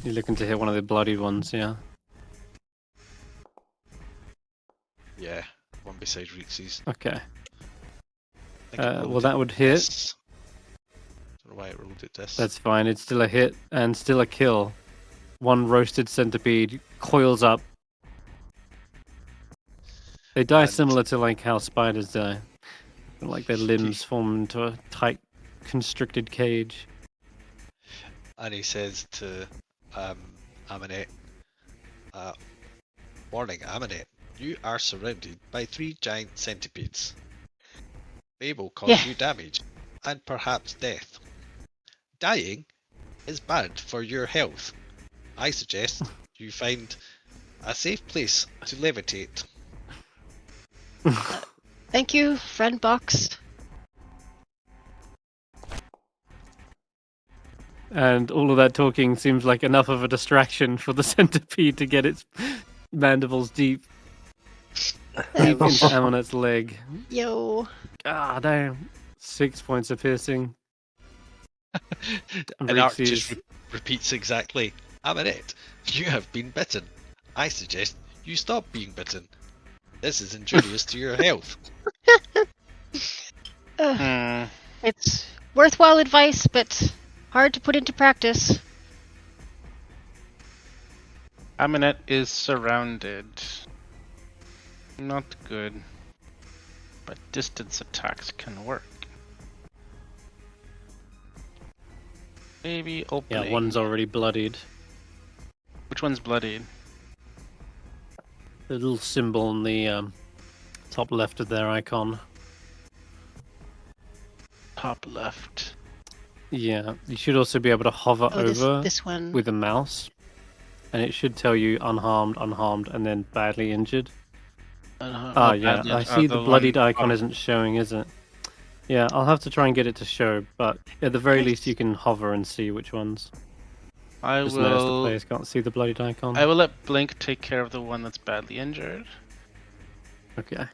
You're looking to hit one of the bloodied ones, yeah? Yeah, one beside Reekses. Okay. I think it Well, rolled that would hit. miss. Don't know why I rolled it this. That's fine. It's still a hit and still a kill. One roasted centipede coils up. They die And- similar to like how spiders die. Like their limbs form into a tight, constricted cage. And he says to Amonet, "Warning, Amonet, you are surrounded by 3 giant centipedes. They will cause you damage, and perhaps death. Dying is bad for your health. I suggest you find a safe place to levitate." Thank you, friend box. And all of that talking seems like enough of a distraction for the centipede to get its mandibles deep into Amonet's leg. Yo. Ah, damn. 6 points of piercing. And Art Reekses. just repeats exactly, "Amonet, you have been bitten. I suggest you stop being bitten. This is injurious to your health." It's worthwhile advice, but hard to put into practice. Amonet is surrounded. Not good. But distance attacks can work. Maybe opening. Yeah, one's already bloodied. Which one's bloodied? The little symbol on the top left of their icon. Top left. Yeah, you should also be able to hover over this one. with a mouse. And it should tell you unharmed, unharmed, and then badly injured. Ah, yeah, I see the bloodied icon isn't showing, is it? Yeah, I'll have to try and get it to show, but at the very least you can hover and see which ones. I Just notice the will. players can't see the bloodied icon. I will let Blink take care of the one that's badly injured, Okay.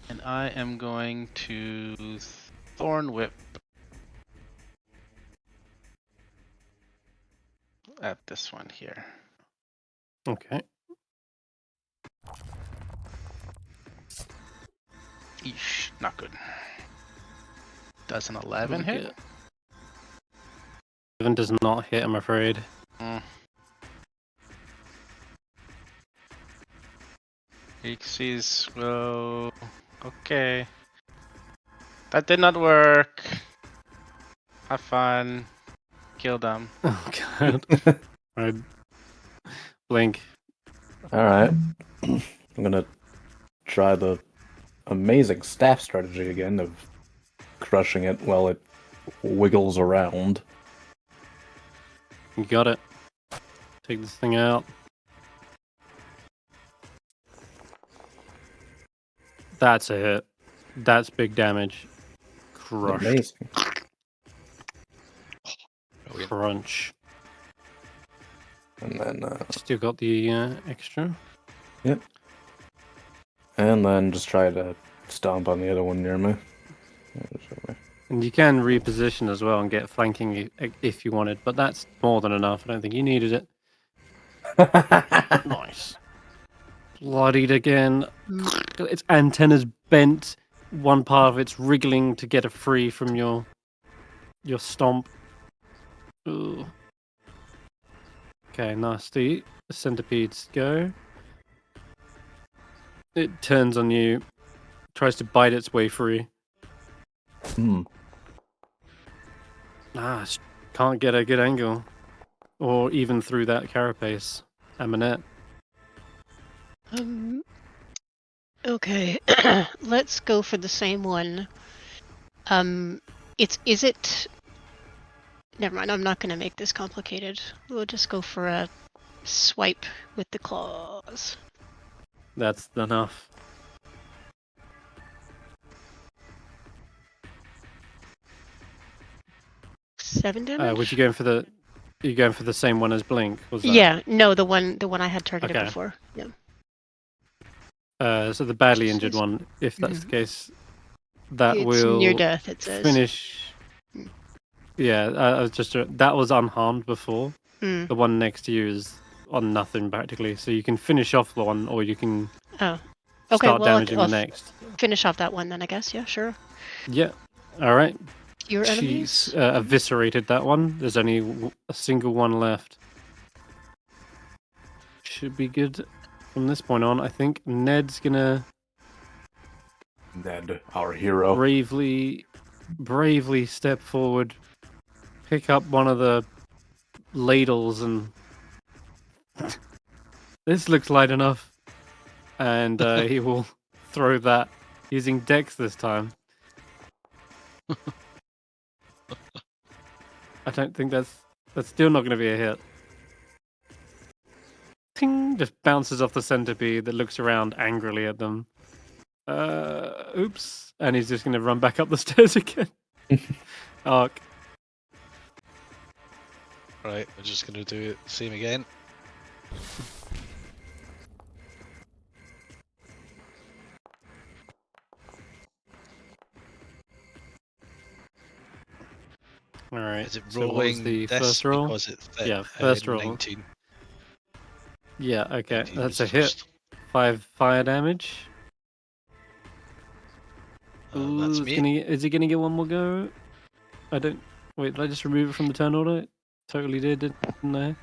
and I am going to Thorn Whip at this one here. Okay. Eesh, not good. Does an 11 Okay. hit? 11 does not hit, I'm afraid. Reekses will... Okay. That did not work. Have fun. Kill them. Oh god. Alright. Blink. Alright. I'm gonna try the amazing staff strategy again of crushing it while it wiggles around. You got it. Take this thing out. That's a hit. That's big damage. Crushed. Amazing. Brilliant. Crunch. And then Still got the extra. yep. And then just try to stomp on the other one near me. And you can reposition as well and get flanking if you wanted, but that's more than enough. I don't think you needed it. Nice. Bloodied again. Its antenna's bent. One part of it's wriggling to get it free from your stomp. Ooh. Okay, nasty. The centipedes go. It turns on you, tries to bite its way free. Can't get a good angle. Or even through that carapace. Amonet. Okay. Let's go for the same one. Is it... Never mind, I'm not going to make this complicated. We'll just go for a swipe with the claws. That's enough. Seven damage? Would you going for the? Are you going for the same one as Blink? Was that? Yeah, no, the one I had targeted Okay. before. Yeah. So the badly injured one, if that's the case, that It's will near death, it says. finish. Yeah, I was just that was unharmed before. Mm. The one next to you is on nothing practically, so you can finish off the one, or you can Oh. Okay, start well, damaging I'll the next. finish off that one then, I guess. Yeah, sure. Yeah. All right. Your She's enemies? eviscerated that one. There's only a single one left. Should be good from this point on. I think Ned's gonna Ned, our hero. bravely step forward, pick up one of the ladles, and this looks light enough. And he will throw that using Dex this time. I don't think that's still not going to be a hit. Ting! Just bounces off the centipede that looks around angrily at them. Oops. And he's just going to run back up the stairs again. Arc. Right, we're just going to do it same again. All right. Is it So what was rolling the this first roll? because it's Yeah, first roll. 19. Yeah, okay. 19 That's was a hit. first. 5 fire damage. That's Ooh, me. is he gonna get one more go? I don't. Wait, did I just remove it from the turn order? Totally didn't I?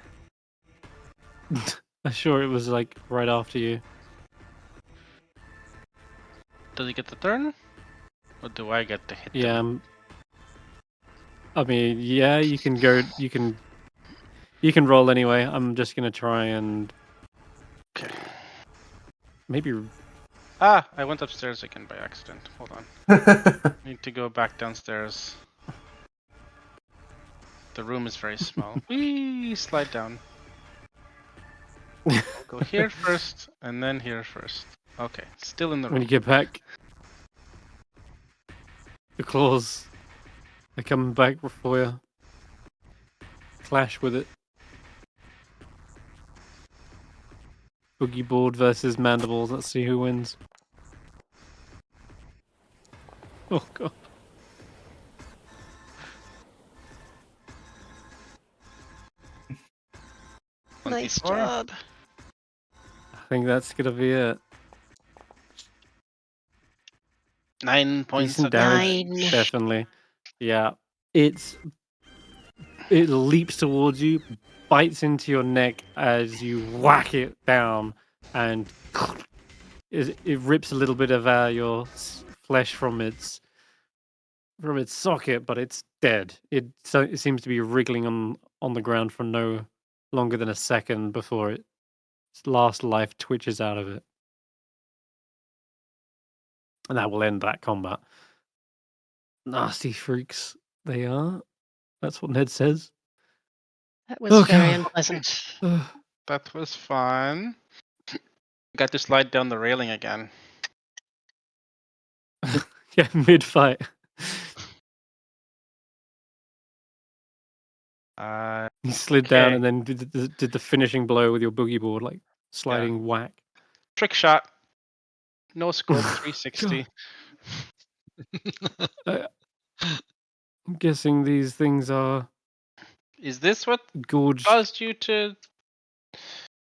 I'm sure it was like right after you. Does he get the turn? Or do I get to hit Yeah. him? I mean, yeah. You can go. You can roll anyway. I'm just gonna try and Okay. maybe. Ah, I went upstairs again by accident. Hold on. Need to go back downstairs. The room is very small. Whee! Slide down. I'll go here first, and then here first. Okay, still in the When room. you get back, the claws are coming back for you. Clash with it. Boogie board versus mandibles. Let's see who wins. Oh god. Nice 24. job. I think that's gonna be it. 9 points Decent of damage, Nine. definitely. Yeah, it leaps towards you, bites into your neck as you whack it down, and it rips a little bit of your flesh from its socket, but it's dead. It seems to be wriggling on the ground for no longer than a second before its last life twitches out of it, and that will end that combat. Nasty freaks they are. That's what Ned says. That was Oh, very God. unpleasant. That was fun. Got to slide down the railing again. Yeah, mid-fight. You slid down and then did the finishing blow with your boogie board, like sliding whack. Trick shot. No scope, 360. I'm guessing these things are Is this what gorged. caused you to...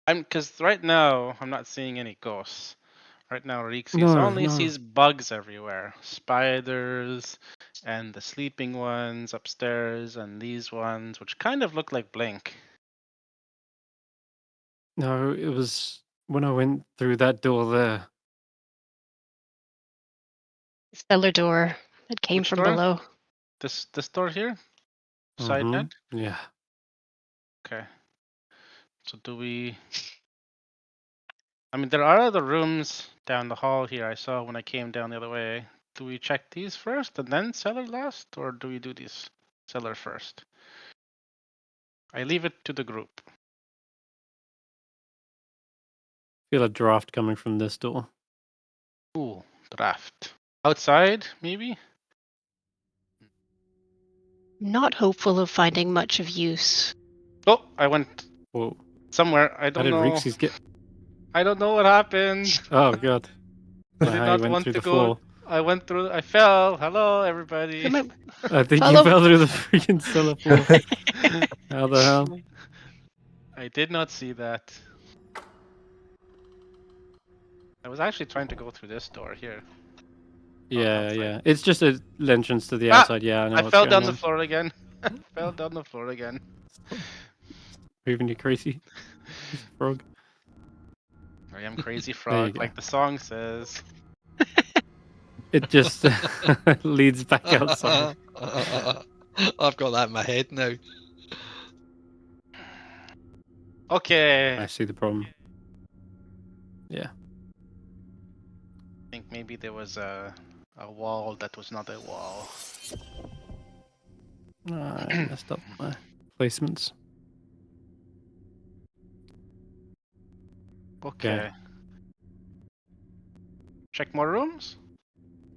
Because right now, I'm not seeing any ghosts. Right now, Reekses only sees bugs everywhere. Spiders, and the sleeping ones upstairs, and these ones, which kind of look like Blink. No, it was when I went through that door there. Cellar door that came Which from door? below. This door here? Side net? Yeah. Okay. So do we... I mean, there are other rooms down the hall here I saw when I came down the other way. Do we check these first and then cellar last? Or do we do these cellar first? I leave it to the group. Feel a draft coming from this door. Ooh, draft. Outside, maybe? Not hopeful of finding much of use. Oh, I went Whoa. somewhere. I How don't did know. Reekses get? I don't know what happened. Oh god. I did How you not went want through to the go. floor. I went through. I fell. Hello, everybody. I think Follow- you fell through the freaking cellar floor. How the hell? I did not see that. I was actually trying to go through this door here. Yeah, outside. yeah. It's just an entrance to the Ah! outside. Yeah, I know I what's fell going down on. the floor again. Fell down the floor again. Moving you crazy. Frog. I am crazy There you frog, go. like the song says. It just leads back outside. I've got that in my head now. Okay. I see the problem. Yeah. I think maybe there was a wall that was not a wall. I messed up my placements. Okay. Check more rooms?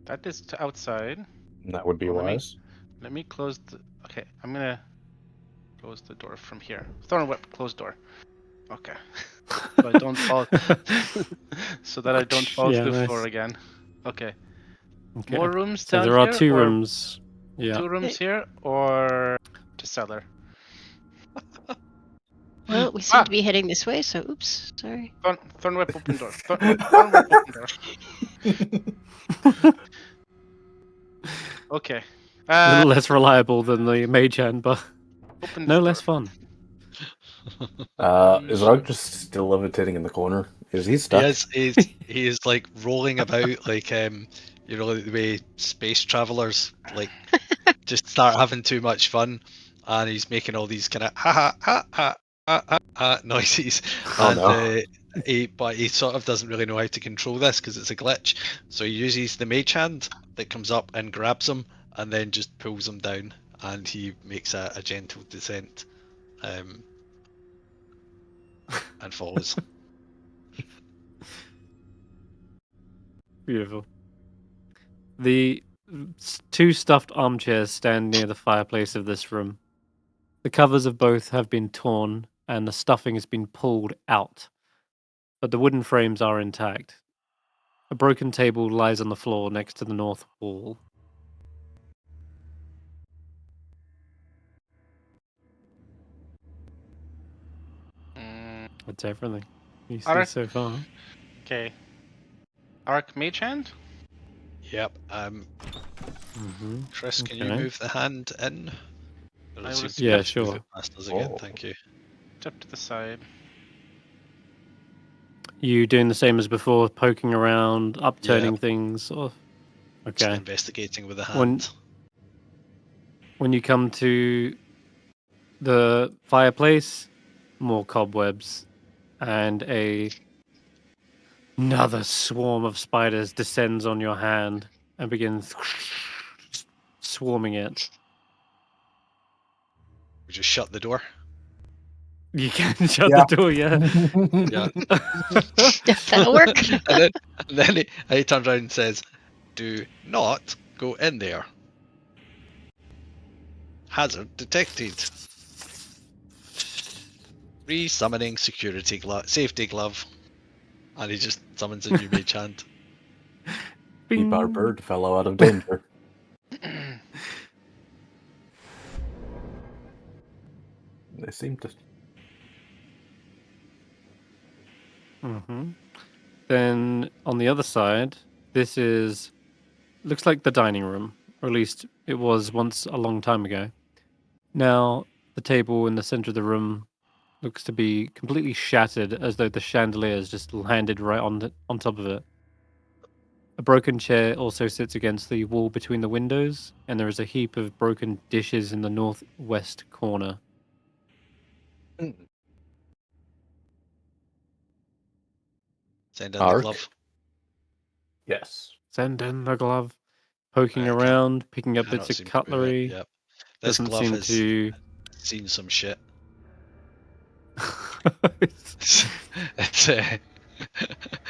That is to outside. That would be Well, wise. Let me close the... Okay, I'm gonna close the door from here. Thorn whip, close door. Okay. So I don't fall... so that I don't fall Yeah, to the nice. floor again. Okay. Okay. More rooms So down there are here, 2 or rooms. Yeah. 2 rooms here, or to cellar? Well, we seem Ah! to be heading this way, so oops, sorry. Thorn whip, open door. Thorn whip, open door. Okay. A little less reliable than the mage hand, but Open no this less door. fun. Is Rug just still levitating in the corner? Is he He stuck? he is like rolling about like you know, like the way space travelers like just start having too much fun, and he's making all these kind of ha ha ha ha ha ha noises, Oh, and no. but he sort of doesn't really know how to control this because it's a glitch. So he uses the mage hand that comes up and grabs him, and then just pulls him down, and he makes a gentle descent, and falls. Beautiful. The 2 stuffed armchairs stand near the fireplace of this room. The covers of both have been torn and the stuffing has been pulled out, but the wooden frames are intact. A broken table lies on the floor next to the north wall. That's everything you see Arc. so far. Okay. Arc mage hand? Yep. Mm-hmm. Chris, can you Okay. move the hand in? Or I does was he Yeah, just move sure. it past us again? Oh. Thank you. Step to the side. You doing the same as before, poking around, upturning Yeah. things, or Just okay. investigating with the When- hand. When you come to the fireplace, more cobwebs, and another swarm of spiders descends on your hand and begins swarming it. We just shut the door. You can shut Yeah. the door, yeah. Yeah. That'll work. and then he turns around and says, "Do not go in there. Hazard detected. Re-summoning security safety glove." And he just summons a new mage hand. Keep our Bing. bird fellow out of danger. They seem to. Mm-hmm. Then on the other side, this looks like the dining room, or at least it was once a long time ago. Now the table in the center of the room looks to be completely shattered, as though the chandelier has just landed right on top of it. A broken chair also sits against the wall between the windows, and there is a heap of broken dishes in the northwest corner. Send in Arc? the glove. Yes. Send in the glove, poking Right, around, picking up Cannot bits of seem to move it. cutlery. Yep. This Doesn't glove seem has to. seen some shit. It's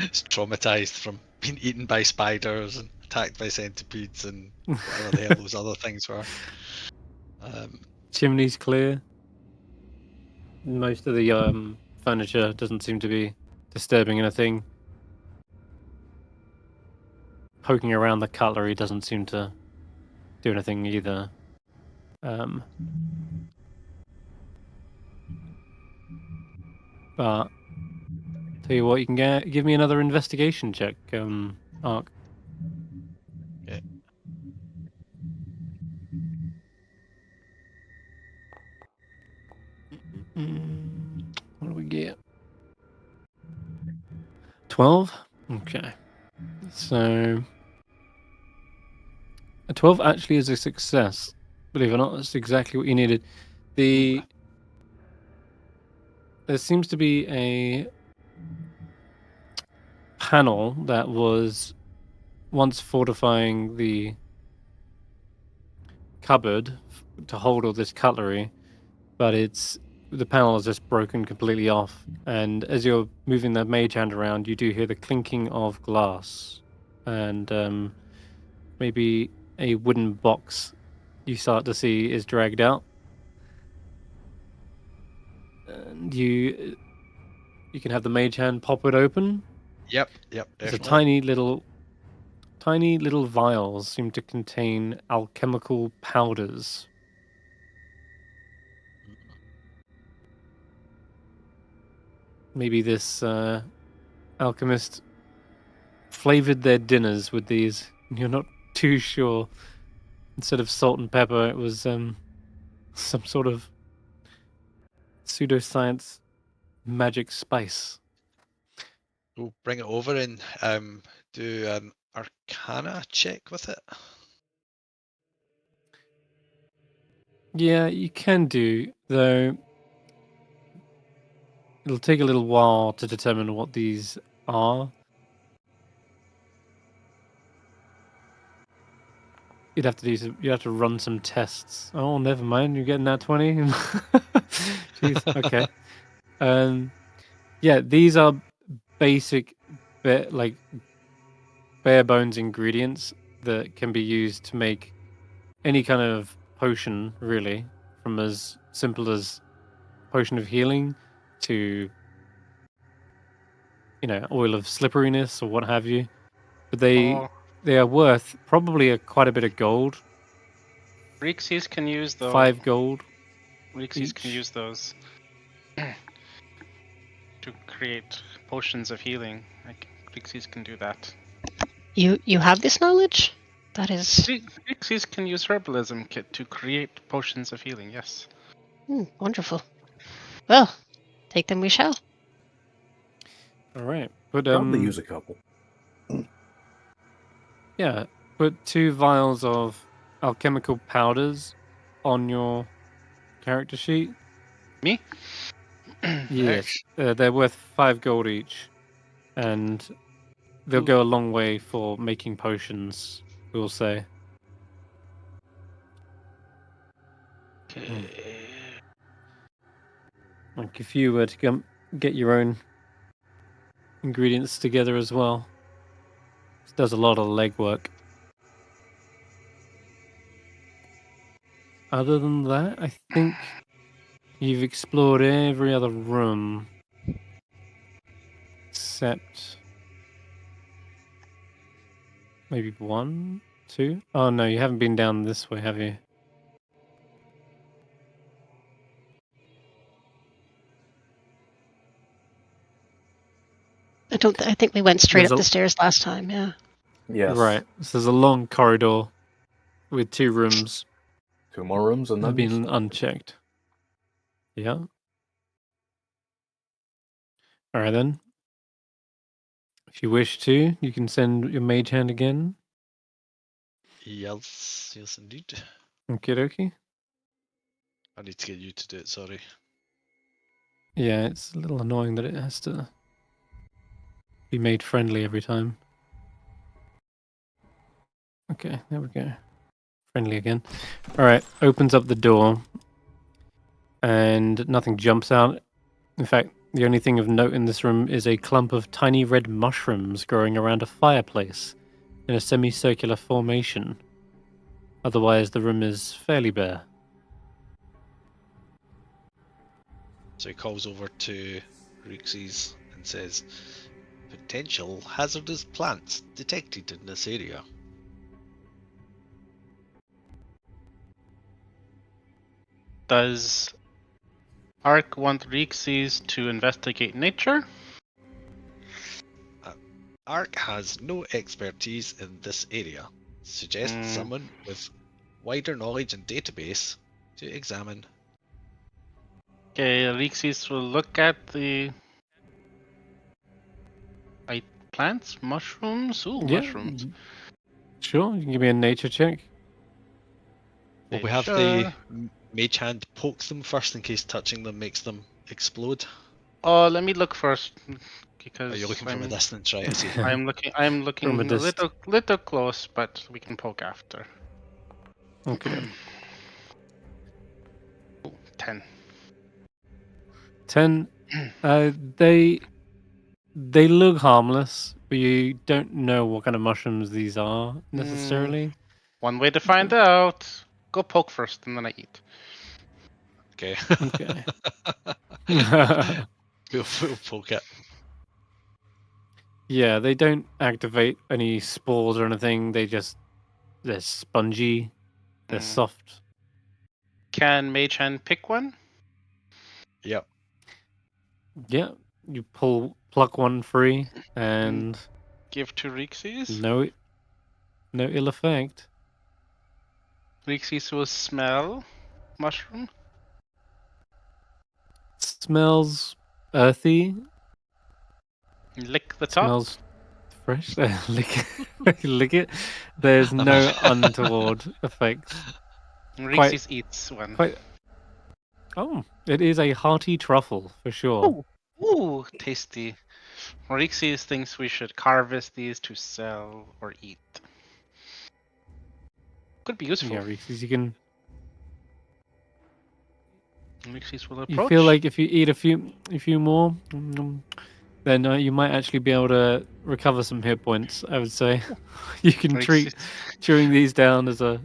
it's traumatized from being eaten by spiders and attacked by centipedes and whatever the hell those other things were. Chimney's clear. Most of the furniture doesn't seem to be disturbing anything. Poking around the cutlery doesn't seem to do anything either. But tell you what, you can give me another investigation check, Ark. Okay. What do we get? 12? Okay. So a 12 actually is a success. Believe it or not, that's exactly what you needed. There seems to be a panel that was once fortifying the cupboard to hold all this cutlery, but the panel is just broken completely off. And as you're moving the mage hand around, you do hear the clinking of glass, and maybe a wooden box you start to see is dragged out. And you can have the mage hand pop it open. Yep, There's a definitely. tiny little vials seem to contain alchemical powders. Maybe this alchemist flavored their dinners with these. You're not too sure. Instead of salt and pepper, it was some sort of pseudoscience magic spice. We'll bring it over and do an Arcana check with it. Yeah, you can do, though. It'll take a little while to determine what these are. You'd have to run some tests. Oh, never mind. You're getting that 20. Jeez. Okay. Yeah, these are basic, like bare bones ingredients that can be used to make any kind of potion, really, from as simple as potion of healing to oil of slipperiness or what have you. But they are worth probably quite a bit of gold. Reekses can use those. 5 gold. Reekses can use those to create potions of healing. Like Reekses can do that. You have this knowledge? That is Reekses can use herbalism kit to create potions of healing. Yes. wonderful. Well, take them we shall. All right, but Probably use a couple. Yeah, put 2 vials of alchemical powders on your character sheet. Me? Yes, they're worth 5 gold each, and they'll go a long way for making potions, we'll say. Like if you were to get your own ingredients together as well, it does a lot of legwork. Other than that, I think you've explored every other room except maybe 1, 2. Oh no, you haven't been down this way, have you? I think we went straight There's up the stairs last time. Yeah. Yes. Right. So there's a long corridor with 2 rooms. 2 more rooms and They've then been unchecked. Yeah. All right then. If you wish to, you can send your mage hand again. Yes, indeed. Okie dokie. I need to get you to do it, sorry. Yeah, it's a little annoying that it has to be made friendly every time. Okay, there we go. Friendly again. All right, opens up the door, and nothing jumps out. In fact, the only thing of note in this room is a clump of tiny red mushrooms growing around a fireplace in a semicircular formation. Otherwise, the room is fairly bare. So he calls over to Reekses and says, potential hazardous plants detected in this area. Does Ark want Reekses to investigate nature? Ark has no expertise in this area. Suggest someone with wider knowledge and database to examine. Okay, Reekses will look at the plants, mushrooms. Ooh, Yeah. mushrooms. Sure, you can give me a nature check. Will we have Sure. the mage hand poke them first in case touching them makes them explode? Oh, let me look first because Are you looking from a I'm distance, right? I see. I'm looking From a a little close, but we can poke after. Okay. Ooh, 10. 10. They look harmless, but you don't know what kind of mushrooms these are necessarily. One way to find out. Go poke first, and then I eat. Okay. Okay. We'll poke it. Yeah, they don't activate any spores or anything. They're spongy. They're Mm. soft. Can Mage Hand pick one? Yep. Yeah, you pluck one free, and Give to Reekses. no ill effect. Reekses will smell mushroom. Smells earthy. Lick the top. Smells fresh. Lick it. There's no untoward effects. Reekses eats one. Quite. Oh, it is a hearty truffle for sure. Ooh, tasty. Reekses thinks we should harvest these to sell or eat. Could be useful. Yeah, Reese's. You can. Reekses will You approach. feel like if you eat a few more, then you might actually be able to recover some hit points. I would say you can treat chewing these down as a,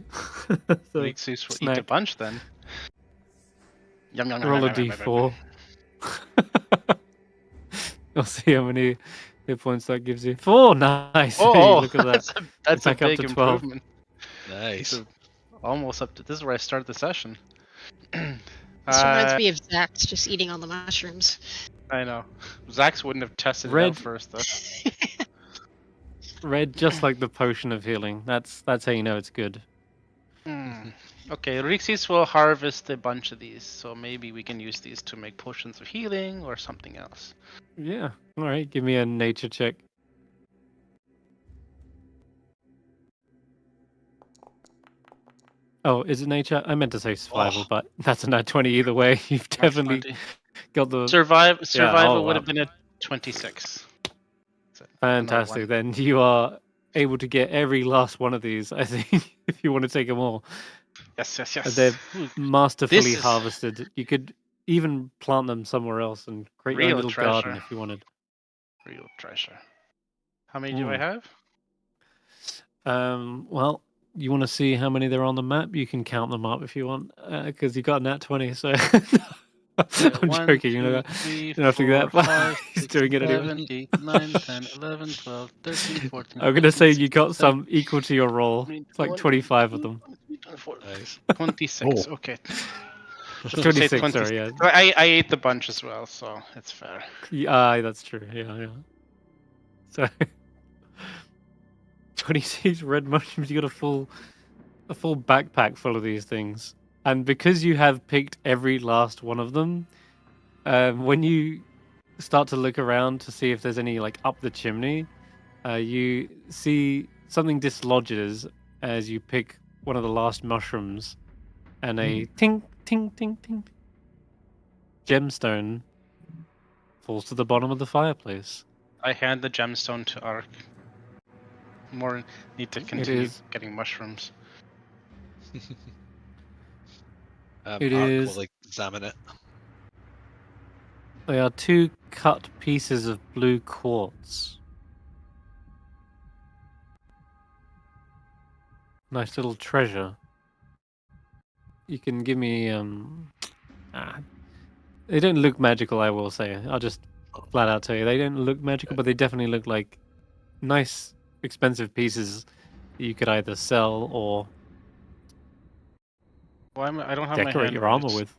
Reekses will eat a snack. bunch then. Yum, yum, yum, Roll a yum, yum, yum, d4. I'll see how many hit points that gives you. 4, nice. Hey, Oh, look at that. that's a Back up big to 12. improvement. Nice. So almost up to this is where I start the session. This reminds me of Zach's just eating all the mushrooms. I know. Zax wouldn't have tested it Red- out first though. Red, just like the potion of healing. That's how you know it's good. Okay, Reekses will harvest a bunch of these, so maybe we can use these to make potions of healing or something else. Yeah. All right. Give me a nature check. Oh, is it nature? I meant to say survival, Oh. but that's a nat 20 either way. You've Not definitely 20. got the Survival would wow. have been a 26. So another Fantastic. one. Then you are able to get every last one of these, I think, if you want to take them all. Yes. They're Ooh, masterfully this is harvested. You could even plant them somewhere else and create your own real little treasure. garden if you wanted. Real treasure. How many do I have? Well, you want to see how many there are on the map? You can count them up if you want, because you got a nat 20. So I'm 1, joking. 2, 3, You don't have to do 4, that, but 5, he's 6, doing it anyway. 7, 8, 9, 10, 11, 12, 13, 14, I'm gonna say 15, you got 16, some equal to your roll. 17, It's like 25 of them. 24, Nice. 26. Oh. Okay. Just to say 26, 26. sorry, yeah. I ate the bunch as well, so it's fair. Yeah, that's true. Yeah. So 26 red mushrooms. You got a full backpack full of these things, and because you have picked every last one of them, when you start to look around to see if there's any like up the chimney, you see something dislodges as you pick one of the last mushrooms, and a ting ting ting ting gemstone falls to the bottom of the fireplace. I hand the gemstone to Ark. More need to continue is- getting mushrooms. It Ark is- will examine it. They are 2 cut pieces of blue quartz. Nice little treasure. You can give me they don't look magical, I will say. I'll just flat out tell you. They don't look magical, but they definitely look like nice, expensive pieces that you could either sell or Well, I don't have my decorate hand your right. armor with.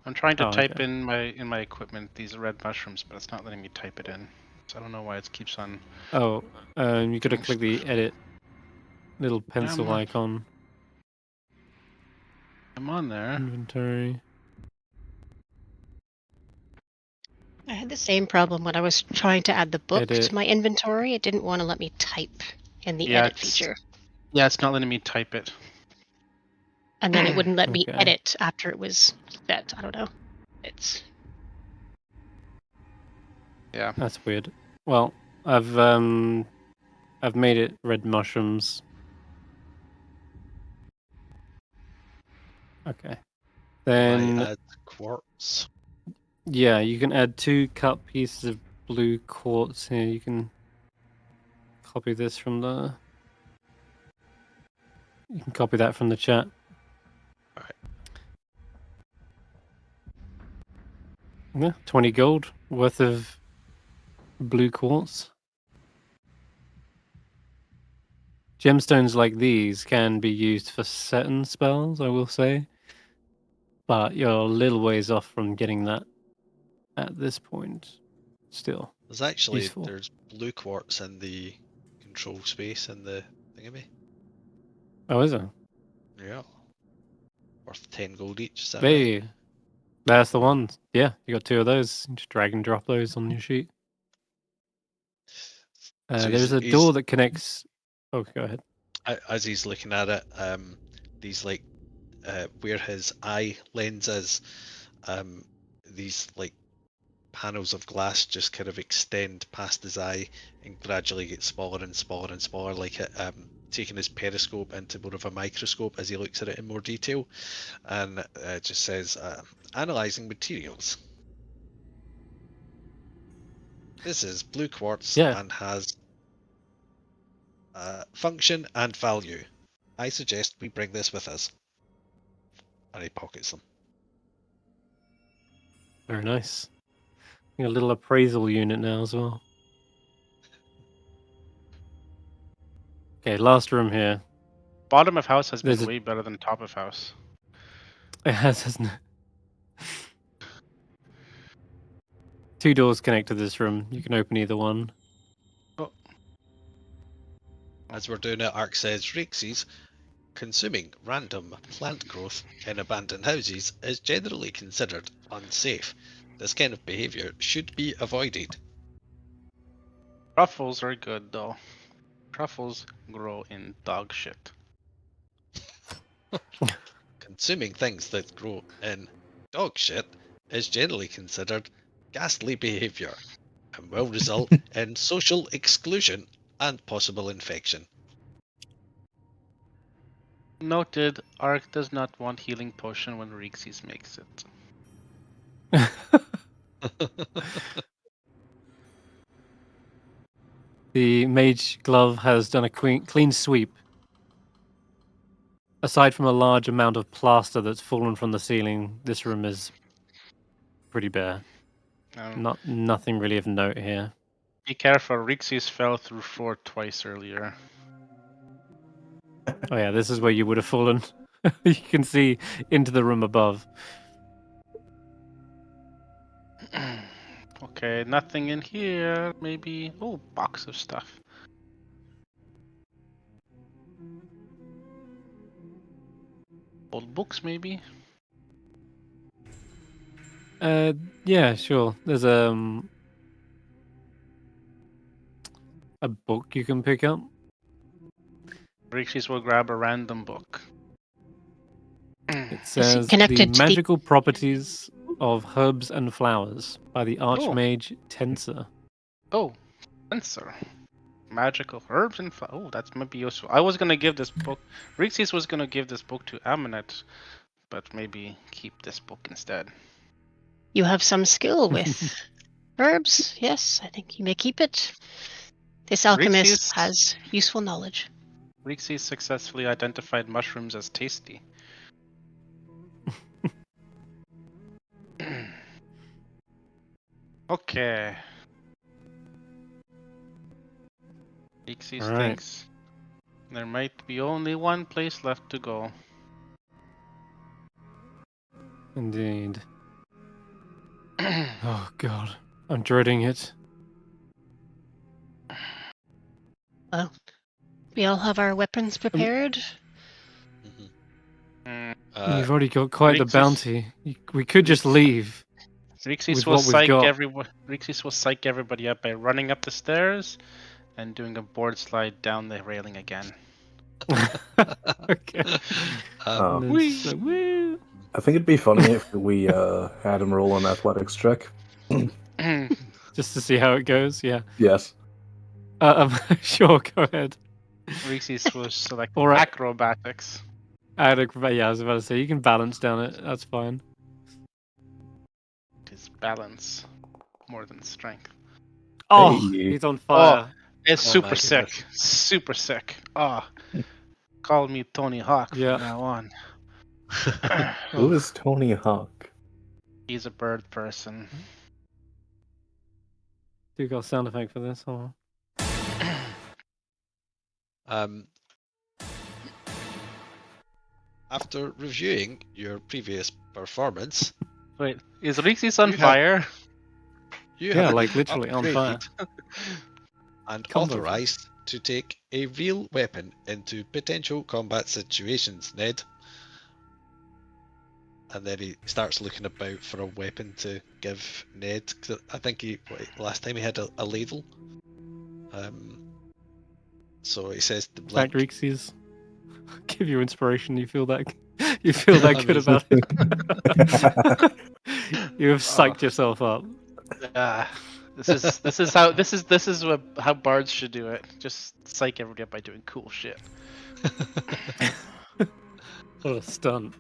I'm trying to Oh, type okay. in my equipment these red mushrooms, but it's not letting me type it in. So I don't know why it keeps on. Oh, you gotta click the edit little pencil on. icon. I'm on there. Inventory. I had the same problem when I was trying to add the book Edit. to my inventory. It didn't want to let me type in the Yeah, edit it's- feature. Yeah, it's not letting me type it. And then it wouldn't let me Okay. edit after it was set. I don't know. It's Yeah. That's weird. Well, I've made it red mushrooms. Okay. Then I add quartz. yeah, you can add 2 cut pieces of blue quartz here. You can copy this from the. You can copy that from the chat. Alright. Yeah, 20 gold worth of blue quartz. Gemstones like these can be used for certain spells, I will say. But you're a little ways off from getting that at this point. Still. There's actually Useful. there's blue quartz in the control space in the thingamie. Oh, is it? Yeah. Worth 10 gold each, is that right? Hey, that's the one. Yeah, you got 2 of those. Just drag and drop those on your sheet. So There's a door that connects. Oh, go ahead. As he's looking at it, these like where his eye lens is, these like panels of glass just kind of extend past his eye and gradually get smaller and smaller and smaller, like it taking his periscope into more of a microscope as he looks at it in more detail, and it just says analyzing materials. This is blue quartz Yeah. and has function and value. I suggest we bring this with us. And he pockets them. Very nice. A little appraisal unit now as well. Okay, last room here. Bottom of house has There's been a- way better than top of house. It has, hasn't it? 2 doors connect to this room. You can open either one. As we're doing it, Ark says Reekses, consuming random plant growth in abandoned houses is generally considered unsafe. This kind of behaviour should be avoided. Truffles are good though. Truffles grow in dog shit. Consuming things that grow in dog shit is generally considered ghastly behaviour and will result in social exclusion and possible infection. Noted, Ark does not want healing potion when Reekses makes it. The mage glove has done a clean sweep. Aside from a large amount of plaster that's fallen from the ceiling, this room is pretty bare. Nothing really of note here. Be careful, Reekses fell through floor twice earlier. Oh yeah, this is where you would have fallen. You can see into the room above. Okay, nothing in here. Maybe. Oh, box of stuff. Old books, maybe. Yeah, sure. There's a book you can pick up. Reekses will grab a random book. It says connected the to the- magical properties of herbs and flowers by the Archmage Tensor. Oh, Spencer. Magical herbs and oh, that might be useful. I was gonna give this book. Reekses was gonna give this book to Amonet, but maybe keep this book instead. You have some skill with herbs. Yes, I think you may keep it. This alchemist Reekses- has useful knowledge. Reekses successfully identified mushrooms as tasty. Okay. Reekses All right. thinks there might be only one place left to go. Indeed. Oh god, I'm dreading it. Well, we all have our weapons prepared. Mhm. Mm, You've already got quite the Reekses- bounty. We could just leave. Reekses with will what we've got. Reekses will psych everybody up by running up the stairs and doing a board slide down the railing again. Okay. Oh. And then Whee! woo. I think it'd be funny if we had him roll an athletics check. Just to see how it goes. Yeah. Yes. Sure. Go ahead. Reekses will select All right. acrobatics. Yeah, I was about to say you can balance down it. That's fine. His balance more than strength. Oh, Hey. he's on fire. It's Oh super my sick. goodness. Super sick. Call me Tony Hawk Yeah. from now on. Who is Tony Hawk? He's a bird person. Do got a sound effect for this? Hold on. After reviewing your previous performance, Wait, is Reekses on You have- fire? you Yeah, have like been literally on fire. upgraded and Combo. authorized to take a real weapon into potential combat situations, Ned. And then he starts looking about for a weapon to give Ned. 'Cause I think last time he had a ladle. So he says the In fact, black. Reekses, give you inspiration. You feel that good about it. You have psyched yourself up. This is how bards should do it. Just psych everybody up by doing cool shit. What a stunt.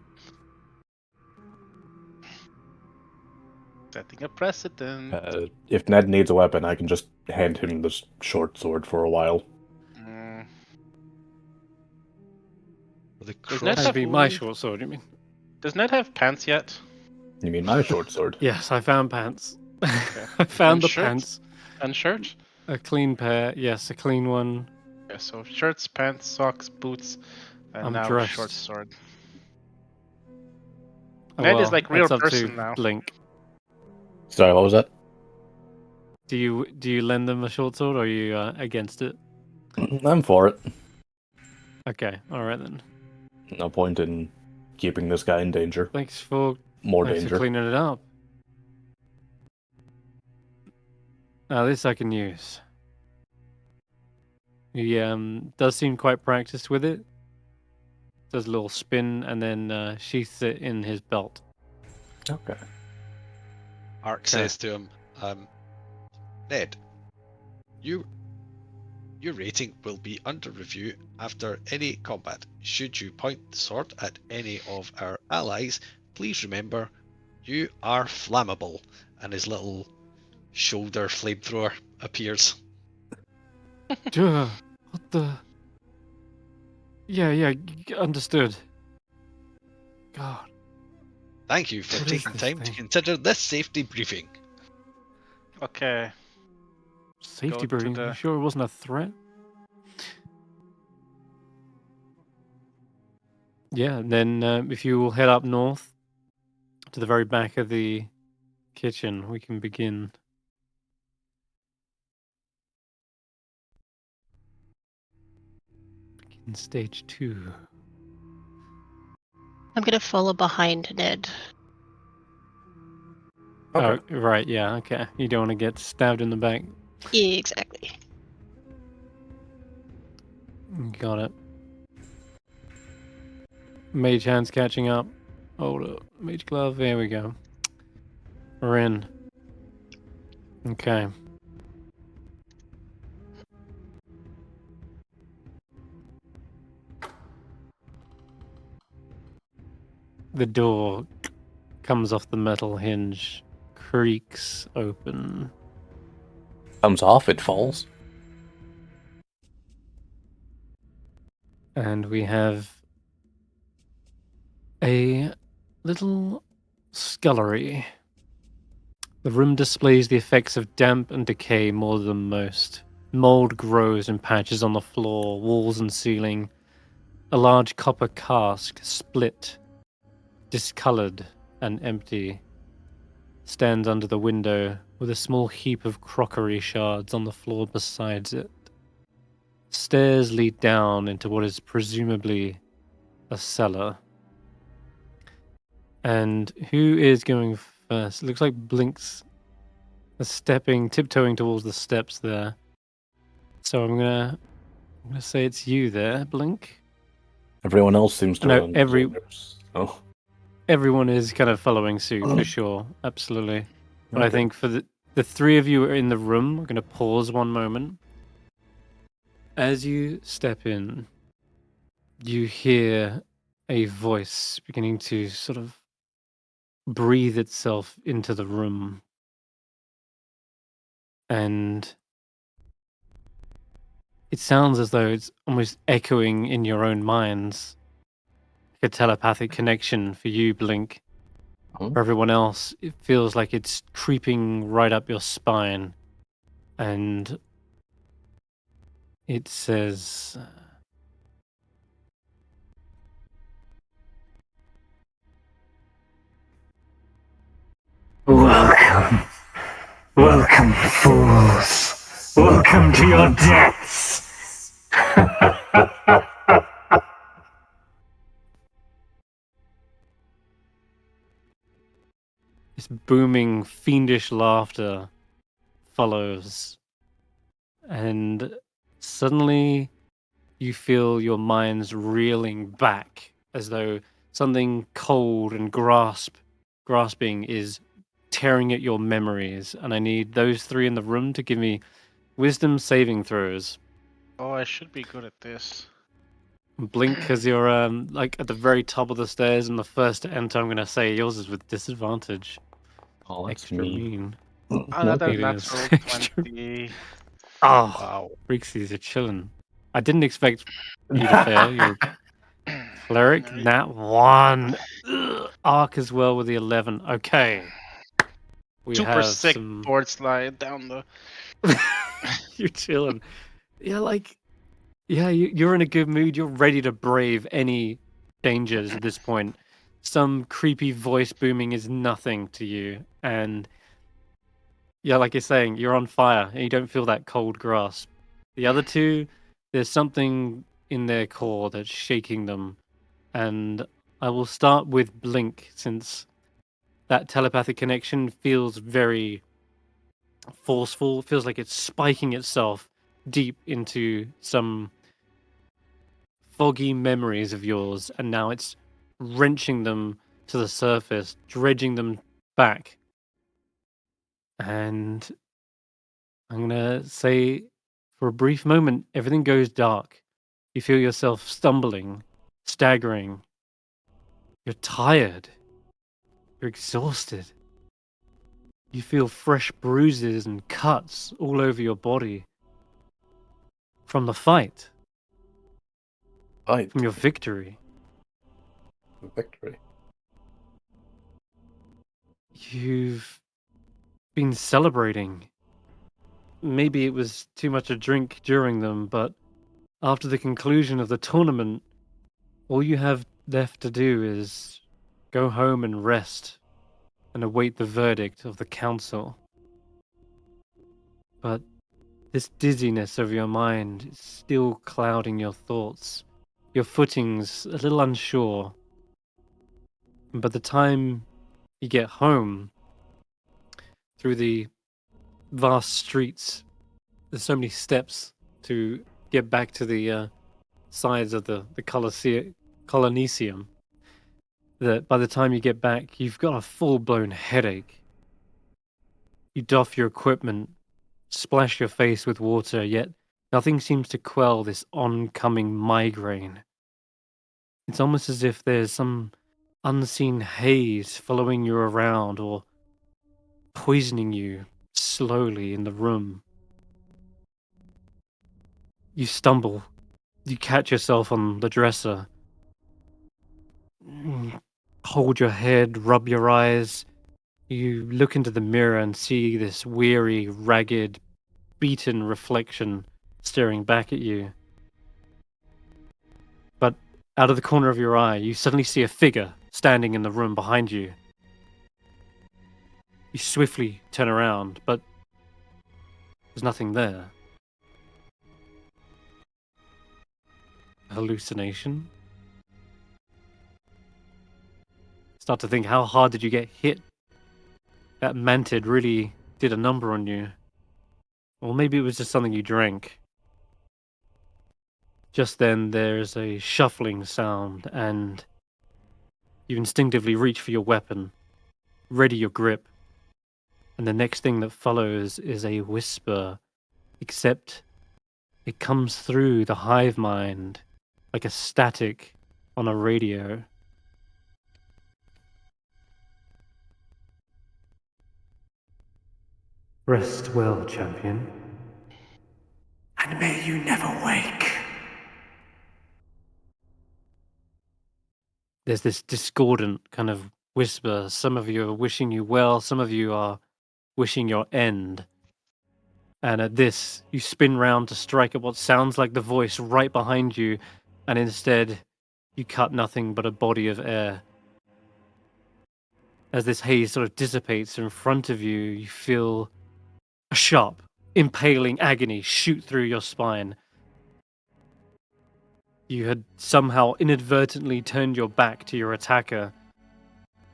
Setting a precedent. If Ned needs a weapon, I can just hand him this short sword for a while. The Does Ned That'd have- be my short sword, you mean? Does Ned have pants yet? You mean my short sword? Yes, I found pants. I found And the shirt? pants. And shirt? A clean pair. Yes, a clean one. Yeah, so shirts, pants, socks, boots, and I'm now dressed. short sword. Oh, Ned is well, like real that's up person to now. Blink. Sorry, what was that? Do you lend them a short sword, or are you against it? I'm for it. Okay, all right then. No point in keeping this guy in danger. Thanks for More danger. cleaning it up. Now this I can use. He does seem quite practiced with it. Does a little spin and then sheaths it in his belt. Okay. Ark Okay. says to him, Ned, your rating will be under review after any combat. Should you point the sword at any of our allies, please remember you are flammable. And his little shoulder flamethrower appears. Duh, what the? Yeah, understood. God. Thank you for What is taking this time to thing? consider this safety briefing. Okay. Safety Go to briefing. the- You sure it wasn't a threat? Yeah, and then if you will head up north to the very back of the kitchen, we can begin. Begin stage 2. I'm gonna follow behind Ned. Okay. Oh, right, yeah, okay. You don't want to get stabbed in the back. Yeah, exactly. Got it. Mage hand's catching up. Hold up. Mage glove, there we go. We're in. Okay. The door comes off the metal hinge, creaks open. Comes off, it falls. And we have a little scullery. The room displays the effects of damp and decay more than most. Mold grows in patches on the floor, walls and ceiling. A large copper cask, split, discolored, and empty, stands under the window with a small heap of crockery shards on the floor beside it. Stairs lead down into what is presumably a cellar. And who is going first. It looks like Blink's tiptoeing towards the steps there. So I'm gonna say it's you there, Blink. Everyone else seems to No, run. Oh. Everyone is kind of following suit for sure, absolutely. But I Okay. think for the three of you are in the room. I'm gonna pause one moment. As you step in, you hear a voice beginning to sort of breathe itself into the room. And it sounds as though it's almost echoing in your own minds. Like a telepathic connection for you, Blink. Oh. For everyone else, it feels like it's creeping right up your spine. And it says, Welcome. Welcome, fools. Welcome to your deaths. this booming, fiendish laughter follows. And suddenly you feel your minds reeling back as though something cold and grasping is tearing at your memories. And I need those three in the room to give me wisdom saving throws. Oh, I should be good at this. Blink, because you're like at the very top of the stairs and the first to enter, I'm gonna say yours is with disadvantage. Oh, that's Extra me. mean. Another It is. natural Extra- 20. Oh, Wow. Reekses are chilling. I didn't expect you to fail. You're cleric, Alright. nat 1. Ugh, Arc as well with the 11. Okay. We Super have sick some. board slide down the. You're chilling. Yeah, like, yeah, you're in a good mood. You're ready to brave any dangers at this point. Some creepy voice booming is nothing to you. And yeah, like you're saying, you're on fire and you don't feel that cold grasp. The other two, there's something in their core that's shaking them. And I will start with Blink since that telepathic connection feels very forceful. It feels like it's spiking itself deep into some foggy memories of yours, and now it's wrenching them to the surface, dredging them back. And I'm gonna say, for a brief moment, everything goes dark. You feel yourself stumbling, staggering. You're tired. You're exhausted. You feel fresh bruises and cuts all over your body from the fight, Fight. from your victory. Victory. You've been celebrating. Maybe it was too much a drink during them, but after the conclusion of the tournament, all you have left to do is go home and rest and await the verdict of the council. But this dizziness of your mind is still clouding your thoughts. Your footing's a little unsure. And by the time you get home, through the vast streets, there's so many steps to get back to the sides of the Colosseum that by the time you get back, you've got a full-blown headache. You doff your equipment, splash your face with water, yet nothing seems to quell this oncoming migraine. It's almost as if there's some unseen haze following you around or poisoning you slowly in the room. You stumble. You catch yourself on the dresser. Hold your head, rub your eyes. You look into the mirror and see this weary, ragged, beaten reflection staring back at you. But out of the corner of your eye, you suddenly see a figure standing in the room behind you. You swiftly turn around, but there's nothing there. Hallucination? Start to think, how hard did you get hit that mantid really did a number on you. Or maybe it was just something you drank. Just then there's a shuffling sound and you instinctively reach for your weapon, ready your grip. And the next thing that follows is a whisper, except it comes through the hive mind like a static on a radio. Rest well, champion. And may you never wake. There's this discordant kind of whisper. Some of you are wishing you well, some of you are wishing your end. And at this, you spin round to strike at what sounds like the voice right behind you, and instead, you cut nothing but a body of air. As this haze sort of dissipates in front of you, you feel a sharp, impaling agony shoot through your spine. You had somehow inadvertently turned your back to your attacker,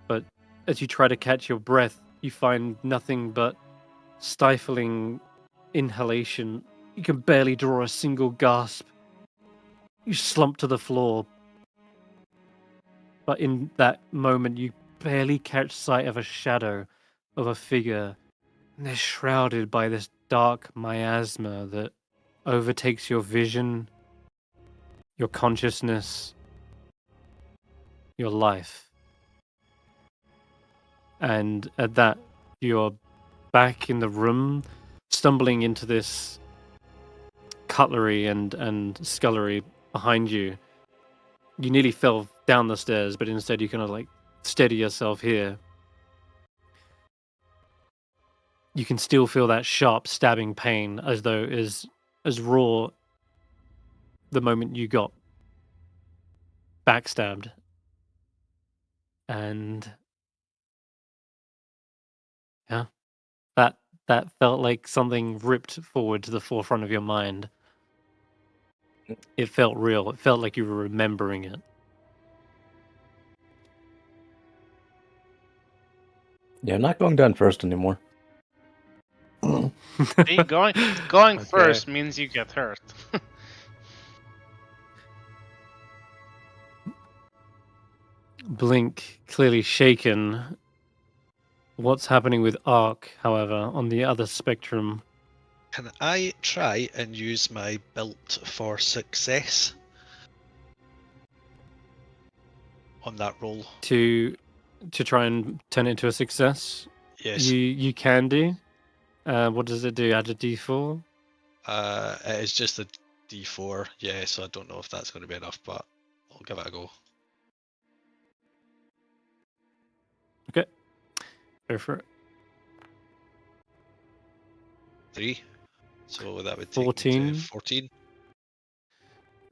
but as you try to catch your breath, you find nothing but stifling inhalation. You can barely draw a single gasp. You slump to the floor, but in that moment, you barely catch sight of a shadow of a figure, and they're shrouded by this dark miasma that overtakes your vision, your consciousness, your life. And at that, you're back in the room, stumbling into this cutlery and scullery behind you. You nearly fell down the stairs, but instead you kind of like steady yourself here. You can still feel that sharp stabbing pain as though it is as raw the moment you got backstabbed. And yeah, that felt like something ripped forward to the forefront of your mind. It felt real. It felt like you were remembering it. Yeah, I'm not going down first anymore. See, going Okay. first means you get hurt. Blink, clearly shaken. What's happening with Ark, however, on the other spectrum? Can I try and use my built for success on that roll? To try and turn it into a success? Yes. You can do. What does it do? Add a d4? It is just a D4, yeah, so I don't know if that's going to be enough, but I'll give it a go. Okay. Go for it. 3. So that would take 14. me to 14.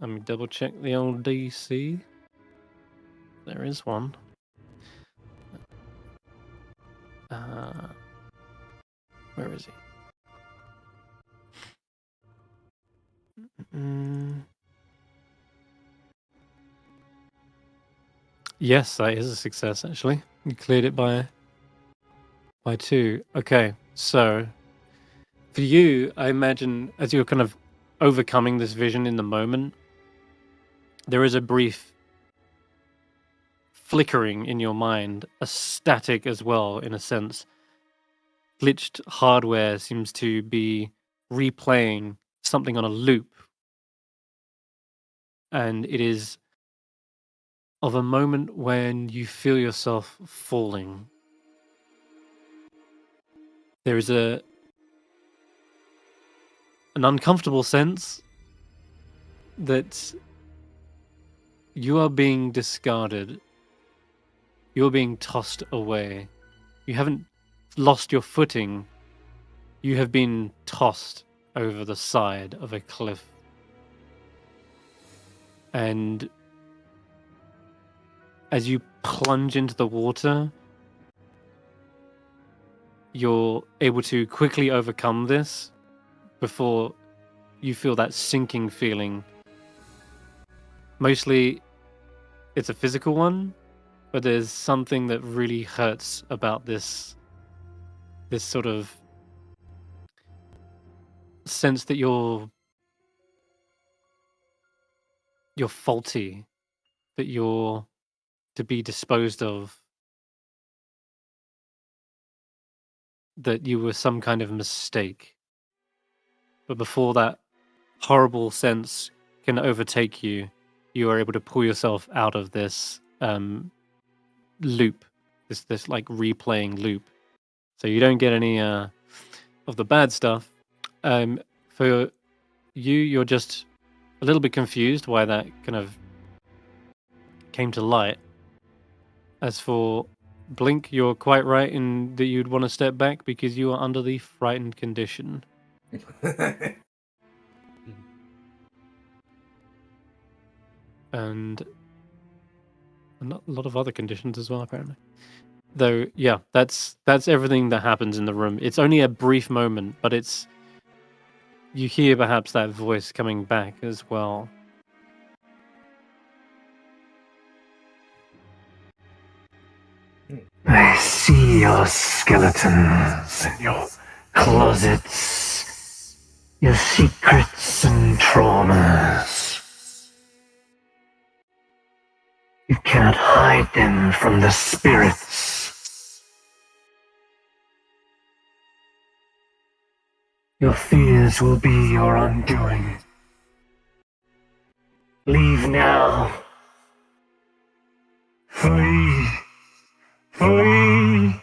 Let me double check the old DC. There is one. Where is he? Yes, that is a success, actually. You cleared it by 2. Okay, so for you, I imagine as you're kind of overcoming this vision in the moment, there is a brief flickering in your mind, a static as well, in a sense. Glitched hardware seems to be replaying something on a loop. And it is of a moment when you feel yourself falling. There is an uncomfortable sense that you are being discarded. You're being tossed away. You haven't lost your footing. You have been tossed over the side of a cliff. And as you plunge into the water, you're able to quickly overcome this before you feel that sinking feeling. Mostly it's a physical one, but there's something that really hurts about this this sort of sense that you're faulty, that you're to be disposed of, that you were some kind of mistake. But before that horrible sense can overtake you, you are able to pull yourself out of this loop, this like replaying loop. So you don't get any of the bad stuff. For you're just a little bit confused why that kind of came to light. As for Blink, you're quite right in that you'd want to step back because you are under the frightened condition. And a lot of other conditions as well, apparently. Though, yeah, that's everything that happens in the room. It's only a brief moment, but you hear perhaps that voice coming back as well. I see your skeletons in your closets, your secrets and traumas. You cannot hide them from the spirits. Your fears will be your undoing. Leave now. Free. Free.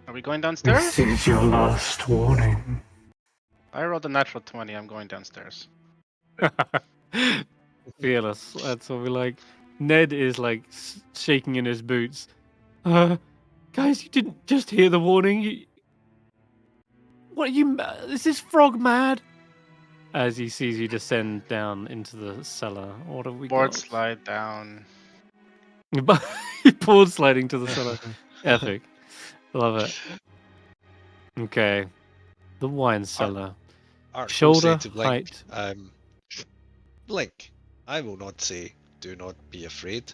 Are we going downstairs? This is your last warning. I rolled a natural 20. I'm going downstairs. Fearless. That's what we like. Ned is like shaking in his boots. Guys, you didn't just hear the warning. What are you? Is this frog mad? As he sees you descend down into the cellar. What have we Board got? slide down. He board sliding to the cellar. Epic. Love it. Okay. The wine cellar. Art will Shoulder say to Blink, height. Blink, I will not say do not be afraid.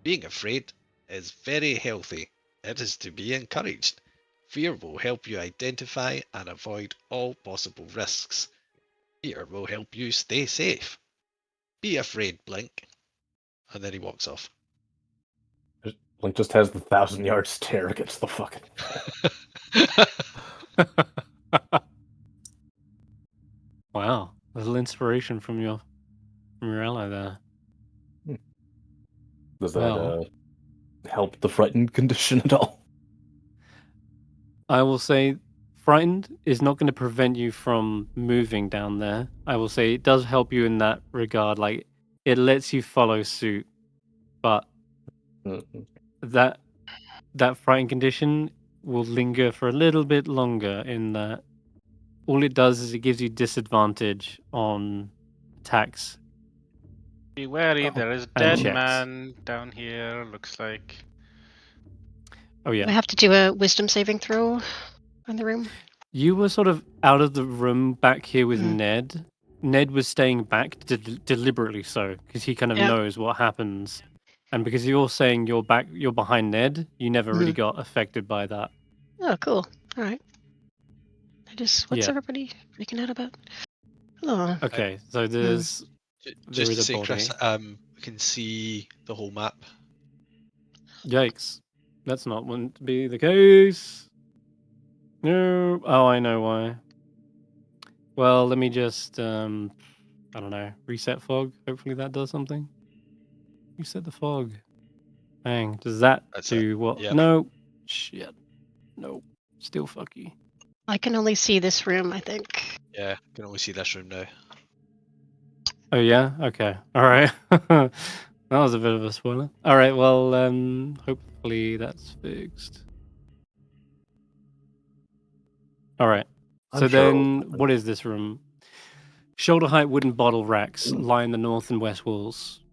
Being afraid is very healthy. It is to be encouraged. Fear will help you identify and avoid all possible risks. Fear will help you stay safe. Be afraid, Blink. And then he walks off. Blink just has the 1,000-yard stare against the fucking. Wow. A little inspiration from your ally there. Does that Well, help the frightened condition at all? I will say frightened is not going to prevent you from moving down there. I will say it does help you in that regard. Like, it lets you follow suit. But that frightened condition will linger for a little bit longer in that all it does is it gives you disadvantage on attacks. Be wary, there is and dead checks. man down here, looks like. Oh, Do I yeah. have to do a wisdom saving throw in the room? You were sort of out of the room back here with Mm. Ned. Ned was staying back deliberately so, because he kind of Yeah. knows what happens. And because you're saying you're behind Ned, you never really got affected by that. Oh, cool. All right. What's Yeah. everybody freaking out about? Hello. Okay, so there's Just is to a say, body. Chris, we can see the whole map. Yikes. That's not meant to be the case. No. Oh, I know why. Well, let me just, I don't know, reset fog. Hopefully that does something. Reset the fog. Bang. Does that That's do it. what? Yep. No. Shit. No. Still fucky. I can only see this room, I think. Yeah, can only see this room now. Oh, yeah? Okay. All right. That was a bit of a spoiler. All right. Well, hopefully that's fixed. All right. So I'm sure it then, will. what is this room? Shoulder height wooden bottle racks line the north and west walls.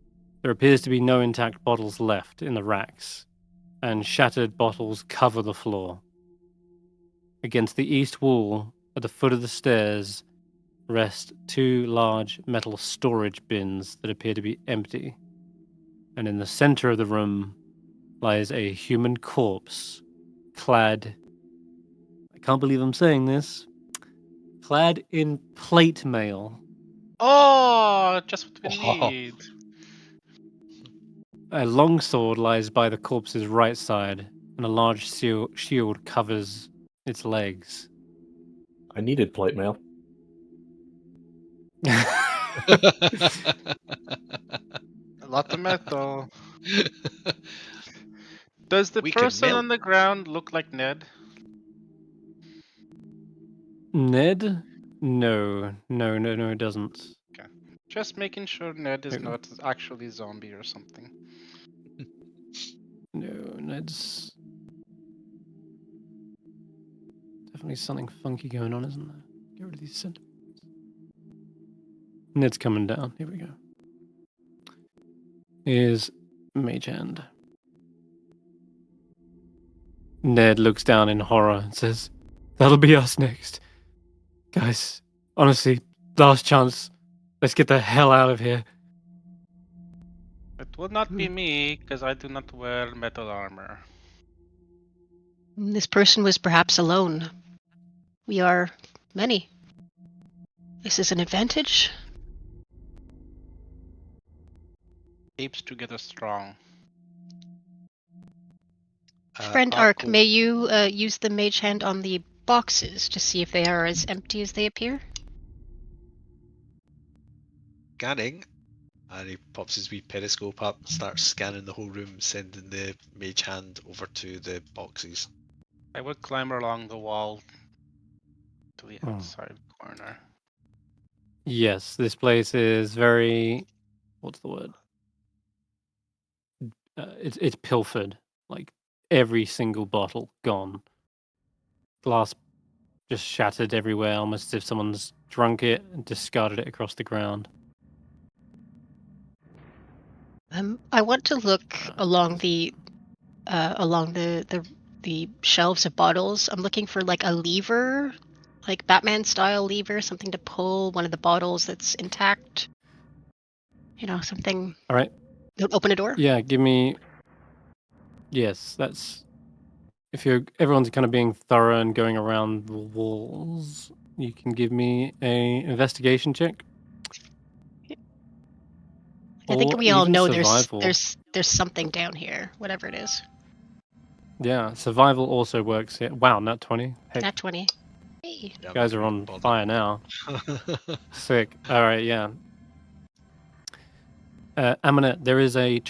There appears to be no intact bottles left in the racks, and shattered bottles cover the floor. Against the east wall, at the foot of the stairs, rest 2 large metal storage bins that appear to be empty. And in the center of the room lies a human corpse, clad, I can't believe I'm saying this, clad in plate mail. Oh, just what we Oh. need. A long sword lies by the corpse's right side, and a large shield covers its legs. I needed plate mail. A lot of metal. Does the We can person melt. on the ground look like Ned? Ned? No, it doesn't. Just making sure Ned is No. not actually zombie or something. No, Ned's definitely something funky going on, isn't there? Get rid of these sentiments. Ned's coming down. Here we go. Here's Mage Hand. Ned looks down in horror and says, "That'll be us next. Guys, honestly, last chance. Let's get the hell out of here." It will not be me, because I do not wear metal armor. This person was perhaps alone. We are many. Is this an advantage? Apes together strong. Friend I'll Ark, go- may you use the mage hand on the boxes to see if they are as empty as they appear? Scanning, and he pops his wee periscope up, starts scanning the whole room, sending the mage hand over to the boxes. I would climb along the wall to the Oh. outside corner. Yes, this place is very. What's the word? It's pilfered. Like every single bottle gone. Glass just shattered everywhere, almost as if someone's drunk it and discarded it across the ground. I want to look along the shelves of bottles. I'm looking for like a lever, like Batman style lever, something to pull one of the bottles that's intact. You know, something. All right. Open a door. Yeah, give me. Yes, that's. If everyone's kind of being thorough and going around the walls, you can give me a investigation check. I think Or we all even know survival. there's something down here, whatever it is. Yeah, survival also works here. Wow, nat 20. Heck, Nat 20. Hey. Yeah, guys I'm are not on even bothered. fire now. Sick. All right, yeah. Amonet, there is a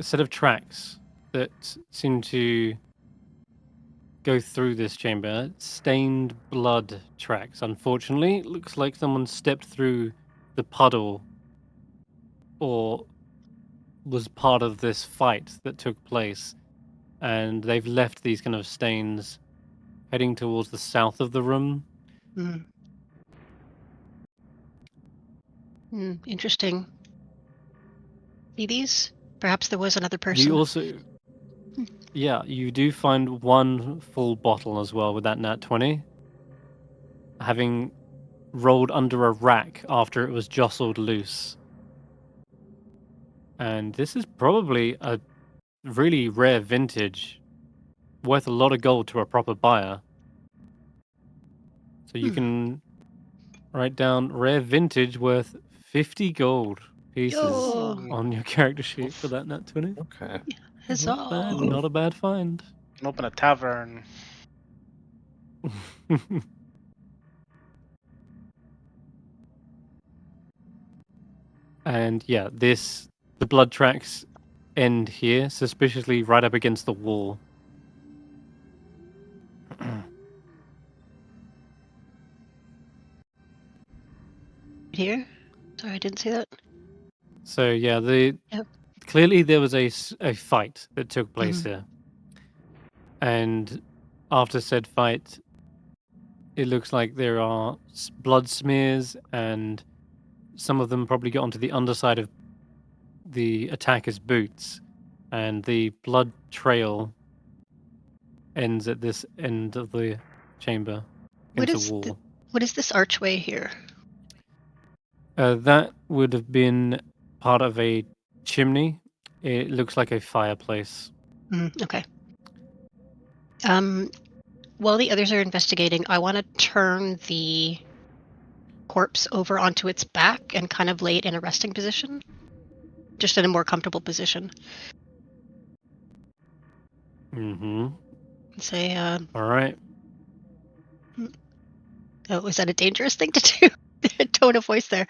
set of tracks that seem to go through this chamber. Stained blood tracks. Unfortunately, it looks like someone stepped through the puddle or was part of this fight that took place, and they've left these kind of stains heading towards the south of the room. Interesting. See these? Perhaps there was another person. You also, yeah, you do find one full bottle as well with that nat 20, having rolled under a rack after it was jostled loose. And this is probably a really rare vintage, worth a lot of gold to a proper buyer. So you can write down rare vintage worth 50 gold pieces Yo. on your character sheet for that nat 20. Okay. Huzzah. Not bad, not a bad find. Can open a tavern. And yeah, the blood tracks end here, suspiciously right up against the wall. Here? Sorry, I didn't see that. So yeah, Yep. clearly there was a fight that took place Mhm. here, and after said fight, it looks like there are blood smears, and some of them probably got onto the underside of the attacker's boots, and the blood trail ends at this end of the chamber What into is wall. what is this archway here? That would have been part of a chimney. It looks like a fireplace. Okay. While the others are investigating, I want to turn the corpse over onto its back and kind of lay it in a resting position. Just in a more comfortable position. Mm-hmm. Say, All right. oh, is that a dangerous thing to do? Tone of voice there.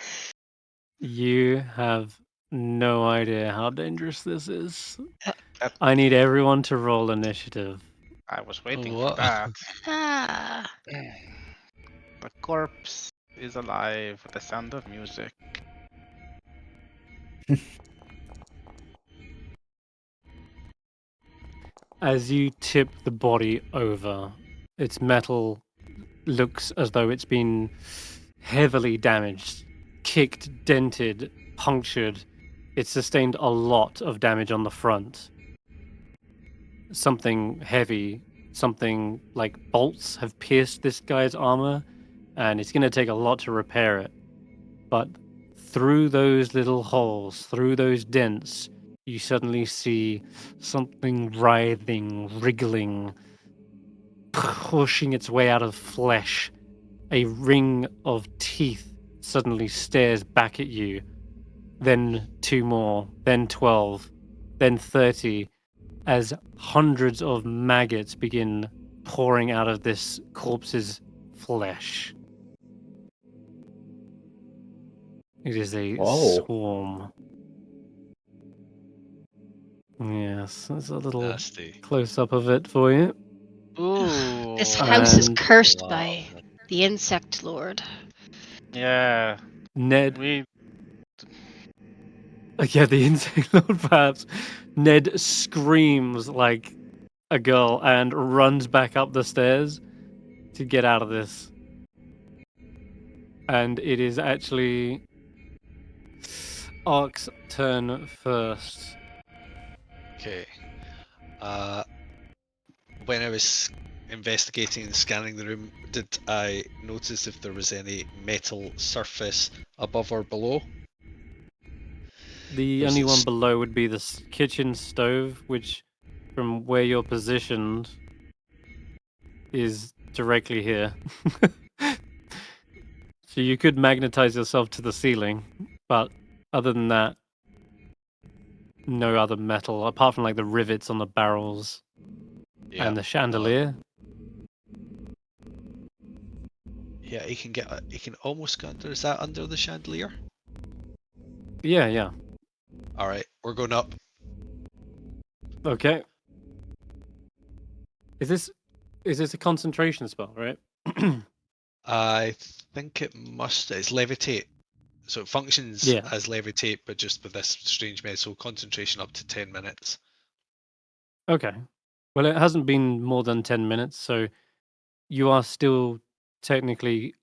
You have no idea how dangerous this is. That- I need everyone to roll initiative. I was waiting for What? that. Ah. The corpse is alive with the sound of music. As you tip the body over, its metal looks as though it's been heavily damaged, kicked, dented, punctured. It sustained a lot of damage on the front. Something heavy, something like bolts have pierced this guy's armor, and it's going to take a lot to repair it. But through those little holes, through those dents, you suddenly see something writhing, wriggling, pushing its way out of flesh. A ring of teeth suddenly stares back at you. Then 2 more, then 12, then 30, as hundreds of maggots begin pouring out of this corpse's flesh. It is a Whoa. swarm. Yes, that's a little Nasty. close up of it for you. Ooh. This house is And- cursed Wow. by the insect lord. Yeah. Ned, We. yeah, the insect lord perhaps. Ned screams like a girl and runs back up the stairs to get out of this. And it is actually Ark's turn first. Okay. When I was investigating and scanning the room, did I notice if there was any metal surface above or below? The Or is only it one below would be the kitchen stove, which, from where you're positioned, is directly here. So you could magnetize yourself to the ceiling, but other than that, no other metal apart from like the rivets on the barrels Yeah. and the chandelier. Yeah, he can get. He can almost get under. Is that under the chandelier? Yeah, yeah. All right, we're going up. Okay. Is this a concentration spell, right? I think it must. It's levitate, so it functions Yeah. as levitate, but just with this strange metal concentration up to 10 minutes. Okay. Well, it hasn't been more than 10 minutes, so you are still technically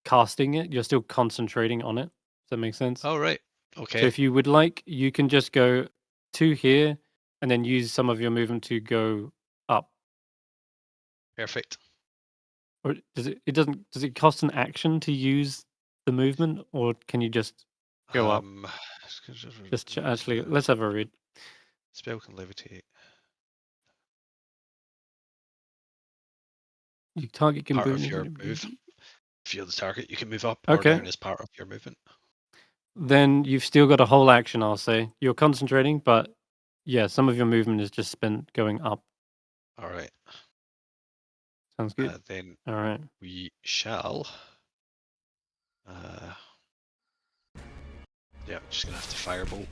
casting it. You're still concentrating on it. Does that make sense? All right. So Okay. if you would like, you can just go to here and then use some of your movement to go up. Perfect. Or does it cost an action to use the movement, or can you just go up? Just actually, let's have a read. Spell can levitate. You target can Part move. of your move. If you're the target, you can move up Okay. or down as part of your movement. Then you've still got a whole action, I'll say. You're concentrating, but yeah, some of your movement is just spent going up. All right. Sounds good. Then All right. we shall. Yeah, just gonna have to firebolt.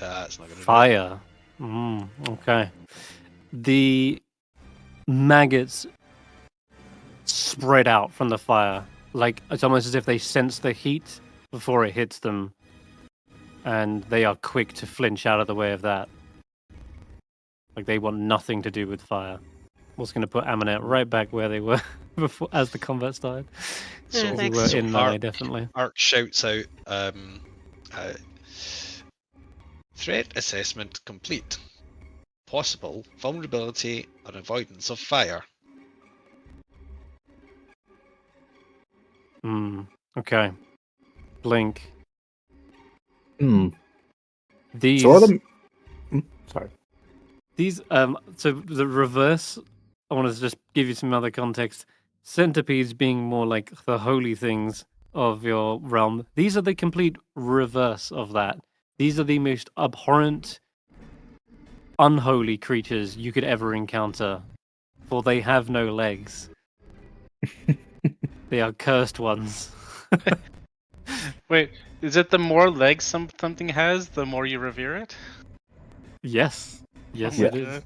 That's not gonna Fire. Okay. The maggots spread out from the fire. Like, it's almost as if they sense the heat before it hits them. And they are quick to flinch out of the way of that. Like, they want nothing to do with fire. What's going to put Amonet right back where they were before, as the combat started. So, We were so in melee, definitely. Ark shouts out, threat assessment complete. Possible vulnerability or avoidance of fire. Okay. Blink. These. So are them. Sorry. These. So the reverse. I want to just give you some other context. Centipedes being more like the holy things of your realm. These are the complete reverse of that. These are the most abhorrent, unholy creatures you could ever encounter, for they have no legs. They are cursed ones. Wait, is it the more legs something has, the more you revere it? Yes. Yes, Oh my it is. God.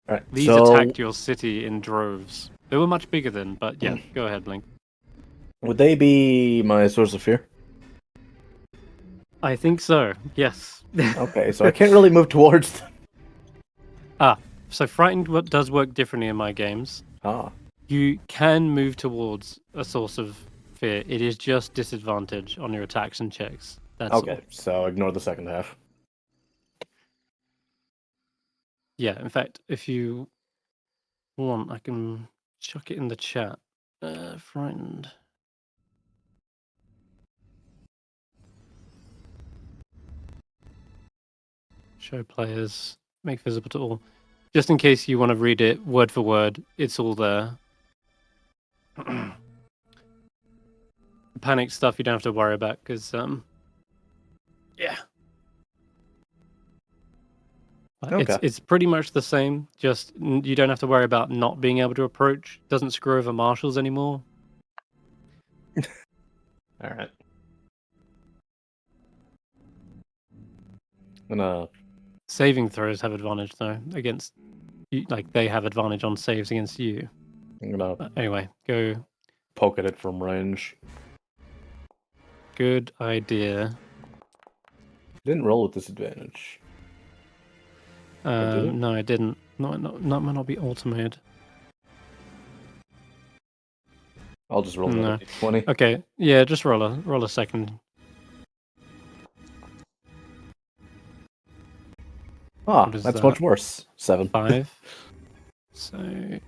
All right. These so attacked your city in droves. They were much bigger then, but yeah, go ahead, Blink. would they be my source of fear? I think so, yes. Okay, so I can't really move towards them. So Frightened does work differently in my games. Ah. You can move towards a source of fear. It is just disadvantage on your attacks and checks. That's Okay, all. so ignore the second half. Yeah, in fact, if you want, I can chuck it in the chat. Frightened. Show players. Make visible to all. Just in case you want to read it word for word, it's all there. Panic stuff you don't have to worry about because, yeah. Okay. It's pretty much the same. Just you don't have to worry about not being able to approach. Doesn't screw over marshals anymore. All right. I'm gonna. Saving throws have advantage though against you. Like they have advantage on saves against you. I'm gonna But anyway, go. poke at it from range. Good idea. Didn't roll with disadvantage. did it? No, I didn't. Not be automated. I'll just roll No. another d20. Okay, yeah, just roll a second. Ah, What is that's that? much worse. 7. 5. So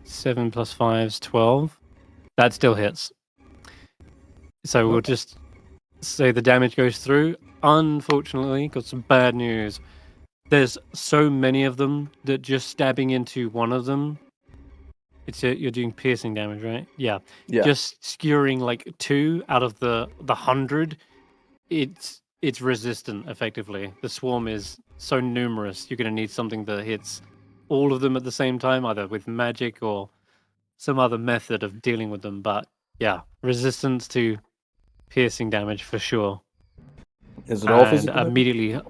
7 plus 5 is 12. That still hits. So we'll Okay. just say the damage goes through. Unfortunately, got some bad news. There's so many of them that just stabbing into one of them, you're doing piercing damage, right? Yeah. Yeah. Just skewering like 2 out of the 100, it's resistant effectively. The swarm is so numerous, you're going to need something that hits all of them at the same time, either with magic or some other method of dealing with them. But yeah, resistance to piercing damage for sure. Is it all And physical? immediately,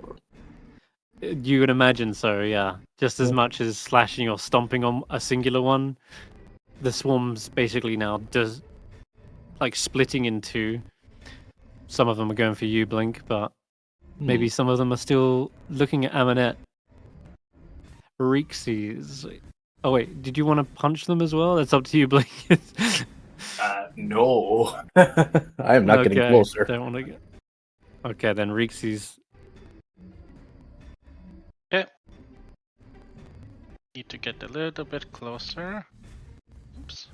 you would imagine so, yeah. Just as Yeah. much as slashing or stomping on a singular one, the swarm's basically now does like splitting in 2. Some of them are going for you, Blink, but maybe some of them are still looking at Amonet. Reekses. Oh wait, did you want to punch them as well? That's up to you, Blink. No. I am not getting closer. Don't want to get. Okay, then Reekses. Need to get a little bit closer. Oops.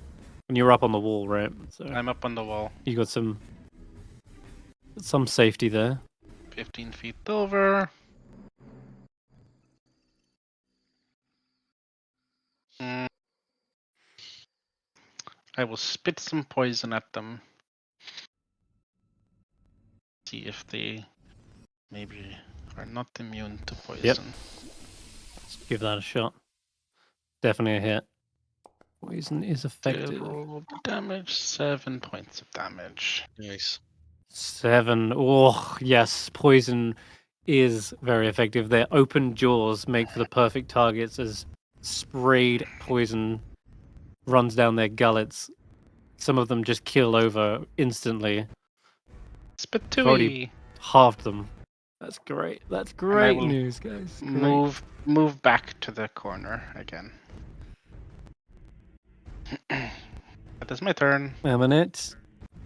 When you're up on the wall, right? So I'm up on the wall. you got some safety there. 15 feet over. I will spit some poison at them. See if they maybe are not immune to poison. Yep. Let's give that a shot. Definitely a hit. Poison is effective. Roll damage, 7 points of damage. Nice. 7. Oh, yes. Poison is very effective. Their open jaws make for the perfect targets as sprayed poison runs down their gullets. Some of them just kill over instantly. Spitooey! Halved them. That's great. That's great will news, guys. Great. Move back to the corner again. That is my turn. Amonet,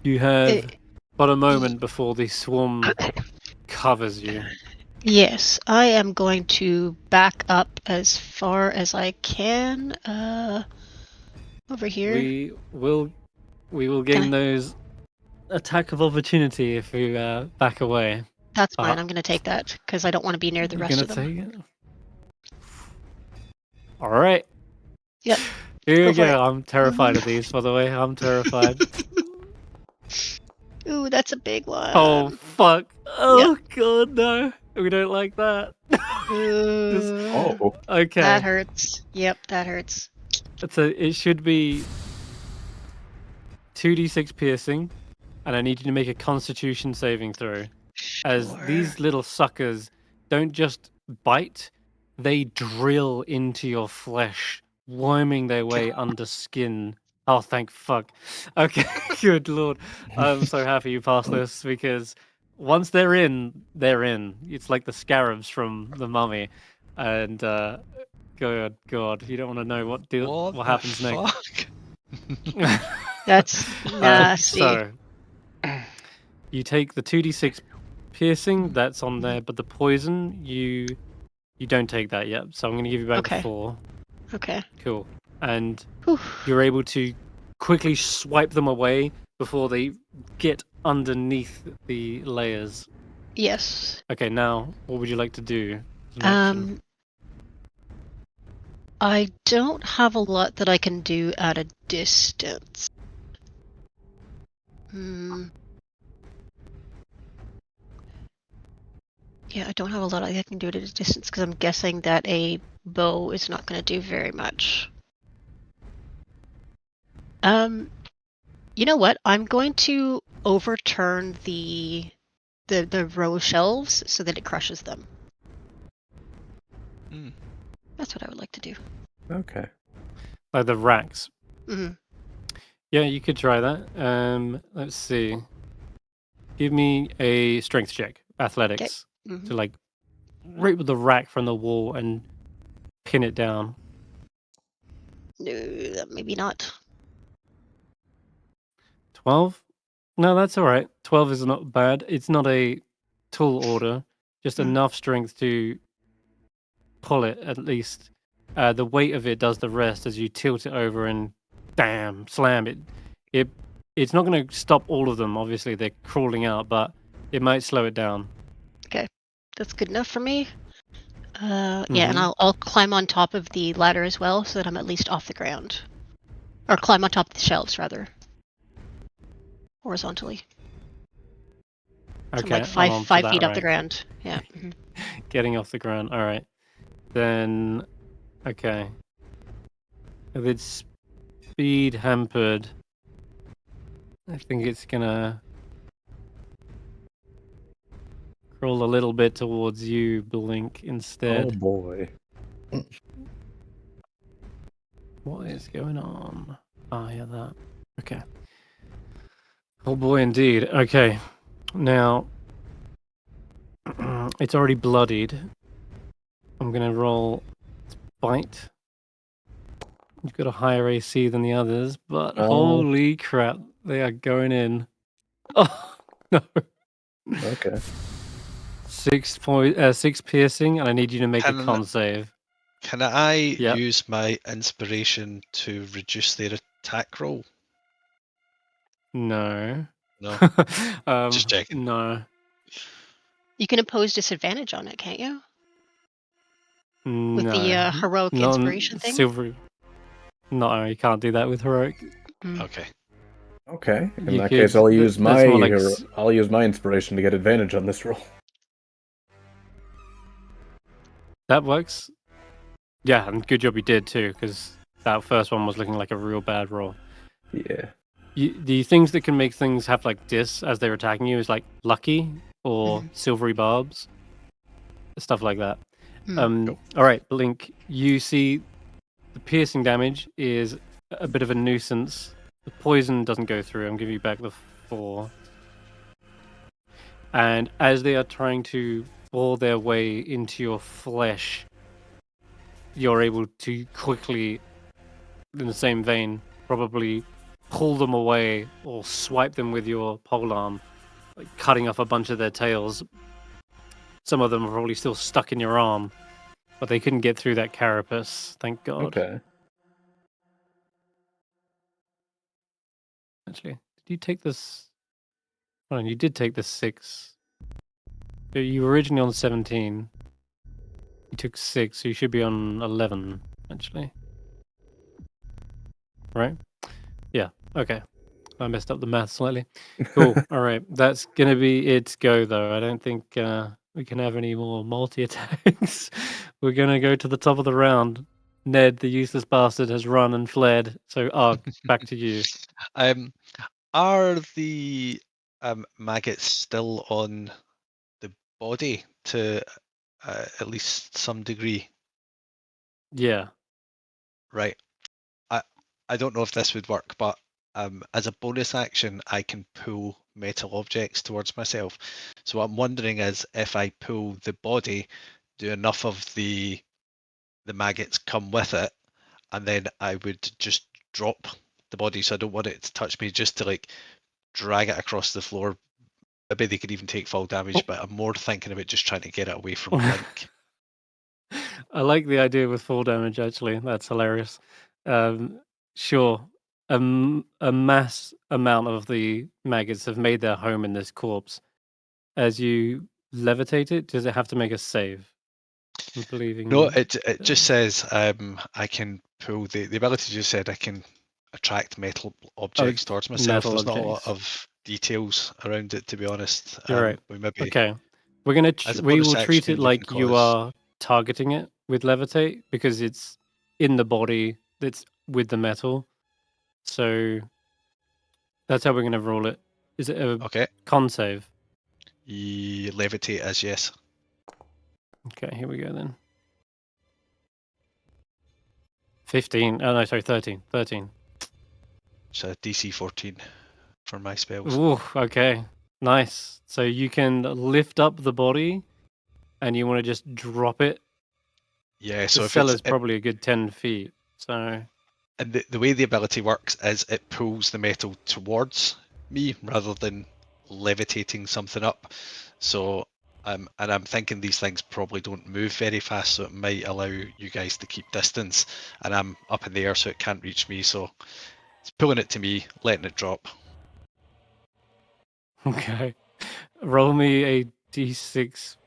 you have but a moment before the swarm covers you. Yes, I am going to back up as far as I can. Over here. We will Can gain I- those attack of opportunity if you back away. That's fine. Uh, I'm gonna take that because I don't want to be near the You're rest gonna of them. take it? All right. Yep. Here we Go for go. it. I'm terrified of these, by the way. I'm terrified. Ooh, that's a big one. Oh fuck! Oh god, no. We don't like that. Just- Oh, okay. That hurts. Yep, that hurts. It should be 2d6 piercing, and I need you to make a Constitution saving throw. As these little suckers don't just bite, they drill into your flesh, worming their way under skin. Oh, thank fuck. Okay, good lord. I'm so happy you passed this because once they're in, they're in. It's like the scarabs from the mummy. And good god, you don't want to know what the happens fuck? next. That's nasty. So you take the 2d6 piercing that's on there, but the poison you don't take that yet. So I'm going to give you back the Okay. 4. Okay. Cool. And Whew. you're able to quickly swipe them away before they get underneath the layers. Yes. Okay, now what would you like to do? as an action? I don't have a lot that I can do at a distance. Yeah, I don't have a lot I can do at a distance because I'm guessing that a bow is not going to do very much. You know what? I'm going to overturn the row of shelves so that it crushes them. That's what I would like to do. okay. Like the racks. Hmm. Yeah, you could try that. Let's see. Give me a strength check, athletics, Mhm. to like rip the rack from the wall and pin it down. No, maybe not. 12? No, that's all right. 12 is not bad. It's not a tall order, just enough strength to pull it at least. The weight of it does the rest as you tilt it over and slam it. It's not going to stop all of them. Obviously, they're crawling out, but it might slow it down. Okay, that's good enough for me. Yeah, and Mhm. I'll climb on top of the ladder as well, so that I'm at least off the ground, or climb on top of the shelves rather, horizontally. So Okay, I'm like I'm on to 5 that feet off the rack. ground. Yeah. Mhm. Getting off the ground. All right. Then, okay. If it's speed hampered, I think it's gonna crawl a little bit towards you, Blink, instead. Oh boy. What is going on? Ah, yeah, that. Okay. Oh boy, indeed. Okay. Now, it's already bloodied. I'm gonna roll bite. You've got a higher AC than the others, but Oh. holy crap, they are going in. Oh no. Okay. 6 piercing, and I need you to make a Can- con save. Can I Yep. use my inspiration to reduce their attack roll? No. No. Just checking. No. You can impose disadvantage on it, can't you? With No. the heroic Not on inspiration thing. silver. No, you can't do that with heroic. Okay. Okay. In You that could- case, I'll th- use that's my more like I'll use my inspiration to get advantage on this roll. That works. Yeah, and good job you did too, because that first one was looking like a real bad roll. Yeah. The things that can make things have like dis as they're attacking you is like lucky or silvery barbs, stuff like that. All right, Blink. You see, the piercing damage is a bit of a nuisance. The poison doesn't go through. I'm giving you back the 4. And as they are trying to bore their way into your flesh, you're able to quickly, in the same vein, probably pull them away or swipe them with your polearm, like cutting off a bunch of their tails. Some of them are probably still stuck in your arm, but they couldn't get through that carapace, thank God. Okay. Actually, did you take this? Oh, you did take the 6. You were originally on 17. You took 6, so you should be on 11, actually. Right? Yeah, okay. I messed up the math slightly. Cool. All right. That's going to be its go, though. I don't think we can have any more multi-attacks. We're going to go to the top of the round. Ned, the useless bastard, has run and fled. So, Ark, back to you. Are the maggots still on the body to at least some degree? Yeah. Right. I don't know if this would work, but as a bonus action, I can pull metal objects towards myself. So what I'm wondering is if I pull the body, do enough of the maggots come with it, and then I would just drop the body. So I don't want it to touch me, just to like drag it across the floor. Maybe they could even take fall damage, but I'm more thinking about just trying to get it away from Link. I like the idea with fall damage, actually. That's hilarious. Sure. A mass amount of the maggots have made their home in this corpse. As you levitate it, does it have to make a save? I'm believing. No, it just says I can pull the ability just said I can attract metal objects towards myself. metal There's not a lot objects. of details around it, to be honest. You're right. We maybe Okay. We're gonna as a we bonus will treat action, it we like can you cause- are targeting it with levitate because it's in the body that's with the metal. So that's how we're gonna roll it. Is it a Okay. con save? Levitate as yes. Okay, here we go then. 15. Oh no, sorry, 13. 13. It's a DC 14 for my spells. Ooh, okay. Nice. So you can lift up the body and you want to just drop it. Yeah, The so if cellar's it's probably a good 10 feet. So and the way the ability works is it pulls the metal towards me rather than levitating something up. So and I'm thinking these things probably don't move very fast, so it might allow you guys to keep distance. And I'm up in the air, so it can't reach me. So it's pulling it to me, letting it drop. okay. Roll me a d6.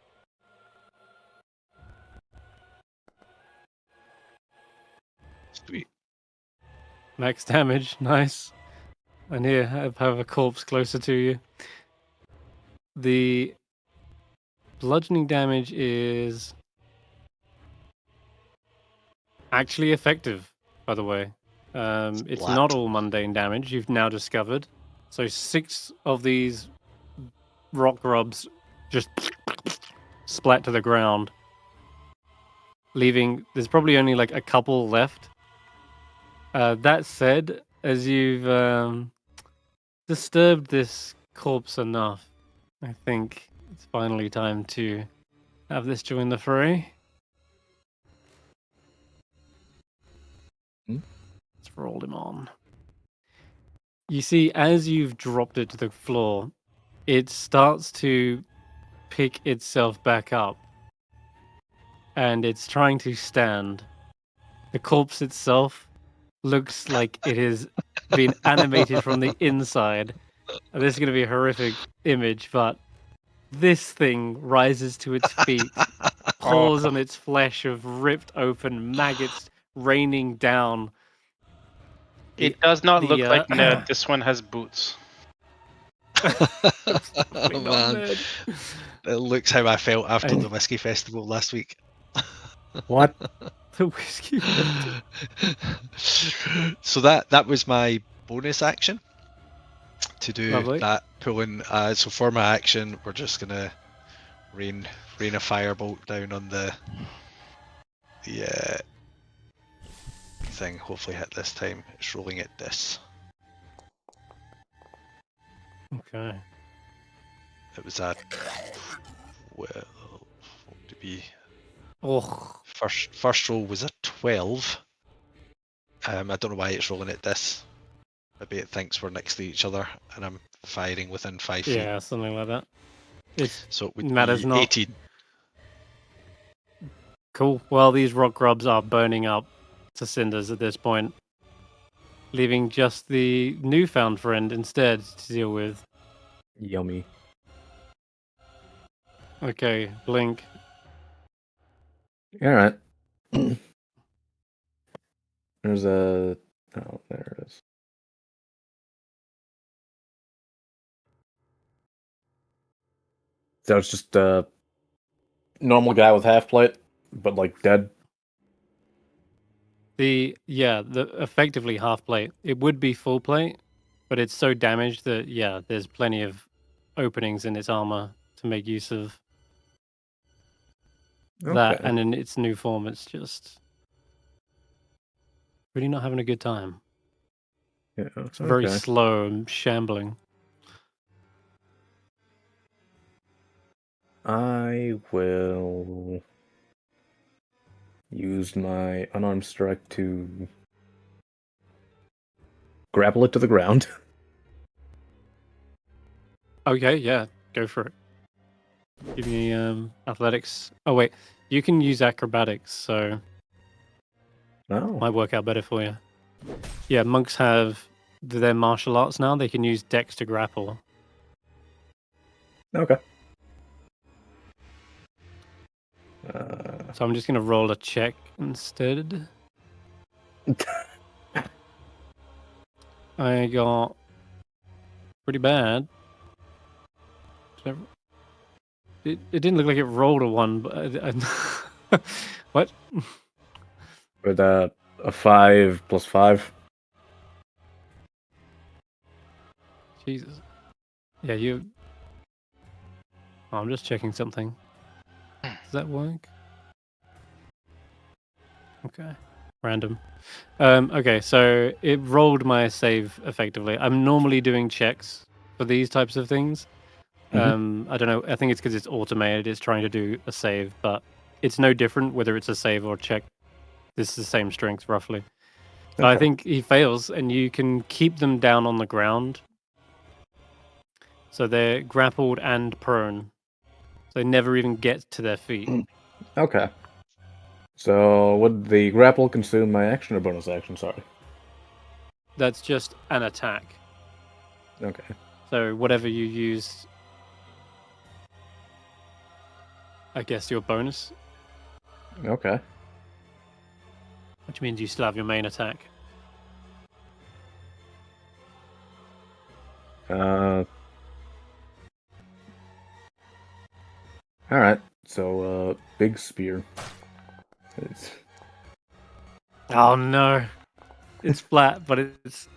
Sweet. Max damage. Nice. And here, have a corpse closer to you. The bludgeoning damage is actually effective, by the way. It's Splat. not all mundane damage, you've now discovered. So 6 of these rock rubs just splat to the ground, leaving... There's probably only like a couple left. That said, as you've disturbed this corpse enough, I think it's finally time to have this join the fray. Let's roll him on. You see, as you've dropped it to the floor, it starts to pick itself back up. And it's trying to stand. The corpse itself looks like it has been animated from the inside. And this is going to be a horrific image, but this thing rises to its feet, paws on its flesh of ripped open maggots raining down. It does not look like uh, Ned. This one has boots. Definitely not Man. Ned. It looks how I felt after And- the whiskey festival last week. What? The whiskey. So that was my bonus action to do Lovely. that pulling. So for my action, we're just gonna rain a firebolt down on the thing. Hopefully hit this time. It's rolling at this. Okay. It was a well to be Oh, first roll was a 12. I don't know why it's rolling at this. Maybe it thinks we're next to each other and I'm firing within 5 feet. yeah, something like that. It's So it would matters be not. 18. Cool. Well, these rock grubs are burning up to cinders at this point. leaving just the newfound friend instead to deal with. Yummy. Okay, Blink. All right. There's a. Oh, there it is. So it's just a normal guy with half plate, but like dead. The effectively half plate. It would be full plate, but it's so damaged that there's plenty of openings in its armor to make use of that. Okay. And in its new form, it's just really not having a good time. Yeah. It's very Okay. slow and shambling. I will use my unarmed strike to grapple it to the ground. Okay, yeah, go for it. Give me athletics. Oh wait, you can use acrobatics, so Oh. might work out better for you. Yeah, monks have their martial arts now. They can use dex to grapple. Okay. So I'm just gonna roll a check instead. I got pretty bad. It didn't look like it rolled a 1, but what? With a 5 plus 5. Jesus. Yeah, you. Oh, I'm just checking something. Does that work? Okay. Random. Okay, so it rolled my save effectively. I'm normally doing checks for these types of things. I don't know. I think it's because it's automated. It's trying to do a save, but it's no different whether it's a save or a check. This is the same strength, roughly. So I Okay. think he fails, and you can keep them down on the ground. So they're grappled and prone. So they never even get to their feet. Okay. So would the grapple consume my action or bonus action? Sorry. That's just an attack. Okay. So whatever you use, I guess your bonus, Okay. which means you still have your main attack. All right. So big spear. Oh no, it's flat, but it's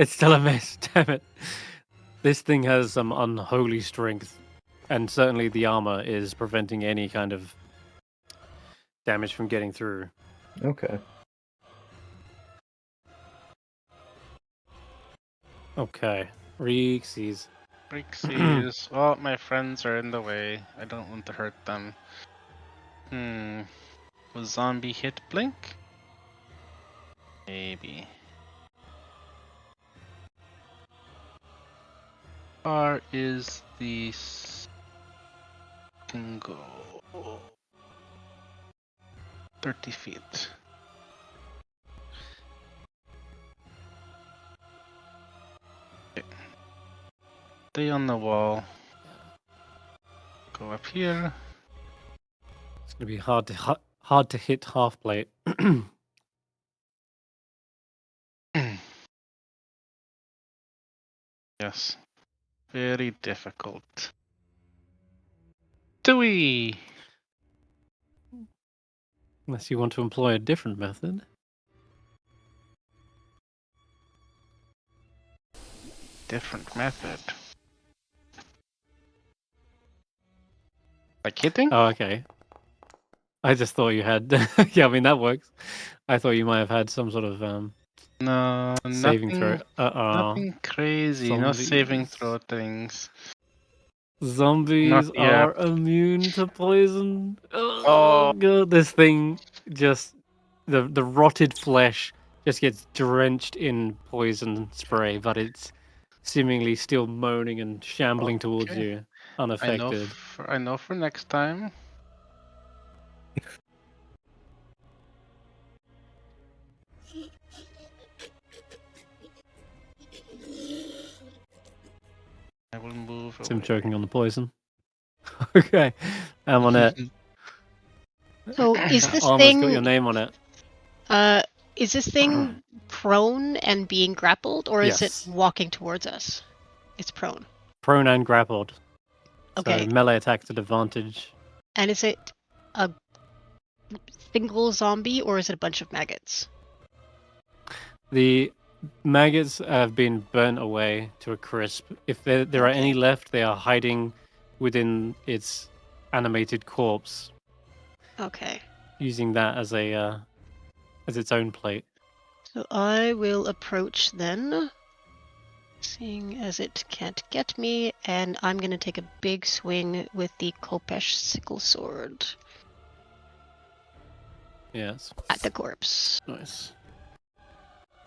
still a miss. Damn it! This thing has some unholy strength, and certainly the armor is preventing any kind of damage from getting through. Okay. Okay, Reekses. Reekses. Oh, my friends are in the way. I don't want to hurt them. Will zombie hit blink? Maybe. Far is the can go 30 feet. Okay. Stay on the wall. Go up here. It's gonna be hard to hit half plate. Yes. Very difficult. Do we? Unless you want to employ a different method. Different method. Like hitting? Oh, okay. I just thought you had. Yeah, I mean that works. I thought you might have had some sort of No, saving throw. nothing crazy. No saving Zombies. throw things. Zombies Not yet. are immune to poison. Oh. Oh god, this thing just the rotted flesh just gets drenched in poison spray, but it's seemingly still moaning and shambling towards Okay. you, unaffected. I know for next time. That's him choking on the poison. Okay, Amonet. So is this Armor's thing got your name on it. is this thing prone and being grappled, or is Yes. it walking towards us? It's prone. Prone and grappled. Okay. So melee attacks at advantage. And is it a single zombie, or is it a bunch of maggots? The maggots have been burnt away to a crisp. If there are any Okay. left, they are hiding within its animated corpse, Okay. using that as a as its own plate. So I will approach then, seeing as it can't get me, and I'm going to take a big swing with the Kopesh sickle sword Yes, at the corpse. nice.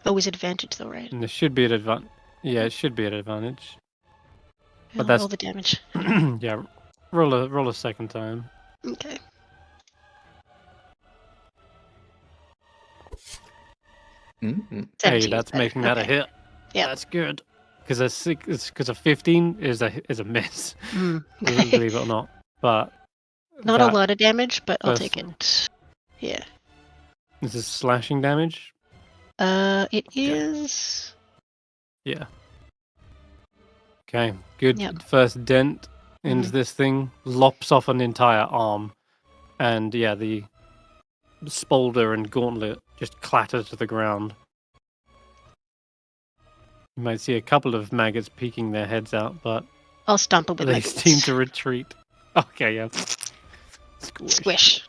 Always advantage though, right? And this should be at advantage. Yeah, it should be at advantage. I'll that's- roll the damage. Yeah, roll a second time. Okay. Mm-hmm. Hey, 17 that's better. making that a Okay. hit. Yep. That's good. Because a 15 is a miss, Mm. believe it or not. But Not a that- lot of damage, but I'll first take one. it. Yeah. This is slashing damage. It is. Yeah. Okay, good. Yep. First dent into Mhm. this thing, lops off an entire arm, and yeah, the spolder and gauntlet just clatter to the ground. You might see a couple of maggots peeking their heads out, but I'll stomp it with they my seem boots. to retreat. Okay, yeah. Squish. Squish.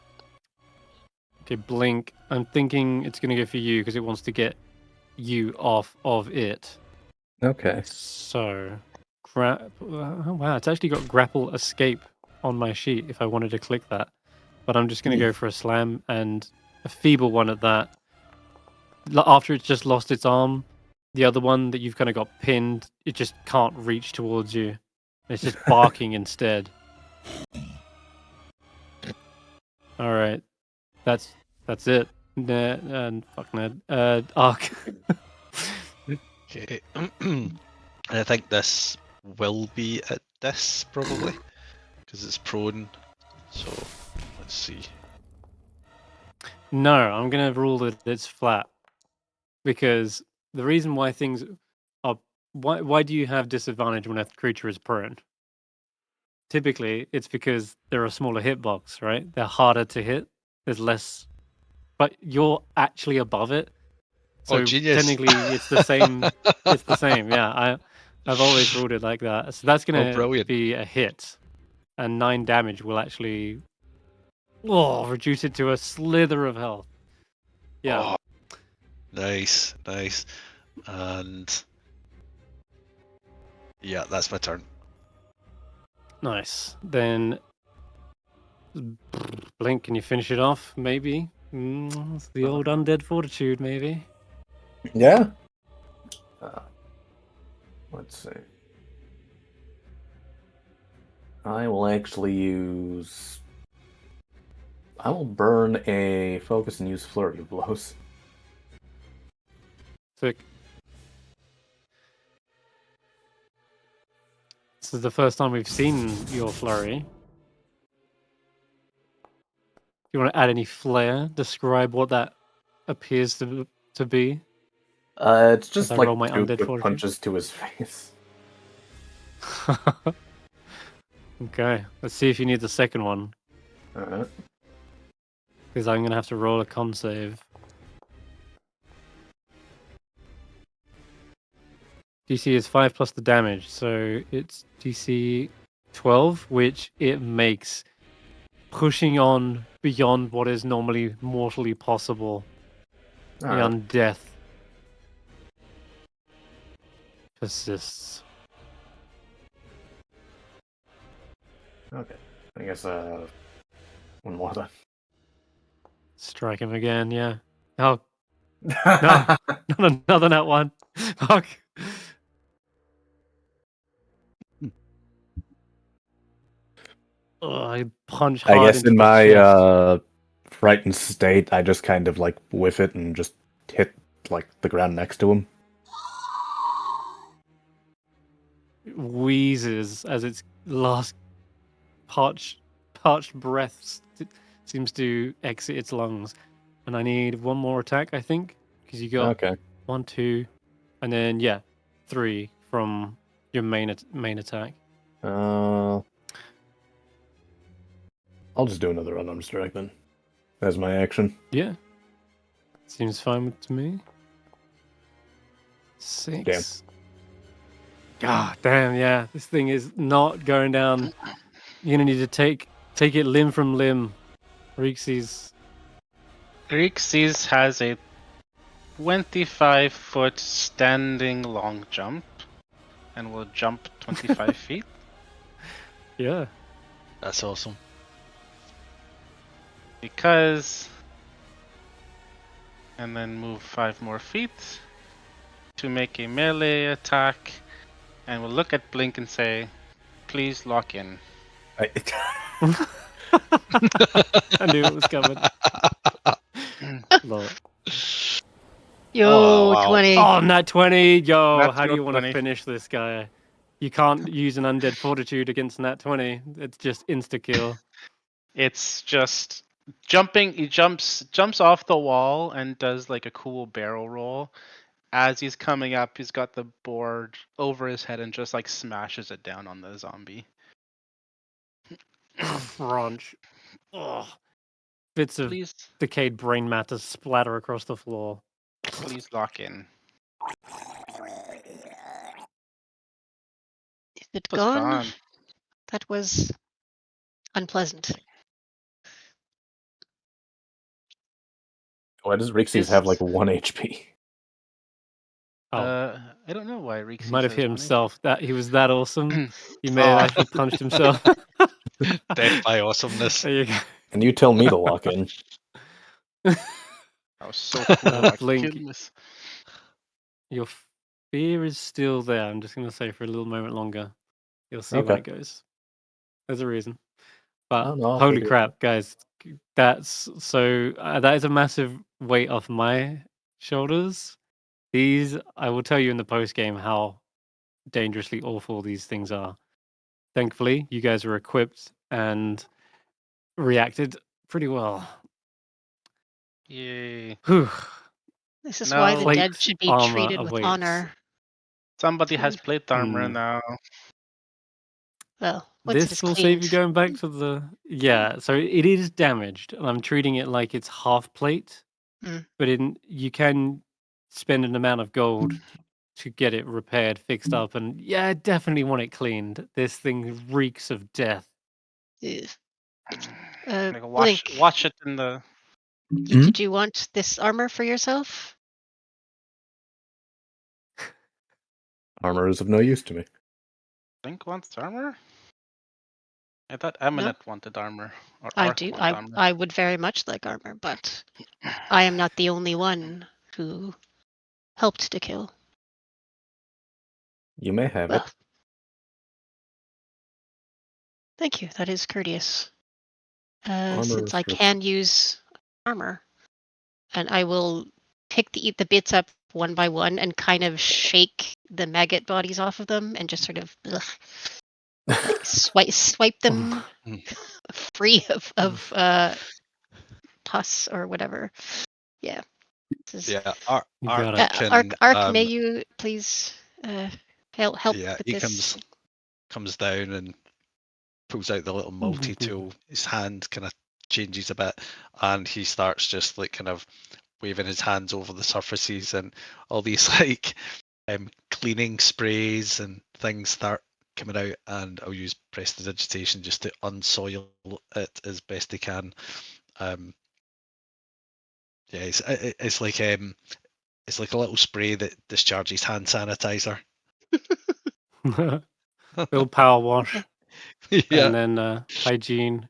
Okay, blink. I'm thinking it's gonna go for you because it wants to get you off of it. Okay. So, wow, it's actually got grapple escape on my sheet if I wanted to click that. But I'm just going to go for a slam and a feeble one at that. After it's just lost its arm, the other one that you've kind of got pinned, it just can't reach towards you. It's just barking instead. All right, that's it. And fuck Ned. Ark. Okay. And I think this will be at this probably because it's prone. So let's see. No, I'm going to rule that it's flat. Because the reason why things are... Why do you have disadvantage when a creature is prone? Typically, it's because they're a smaller hitbox, right? They're harder to hit. There's less... But you're actually above it. So Oh, genius. technically, it's the same. It's the same, yeah. I've always ruled it like that. So that's going to brilliant. be a hit. And 9 damage will actually... reduce it to a slither of health. Yeah. Oh, nice. And yeah, that's my turn. Nice. Then Blink, can you finish it off? Maybe. It's the old undead fortitude, maybe. Yeah. Let's see. I will actually use. I will burn a focus and use flurry of blows. Sick. This is the first time we've seen your flurry. Do you want to add any flair? Describe what that appears to be. It's just I like roll my 2 undead quick fortitude? punches to his face. Okay, let's see if you need the second one. Alright. Because I'm going to have to roll a con save. DC is 5 plus the damage, so it's DC 12, which it makes pushing on beyond what is normally mortally possible. Alright. The undeath persists. Okay. I guess one more then. Strike him again, yeah. Oh, not another nat one. Fuck. I punch hard I guess into in the my chest. frightened state, I just kind of like whiff it and just hit like the ground next to him. wheezes as its last parched breath seems to exit its lungs. And I need one more attack, I think, because you got Okay. 1, 2, and then 3 from your main attack. I'll just do another unarmed strike then. As my action. Yeah, seems fine to me. 6. God damn, yeah, this thing is not going down. You're gonna need to take it limb from limb. Reekses. Reekses has a 25-foot standing long jump and will jump 25 feet. Yeah. That's awesome. Because. And then move 5 more feet to make a melee attack. And we'll look at Blink and say, please lock in. I knew it was coming. Lol. Yo, Oh, wow. 20. Oh, nat 20. Yo, That's how do your you want to 20. finish this guy? You can't use an undead fortitude against nat 20. It's just insta kill. It's just jumping. He jumps off the wall and does like a cool barrel roll. As he's coming up, he's got the board over his head and just like smashes it down on the zombie. Crunch. Ugh. Bits of Please, decayed brain matter splatter across the floor. please lock in. Is it It was gone? fun. That was unpleasant. Why does Reekses have like 1 HP? Oh, I don't know why Reekses he might have has hit one himself. That he was that awesome. HP. He may have Oh. actually punched himself. Death by awesomeness. There you go. And you tell me to lock in. That was so cool. I Blink. couldn't miss. Your fear is still there. I'm just going to say for a little moment longer. You'll see when Okay. it goes. There's a reason. But Oh, no, I'll holy figure it crap, guys. That's so. That is a massive weight off my shoulders. These, I will tell you in the post game how dangerously awful these things are. Thankfully, you guys were equipped and reacted pretty well. Yay. Whew. This is No. why the dead Plate should be armor treated with awaits. honor. Somebody has plate armor Hmm. now. Well, once it This is will save you cleaned. going back to the so it is damaged, and I'm treating it like it's half plate. Mm. But you can spend an amount of gold to get it repaired, fixed up, and I definitely want it cleaned. This thing reeks of death. Ugh. Like Blink, watch it in the. did you want this armor for yourself? Armor is of no use to me. Blink wants armor? I thought Amonet wanted armor. Or I Ark do. wanted armor. I would very much like armor, but I am not the only one who helped to kill. You may have Well, it. thank you. That is courteous. Armor Since I for- can use armor, and I will pick the bits up one by one and kind of shake the maggot bodies off of them and just sort of like swipe them free of pus or whatever. Yeah. This is, Yeah, You Ark got it. can, Ark, may you please help yeah, with he this? comes down and pulls out the little multi-tool. His hand kind of changes a bit, and he starts just like kind of waving his hands over the surfaces, and all these like cleaning sprays and things start coming out, and I'll use prestidigitation just to unsoil it as best he can. Yeah, it's like a little spray that discharges hand sanitizer. Little power wash, Yeah. and then hygiene,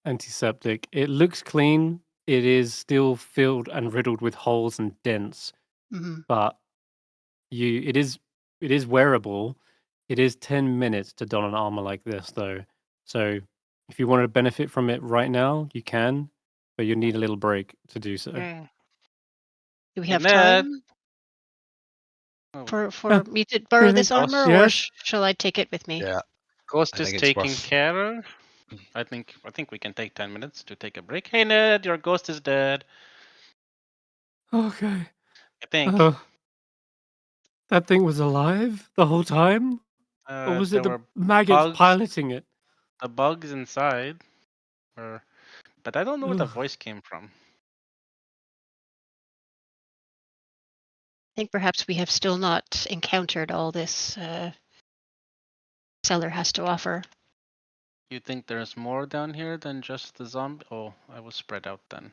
antiseptic. It looks clean. It is still filled and riddled with holes and dents, Mhm. but it is wearable. It is 10 minutes to don an armor like this, though. So if you wanted to benefit from it right now, you can, but you need a little break to do so. Mm. Do we have Net. time? for me to borrow this Anything armor, else? or Yes? shall I take it with me? Yeah, Ghost I is think it's taken worth. care of. I think we can take 10 minutes to take a break. Hey Ned, your ghost is dead. Okay. I think That thing was alive the whole time? Or was there it the were maggots bugs. piloting it? The bugs inside, but I don't know where the Ugh. voice came from. I think perhaps we have still not encountered all this cellar has to offer. You think there's more down here than just the zombie? Oh, I was spread out then.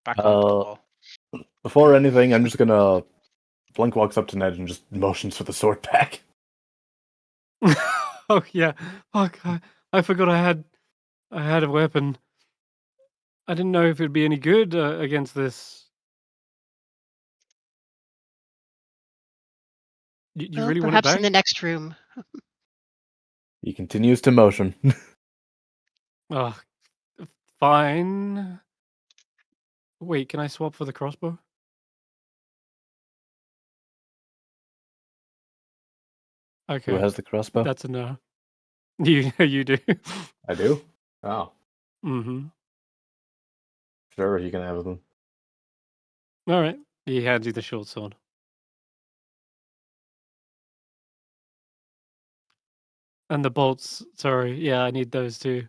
Back onto the wall. Before anything, I'm just gonna... Blink walks up to Ned and just motions for the sword back. Oh yeah. Fuck, I forgot I had a weapon. I didn't know if it'd be any good against this. You Well, really want it perhaps in the back? next room. He continues to motion. Oh, fine. Wait, can I swap for the crossbow? Who Okay, has the crossbow? that's a no. You do. I do? Oh, Mm-hmm. sure, you can have them. All right. He hands you the short sword. And the bolts. Sorry. Yeah, I need those too.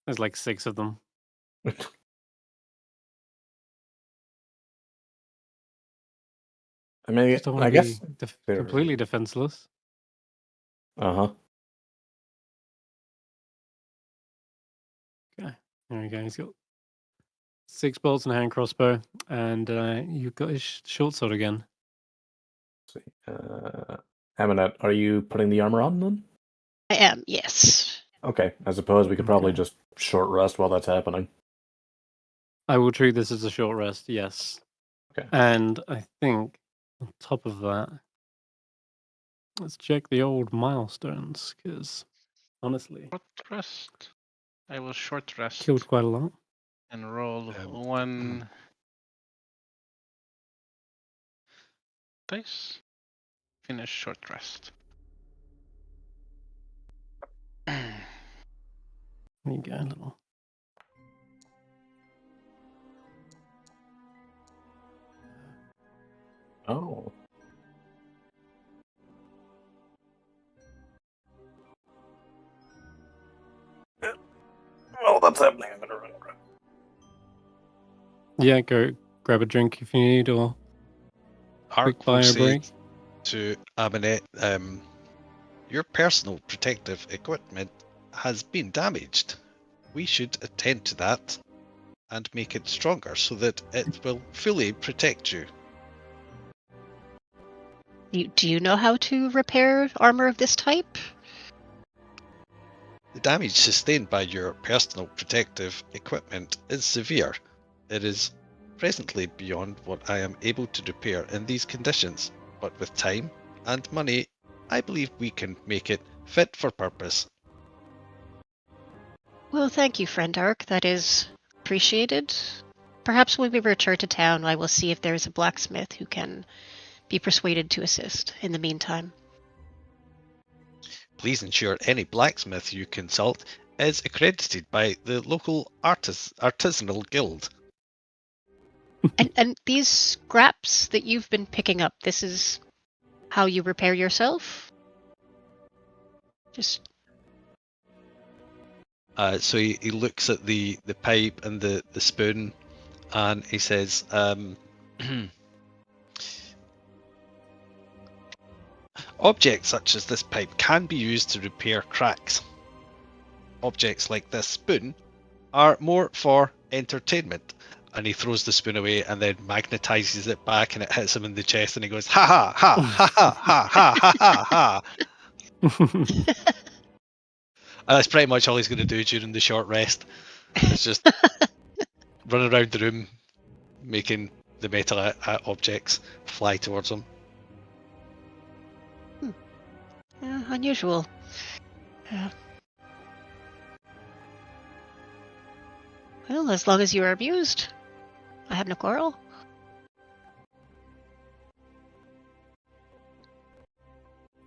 There's like 6 of them. I mean, Just don't want I to guess... be completely defenseless. Uh-huh. Okay. There we go. He's got 6 bolts and a hand crossbow, and you've got his short sword again. Let's see. Amonet, are you putting the armor on then? I am, yes. Okay, I suppose we could probably Okay. just short rest while that's happening. I will treat this as a short rest, yes. Okay. And I think on top of that, let's check the old milestones, because honestly, Short rest. I will short rest killed quite a lot. and roll 1 dice. Finish short rest. There you go, little. Oh. Well, that's happening. I'm gonna run. Yeah, go grab a drink if you need, or quick Ark will bio say break. to Amonet, your personal protective equipment has been damaged. We should attend to that and make it stronger so that it will fully protect you. Do you know how to repair armor of this type? The damage sustained by your personal protective equipment is severe. It is presently beyond what I am able to repair in these conditions, but with time and money, I believe we can make it fit for purpose. Well, thank you, friend Ark. That is appreciated. Perhaps when we return to town, I will see if there is a blacksmith who can be persuaded to assist in the meantime. Please ensure any blacksmith you consult is accredited by the local artisanal guild. And these scraps that you've been picking up, this is how you repair yourself? Just So he looks at the pipe and the spoon, and he says, objects such as this pipe can be used to repair cracks. Objects like this spoon are more for entertainment. And he throws the spoon away and then magnetizes it back, and it hits him in the chest, and he goes, ha ha ha ha ha ha ha ha ha. And that's pretty much all he's going to do during the short rest. It's just run around the room, making the metal objects fly towards him. unusual. Well, as long as you are abused, I have no quarrel.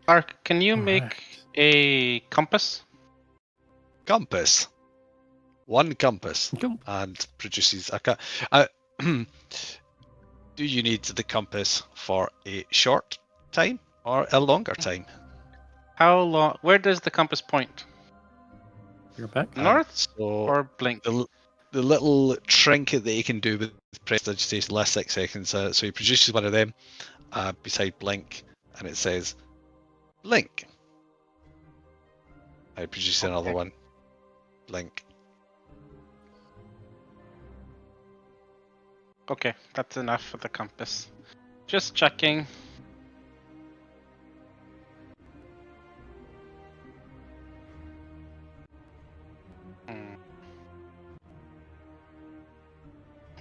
Ark, can you make Right. a compass? Compass. One compass. Come- And produces a do you need the compass for a short time or a longer time? How long? Where does the compass point? You're back. North So or blink? the little trinket that you can do with prestidigitation lasts 6 seconds. So he produces one of them beside blink, and it says blink. I produce another one. Blink. Okay, that's enough for the compass. Just checking.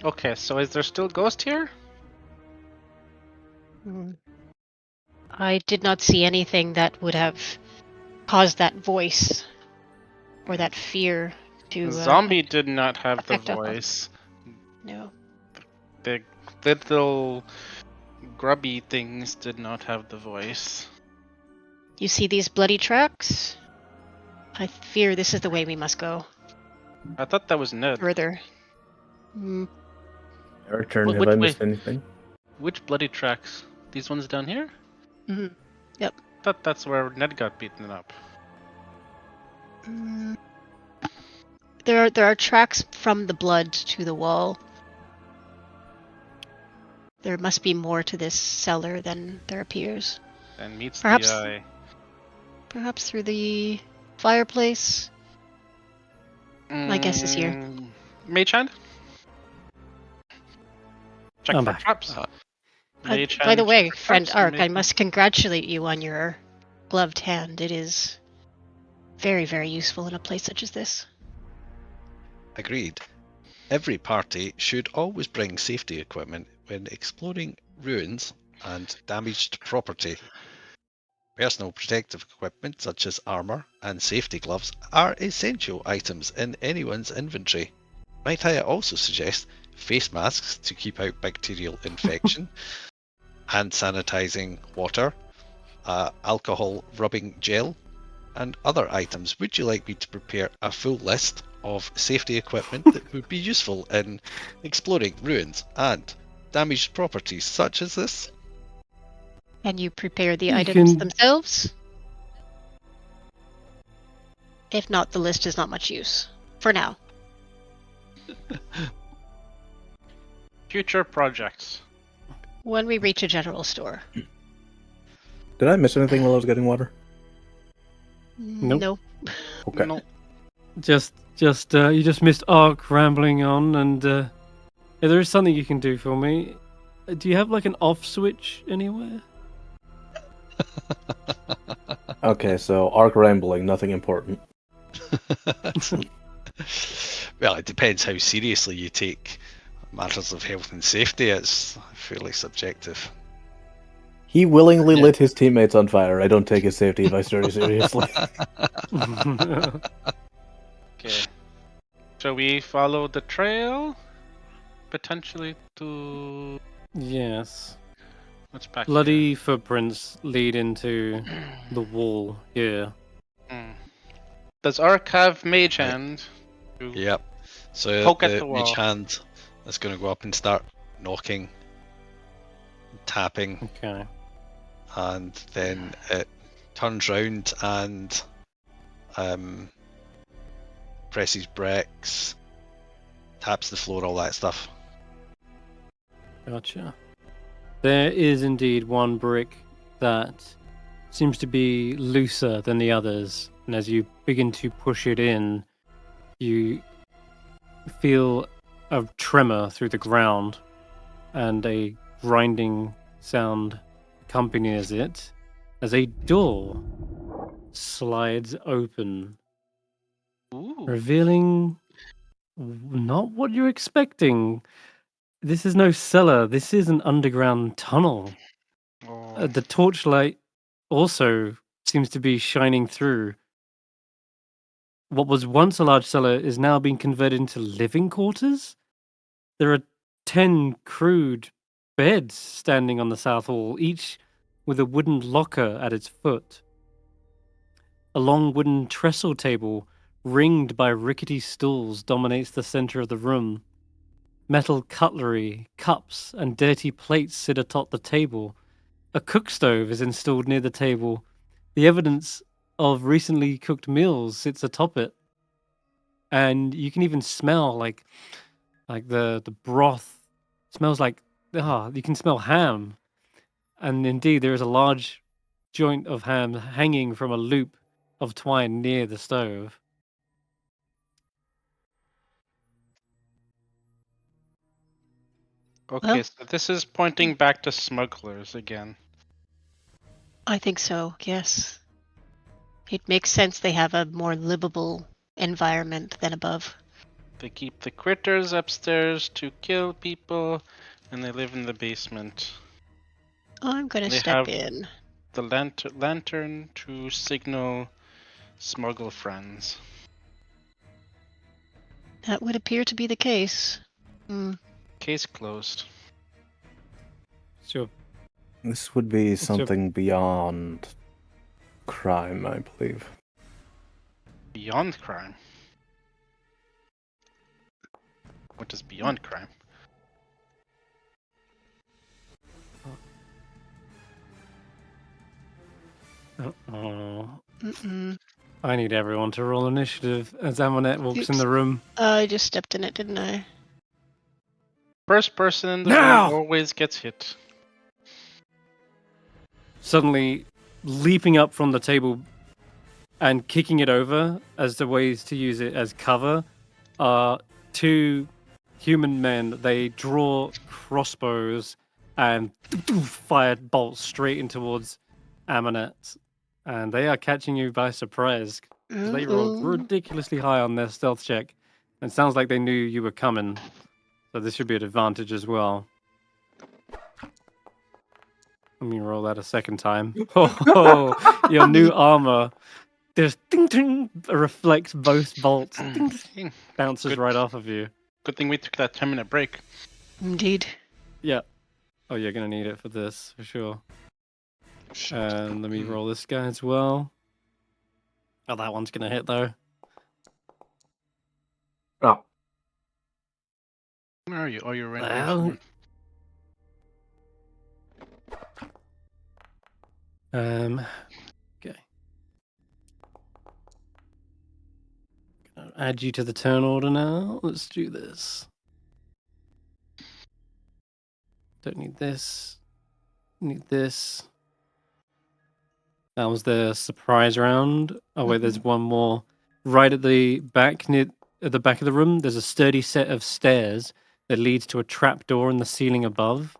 Okay, so is there still ghost here? I did not see anything that would have caused that voice or that fear to. Zombie did not have the affect us. voice. No. The little grubby things did not have the voice. You see these bloody tracks? I fear this is the way we must go. I thought that was Ned. Further. Our turn. Wait, Have which I missed way? anything? Which bloody tracks? These ones down here? Mhm. Yep. Thought that's where Ned got beaten up. There are tracks from the blood to the wall. There must be more to this cellar than there appears. And meets Perhaps- the eye. Perhaps through the fireplace. My guess is here. Mage hand? Check I'm for back. traps. Mage By the hand, way, check for friend traps, Ark, I mage- must congratulate you on your gloved hand. It is very, very useful in a place such as this. Agreed. Every party should always bring safety equipment when exploring ruins and damaged property. Personal protective equipment such as armor and safety gloves are essential items in anyone's inventory. Might I also suggest face masks to keep out bacterial infection, hand sanitizing water, alcohol rubbing gel, and other items. Would you like me to prepare a full list of safety equipment that would be useful in exploring ruins and damaged properties such as this? Can you prepare the You items can- themselves? If not, the list is not much use. For now. Future projects. When we reach a general store. Did I miss anything while I was getting water? Nope. No. Okay. No. Just you just missed Ark rambling on, and yeah, there is something you can do for me. Do you have like an off switch anywhere? Okay, so arc rambling, nothing important. Well, it depends how seriously you take matters of health and safety. It's fairly subjective. He willingly Yeah. lit his teammates on fire. I don't take his safety advice very seriously. Okay. So we follow the trail, potentially to Yes. what's back Bloody footprints lead into the wall here. here? Does Ark have mage Right. hand? to- Yep. So Poke at the the mage wall. hand is going to go up and start knocking, tapping, Okay. and then it turns round and presses bricks, taps the floor, all that stuff. Gotcha. There is indeed one brick that seems to be looser than the others, and as you begin to push it in, you feel a tremor through the ground, and a grinding sound accompanies it as a door slides open, Ooh. revealing not what you're expecting. This is no cellar. This is an underground tunnel. Oh. The torchlight also seems to be shining through. What was once a large cellar is now being converted into living quarters. There are 10 crude beds standing on the south wall, each with a wooden locker at its foot. A long wooden trestle table, ringed by rickety stools, dominates the center of the room. Metal cutlery, cups, and dirty plates sit atop the table. A cook stove is installed near the table. The evidence of recently cooked meals sits atop it. And you can even smell like the broth smells like you can smell ham. And indeed there is a large joint of ham hanging from a loop of twine near the stove. Okay, Well- so this is pointing back to smugglers again. I think so, yes. It makes sense they have a more livable environment than above. They keep the critters upstairs to kill people, and they live in the basement. I'm gonna They step have- in. The lantern to signal smuggle friends. That would appear to be the case. Case closed. Sure. This would be your- something beyond crime, I believe. Beyond crime. What is beyond crime? Oh, Mm-mm. I need everyone to roll initiative as Amonet walks in Oops. the room. I just stepped in it, didn't I? First person in the Now! room always gets hit. Suddenly leaping up from the table and kicking it over as the ways to use it as cover are two human men. They draw crossbows and fire bolts straight in towards Amonet. And they are catching you by surprise. 'Cause they rolled Uh-oh. ridiculously high on their stealth check. And it sounds like they knew you were coming. So this should be an advantage as well. Let me roll that a second time. Oh, your new armor just ding ding reflects both bolts. Ding, ding, bounces Good. right off of you. Good thing we took that 10-minute break. Indeed. Yeah. Oh, you're gonna need it for this for sure. Shit. And let me roll this guy as well. Oh, that one's gonna hit though. Oh, Where are you? Oh, you're right next Well. to me. Okay. Gonna add you to the turn order now. Let's do this. Don't need this. Need this. That was the surprise round. Oh wait, there's one more. Right at the back, near at the back of the room, there's a sturdy set of stairs that leads to a trap door in the ceiling above.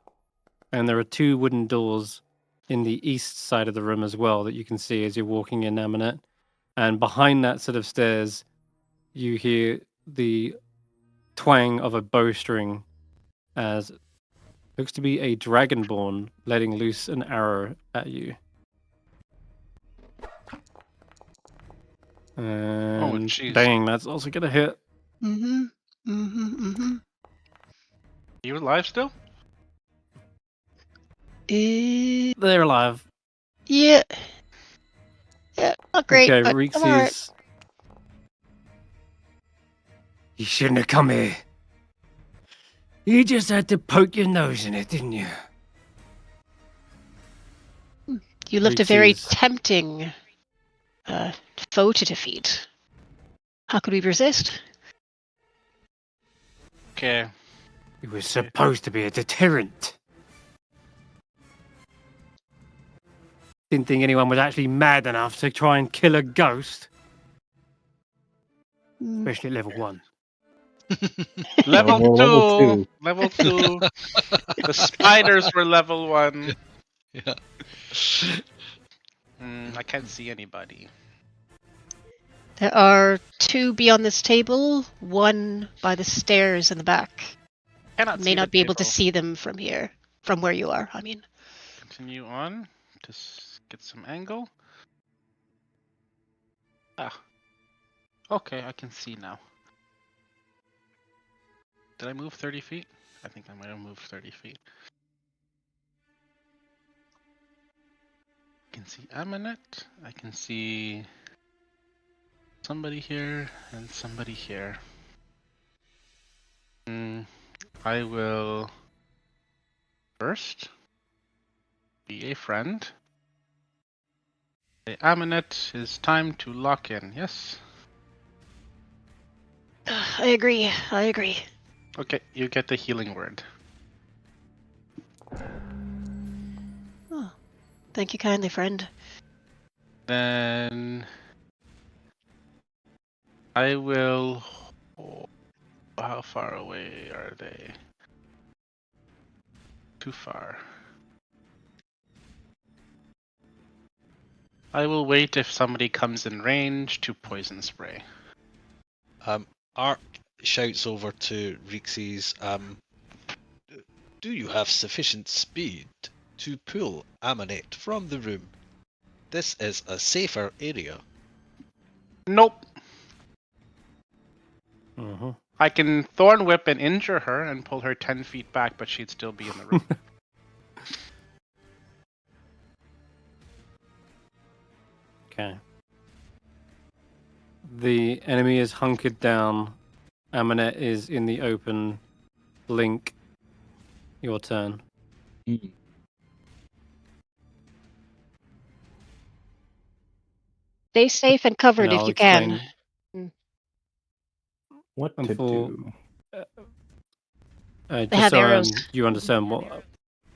And there are two wooden doors in the east side of the room as well that you can see as you're walking in, Amonet. And behind that set of stairs, you hear the twang of a bowstring as looks to be a dragonborn letting loose an arrow at you. And jeez. dang, that's also gonna hit. Mm-hmm. Mm-hmm. Mm-hmm. You alive still? They're alive. Yeah. Yeah, not great, Okay, but I'm alright. Reekses. You shouldn't have come here. You just had to poke your nose in it, didn't you? You left a very Reekses. tempting foe to defeat. How could we resist? Okay. It was supposed to be a deterrent. Didn't think anyone was actually mad enough to try and kill a ghost, especially at level 1. Level we're level 2. two. Level 2. The spiders were level 1. Yeah. I can't see anybody. There are two beyond this table, one by the stairs in the back. Cannot You see may the not be able to table. see them from here, from where you are, I mean. Continue on to get some angle. Ah. Okay, I can see now. Did I move 30 feet? I think I might have moved 30 feet. can see Amonet. I can see somebody here and somebody here. I will first be a friend. Say, Amonet, it's time to lock in. Yes. I agree. I agree. Okay, you get the healing word. Oh, thank you kindly, friend. Then I will. How far away are they? Too far. I will wait if somebody comes in range to poison spray. Ark shouts over to Reekses, do you have sufficient speed to pull Amonet from the room? This is a safer area. Nope. Mm-hmm. I can thorn whip and injure her and pull her 10 feet back, but she'd still be in the room. Okay. The enemy is hunkered down. Amonet is in the open. Link, your turn. Stay safe and covered And if I'll you can. explain. What And to for do? They just have so arrows. you understand what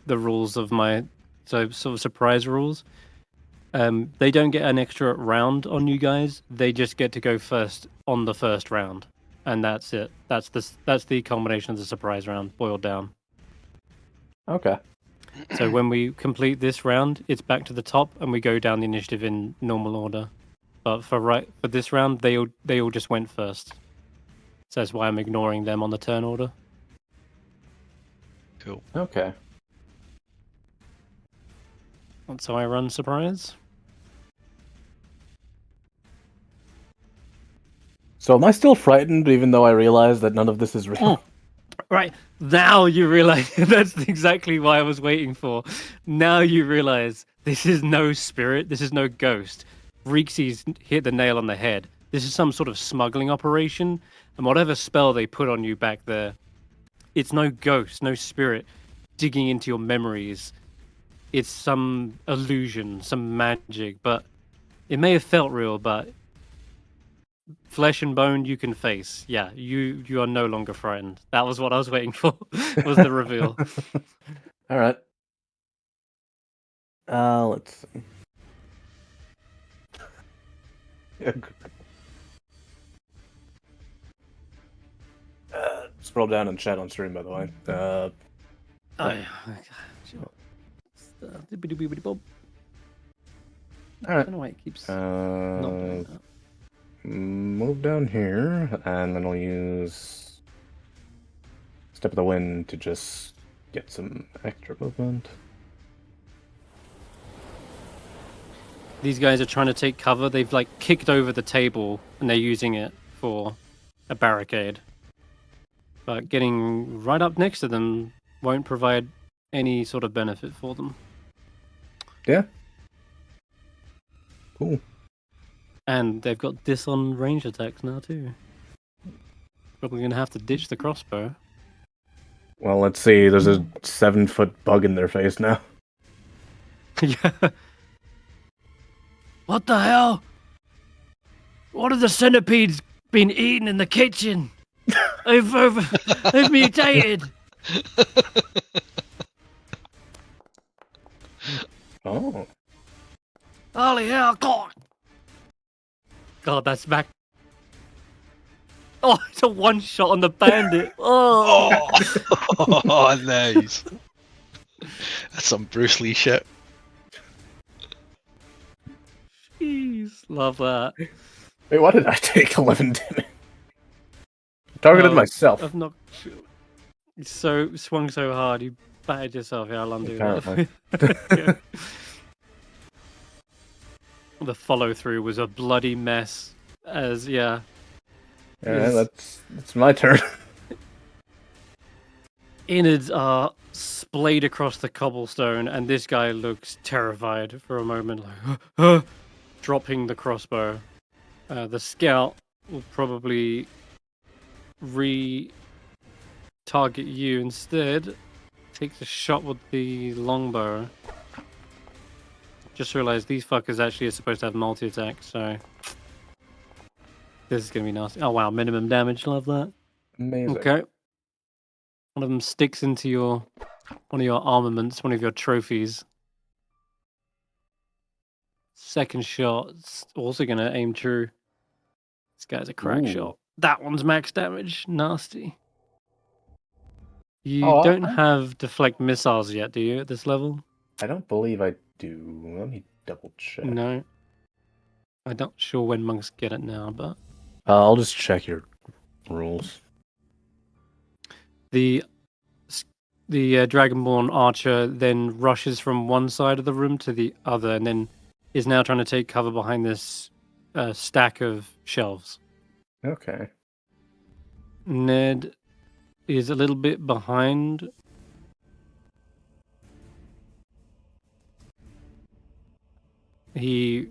the rules of my sort of surprise rules. They don't get an extra round on you guys. They just get to go first on the first round, and that's it. That's the combination of the surprise round boiled down. Okay. So when we complete this round, it's back to the top, and we go down the initiative in normal order. But for this round, they all just went first. So that's why I'm ignoring them on the turn order. Cool. Okay. That's how I run surprise. So am I still frightened, even though I realize that none of this is real? Right, now you realize that's exactly what I was waiting for. Now you realize this is no spirit, this is no ghost. Reekses hit the nail on the head. This is some sort of smuggling operation, and whatever spell they put on you back there, it's no ghost, no spirit digging into your memories. It's some illusion, some magic, but it may have felt real, but flesh and bone you can face. Yeah, you are no longer frightened. That was what I was waiting for. Was the reveal. All right. Let's see. Scroll down and chat on stream, by the way. Oh, yeah. Bob. All I right. don't know why it keeps not doing that. Move down here, and then I'll use Step of the Wind to just get some extra movement. These guys are trying to take cover. They've like kicked over the table and they're using it for a barricade. But getting right up next to them won't provide any sort of benefit for them. Yeah. Cool. And they've got dis on range attacks now too. Probably gonna have to ditch the crossbow. Well, let's see. There's a 7-foot bug in their face now. Yeah. What the hell? What have the centipedes been eating in the kitchen? They've mutated. Oh. Holy hell, God. God, that's back. Oh, it's a one shot on the bandit. Oh. Oh, nice. That's some Bruce Lee shit. Jeez, love that. Wait, why did I take 11 damage? Targeted myself. I've not. So swung so hard, you battered yourself. Yeah, I'll undo that. Yeah. The follow through was a bloody mess. As Yeah, that's my turn. innards are splayed across the cobblestone, and this guy looks terrified for a moment, like dropping the crossbow. The scout will probably target you instead. Takes a shot with the longbow. Just realized these fuckers actually are supposed to have multi-attack, so this is gonna be nasty. Oh wow, minimum damage, love that. Amazing. Okay. One of them sticks into one of your armaments, one of your trophies. Second shot's also gonna aim true. This guy's a crack Ooh. shot. That one's max damage. Nasty. You Oh, don't have deflect missiles yet, do you, at this level? I don't believe I do. Let me double check. No. I'm not sure when monks get it now, but I'll just check your rules. the Dragonborn archer then rushes from one side of the room to the other, and then is now trying to take cover behind this stack of shelves. Okay. Ned is a little bit behind. I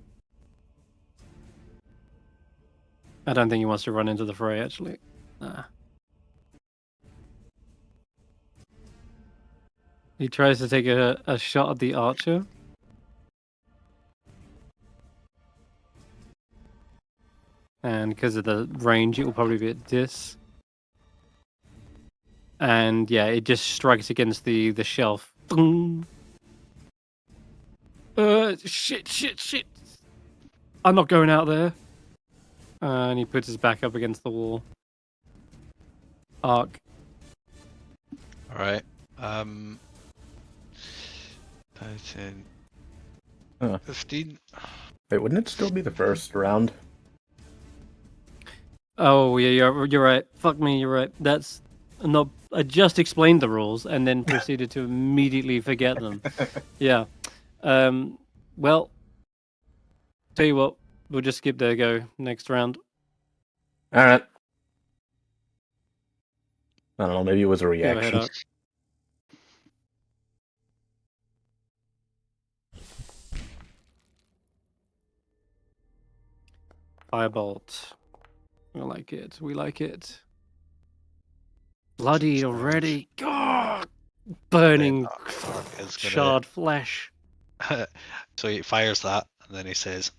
don't think he wants to run into the fray, actually. Nah. He tries to take a shot at the archer. And because of the range, it will probably be at dis. And yeah, it just strikes against the shelf. Boom. Shit. I'm not going out there. And he puts his back up against the wall. Arc. Alright. 10, 15. Wait, wouldn't it still be the first round? Oh yeah, you're right. Fuck me, you're right. That's not. I just explained the rules and then proceeded to immediately forget them. Yeah. Well, tell you what, we'll just skip there. Go next round. All right. I don't know. Maybe it was a Go ahead, reaction. Arc. Firebolt. We like it. We like it. Bloody already. God! Burning Arc is charred flesh. So he fires that, and then he says,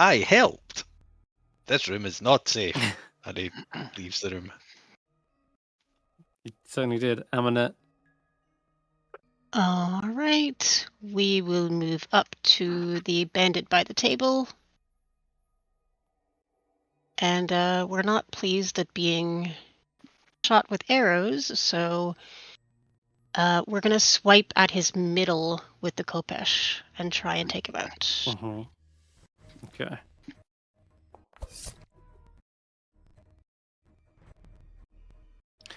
I helped! This room is not safe. And he leaves the room. He certainly did. Amonet. All right. We will move up to the bandit by the table. And we're not pleased at being shot with arrows, so we're going to swipe at his middle with the Kopesh and try and take him out. Mm-hmm. Okay. All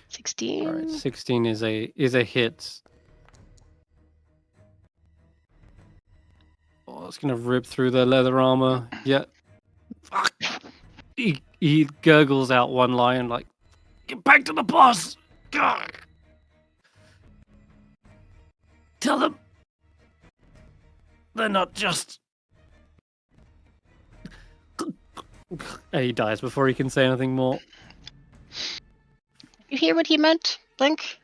16. right. 16 is a hit. Oh, it's gonna rip through the leather armor. Yeah. Fuck. He gurgles out one line like, "Get back to the boss! God. Tell them they're not just." And he dies before he can say anything more. You hear what he meant, Blink?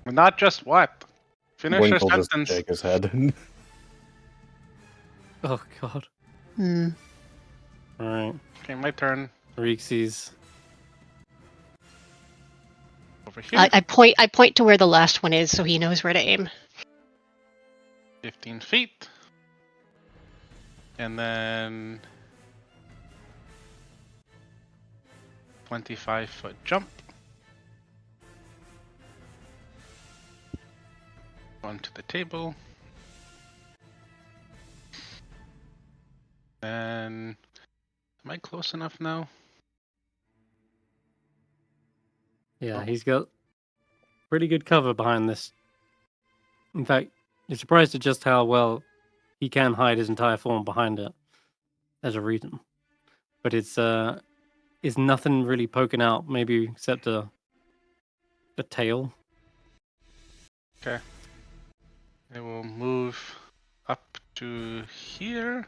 Not just what. Finish Blink your will just sentence. shake his head. Oh god. Hmm. All right. Okay, my turn. Reekses. Over here. I point to where the last one is so he knows where to aim. 15 feet. And then 25-foot jump. Onto the table. And am I close enough now? Yeah, he's got pretty good cover behind this. In fact, you're surprised at just how well he can hide his entire form behind it. There's a reason. But it's nothing really poking out, maybe except a the tail. Okay. I will move up to here.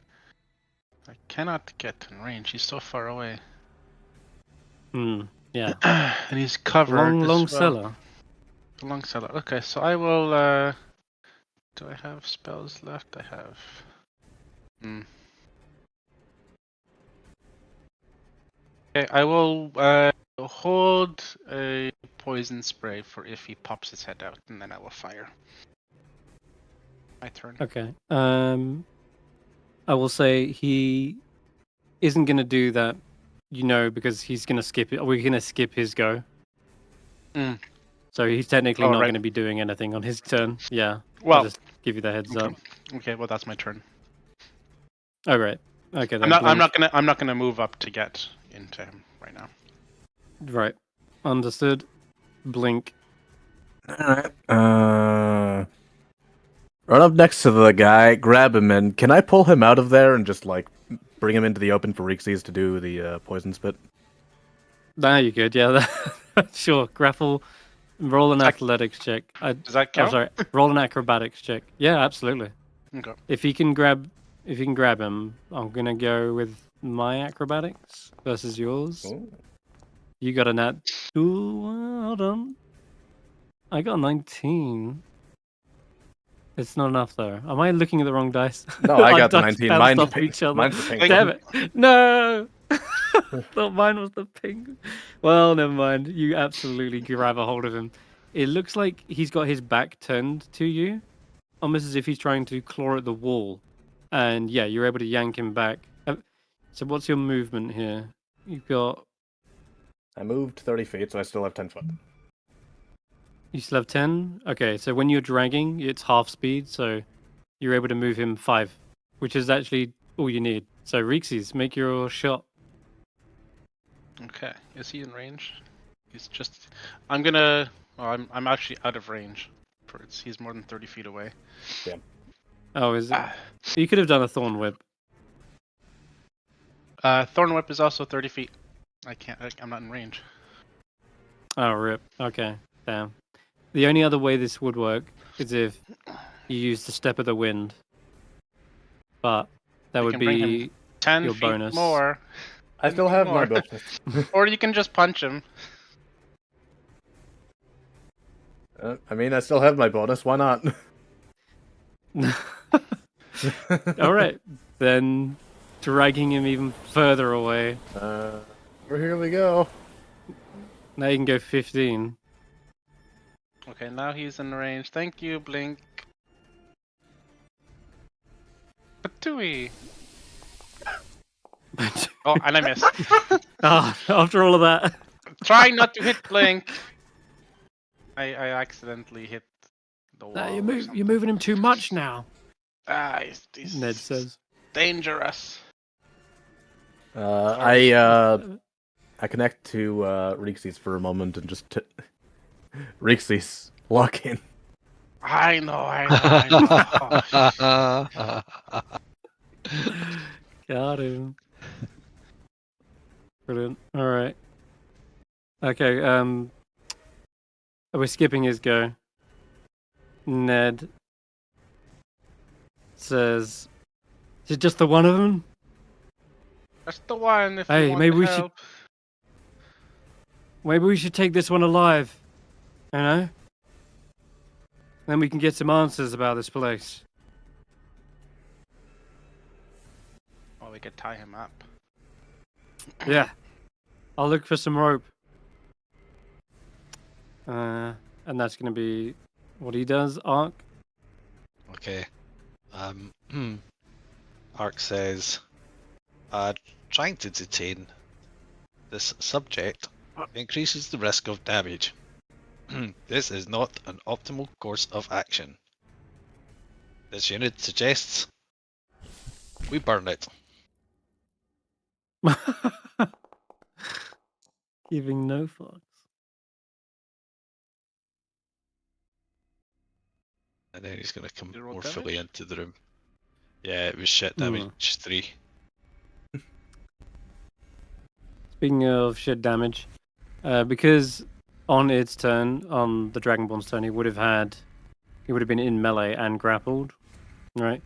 I cannot get in range. He's so far away. Yeah. And he's covered. Long as well. cellar. Long cellar. Okay, so I will. Do I have spells left? I have. Okay, I will hold a poison spray for if he pops his head out, and then I will fire. My turn. Okay. I will say he isn't going to do that, because he's going to skip it. We're going to skip his go. So he's technically not right. going to be doing anything on his turn. Yeah. Well, I'll just give you the heads up. Okay, well that's my turn. Oh, right. Okay, then. I'm not gonna move up to get into him right now. Right. Understood. Blink. Alright. Run up next to the guy, grab him, and can I pull him out of there and just, like, bring him into the open for Reekses to do the poison spit? Nah, you're good. Yeah, sure. Grapple. Roll an athletics check. Does that count? Oh, sorry. Roll an acrobatics check. Yeah, absolutely. Okay. If you can grab him, I'm gonna go with my acrobatics versus yours. Ooh. You got a nat. Ooh, hold on. I got a 19. It's not enough though. Am I looking at the wrong dice? No, I Our got the dice 19. bounced Mine's off pink. each other. Mine's the pink Damn one. it! No. Thought mine was the pink. Well, never mind. You absolutely grab a hold of him. It looks like he's got his back turned to you, almost as if he's trying to claw at the wall. And yeah, you're able to yank him back. So what's your movement here? You've got. I moved 30 feet, so I still have 10 foot. You still have 10? Okay, so when you're dragging, it's half speed, so you're able to move him 5, which is actually all you need. So Reekses, make your shot. Okay. Is he in range? He's just. I'm gonna. Well, I'm actually out of range. He's more than 30 feet away. Damn. Oh, is it? You could have done a Thorn Whip. Thorn Whip is also 30 feet. I can't. I'm not in range. Oh, rip. Okay, damn. The only other way this would work is if you use the Step of the Wind. But that would bring him be 10 your feet bonus. more. I still have my more. bonus. Or you can just punch him. I mean, I still have my bonus. Why not? All right, then dragging him even further away. Here we go. Now you can go 15. Okay, now he's in range. Thank you, Blink. Patooey. Oh, and I missed. After all of that. Trying not to hit Blink. I accidentally hit the wall. You're moving him too much now. He's Ned says. dangerous. I connect to Reekses for a moment and just Reekses, lock in. I know. Got him. Brilliant. All right. Okay. We're skipping his go. Ned says, "Is it just the one of them?" That's the one. If Hey, you want maybe we help. Maybe we should take this one alive. You know? Then we can get some answers about this place. Or we could tie him up. Yeah. I'll look for some rope. And that's going to be what he does, Ark. Okay. Ark says, trying to detain this subject increases the risk of damage. This is not an optimal course of action. This unit suggests we burn it. Giving no fucks. And then he's going to come Did you roll more fully damage? into the room. Yeah, it was shit damage 3. Speaking of shit damage, because on its turn, on the Dragonborn's turn, he would have been in melee and grappled, right?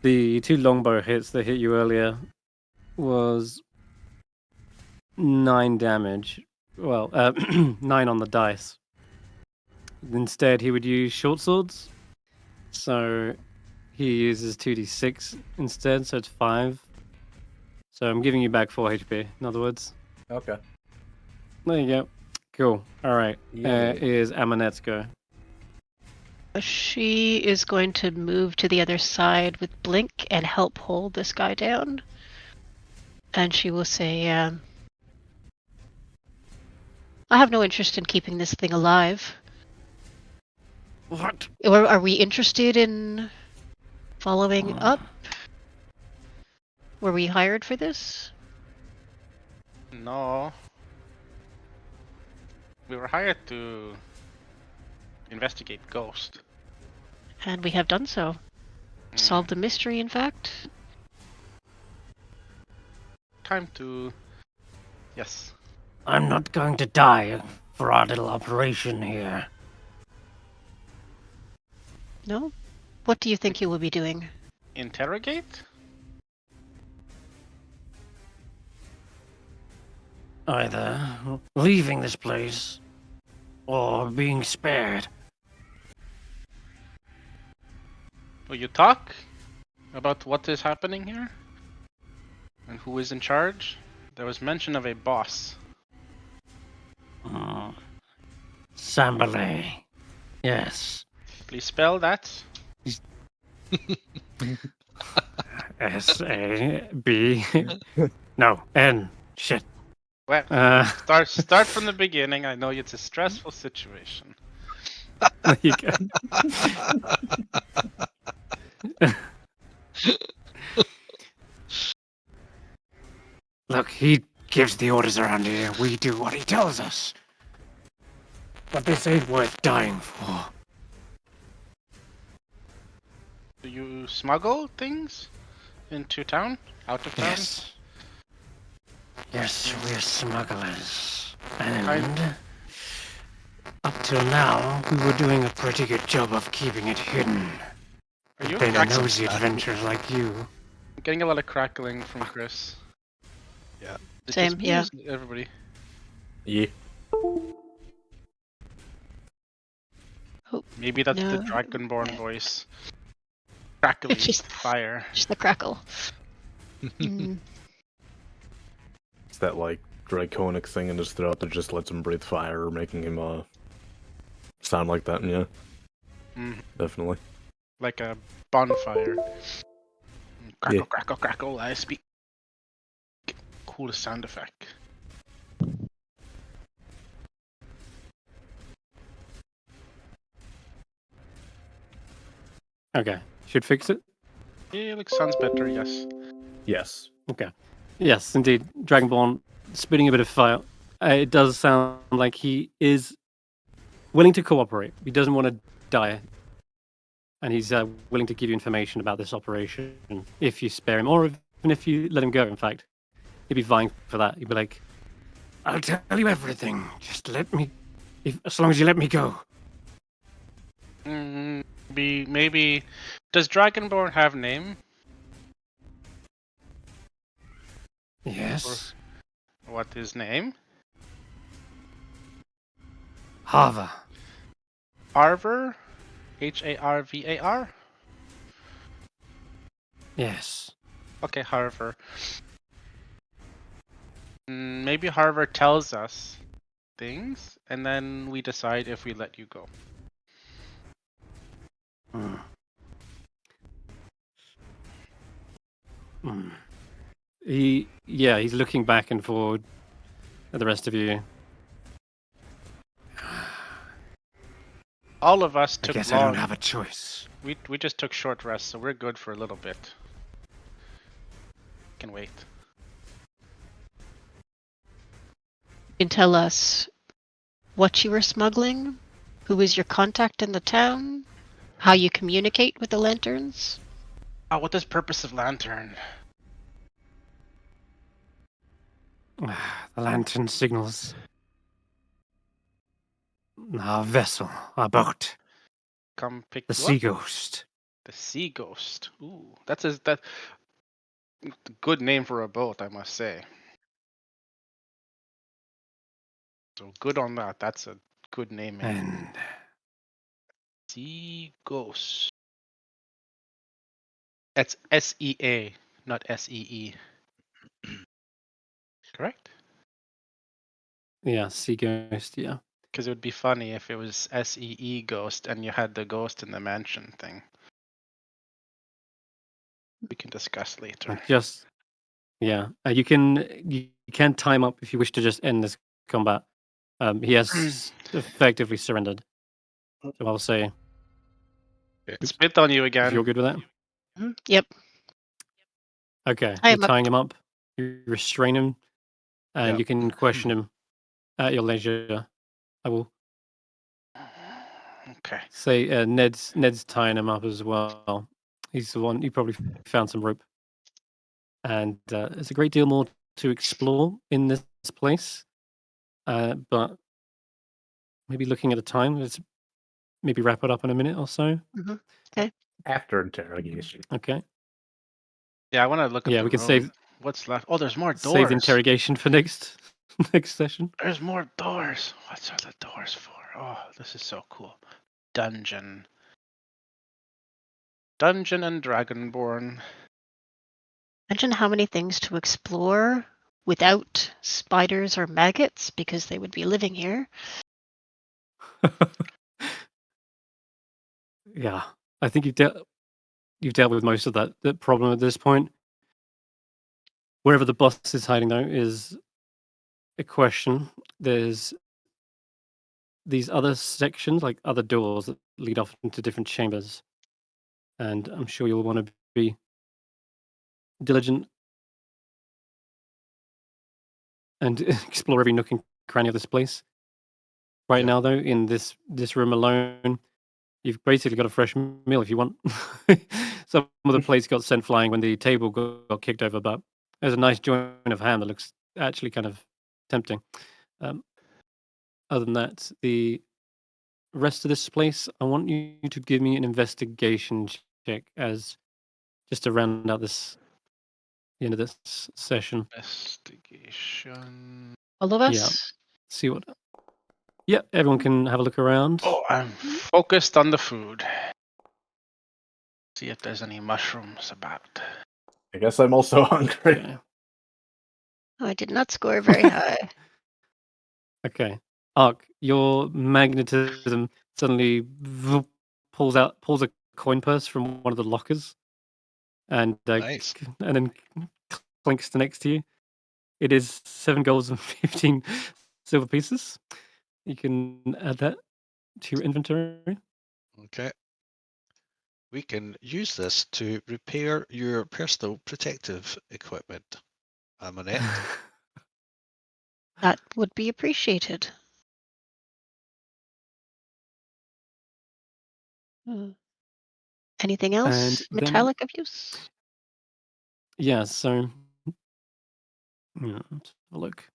The 2 longbow hits that hit you earlier was 9 damage. Well, 9 on the dice. Instead, he would use short swords. So he uses 2d6 instead, so it's 5. So I'm giving you back 4 HP, in other words. Okay. There you go. Cool. All right. Yummy. Is Amonet's go. She is going to move to the other side with Blink and help hold this guy down. And she will say, I have no interest in keeping this thing alive. What? Or are we interested in following up? Were we hired for this? No. We were hired to investigate Ghost. And we have done so. Solved the mystery, in fact. Time to... Yes. I'm not going to die for our little operation here. No? What do you think you will be doing? Interrogate? Either leaving this place or being spared. Will you talk about what is happening here? And who is in charge? There was mention of a boss. Sambalay. Yes. Please spell that. S-A-B. No, N. Shit. Well, start from the beginning. I know it's a stressful situation. There you go. Look, he gives the orders around here. We do what he tells us. But this ain't worth dying for. Do you smuggle things into town? Out of town? Yes. Yes, we're smugglers. And up till now, we were doing a pretty good job of keeping it hidden. Are you Been crackling? nosy adventurers like you. I'm getting a lot of crackling from Chris. Yeah. Is Same, this me or yeah. is it everybody. Yeah. Oh, Maybe that's the no. Dragonborn voice. Crackling Just- fire. Just the crackle. Mm. It's that, like, draconic thing in his throat that just lets him breathe fire, making him, sound like that, yeah. Mhm. Definitely. Like a bonfire. Crackle, Yeah. crackle, crackle. I speak. Coolest sound effect. Okay. Should fix it? Yeah, like sounds better. Yes. Yes. Okay. Yes, indeed. Dragonborn spitting a bit of fire. It does sound like he is willing to cooperate. He doesn't want to die. And he's willing to give you information about this operation if you spare him, or even if you let him go, in fact. He'd be vying for that. He'd be like, I'll tell you everything. Just let me... as long as you let me go. Maybe. Does Dragonborn have name? Yes. What is name? Hava. Harvar? Harvar? Yes. Okay, Harvar. Maybe Harvar tells us things, and then we decide if we let you go. Hmm. Hmm. he's looking back and forward at the rest of you. All of us I took guess long. I don't have a choice. We just took short rests, so we're good for a little bit. Can wait. You can tell us what you were smuggling, who is your contact in the town, how you communicate with the lanterns. What is purpose of lantern? The lantern signals Our vessel, our boat, Come pick the you sea up. ghost. The Sea Ghost. Ooh, that's a good name for a boat, I must say. So good on that. That's a good naming. And Sea Ghost. That's SEA, not SEE. Correct? Yeah, sea ghost. Yeah. Because it would be funny if it was SEE Ghost and you had the ghost in the mansion thing. We can discuss later. Just yeah. You can time up if you wish to just end this combat. He has effectively surrendered. So I'll say Spit on you if you're again. good with that. Yep. Okay, Tie you're him up. tying him up. You restrain him, and Yep. you can question him at your leisure. I will Okay. say Ned's tying him up as well. He's the one. You probably found some rope, and there's a great deal more to explore in this place. But maybe looking at the time, let's maybe wrap it up in a minute or so. After interrogation. Okay. Yeah, I want to look at Yeah, the we can room. save What's left? Oh, there's more save the doors. interrogation for next session. There's more doors. What's are the doors for? Oh, this is so cool. Dungeon. Dungeon and Dragonborn. Imagine how many things to explore without spiders or maggots because they would be living here. Yeah, I think you've dealt with most of that problem at this point. Wherever the boss is hiding, though, is a question. There's these other sections, like other doors that lead off into different chambers, and I'm sure you'll want to be diligent and explore every nook and cranny of this place. Right Yep. now, though, in this room alone, you've basically got a fresh meal if you want. Some of the plates got sent flying when the table got kicked over, but there's a nice joint of ham that looks actually kind of tempting. Other than that, the rest of this place, I want you to give me an investigation check as just to round out the end of this session. Investigation. All of Yeah. us? See what. Yeah, everyone can have a look around. Oh, I'm focused on the food. See if there's any mushrooms about. I guess I'm also hungry. Okay. Oh, I did not score very high. Okay. Ark, your magnetism suddenly pulls a coin purse from one of the lockers, and Nice. and then clinks to next to you. It is 7 golds and 15 silver pieces. You can add that to your inventory. Okay. We can use this to repair your personal protective equipment, Amonet. That would be appreciated. Anything else And then- metallic of use? Yeah, so let's have a look.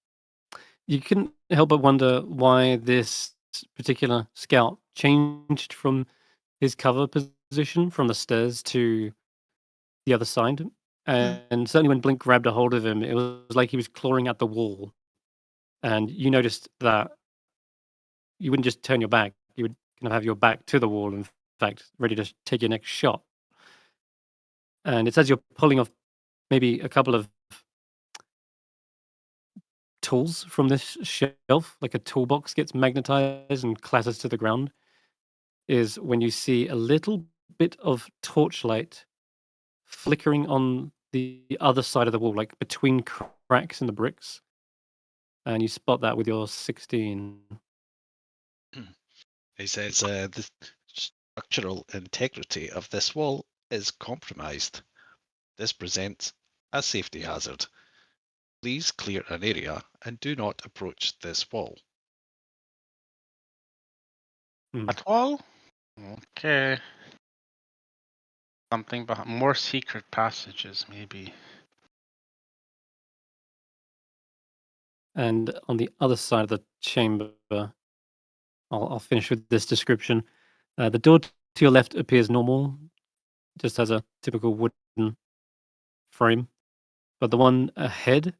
You couldn't help but wonder why this particular scout changed from his cover position from the stairs to the other side. And certainly when Blink grabbed a hold of him, it was like he was clawing at the wall. And you noticed that you wouldn't just turn your back, you would kind of have your back to the wall, in fact, ready to take your next shot. And it's as you're pulling off maybe a couple of tools from this shelf, like a toolbox gets magnetized and clatters to the ground, is when you see a little bit of torchlight flickering on the other side of the wall, like between cracks in the bricks. And you spot that with your 16. He says the structural integrity of this wall is compromised. This presents a safety hazard. Please clear an area and do not approach this wall. At all? Okay. Something behind more secret passages, maybe. And on the other side of the chamber, I'll finish with this description. The door to your left appears normal, just has a typical wooden frame, but the one ahead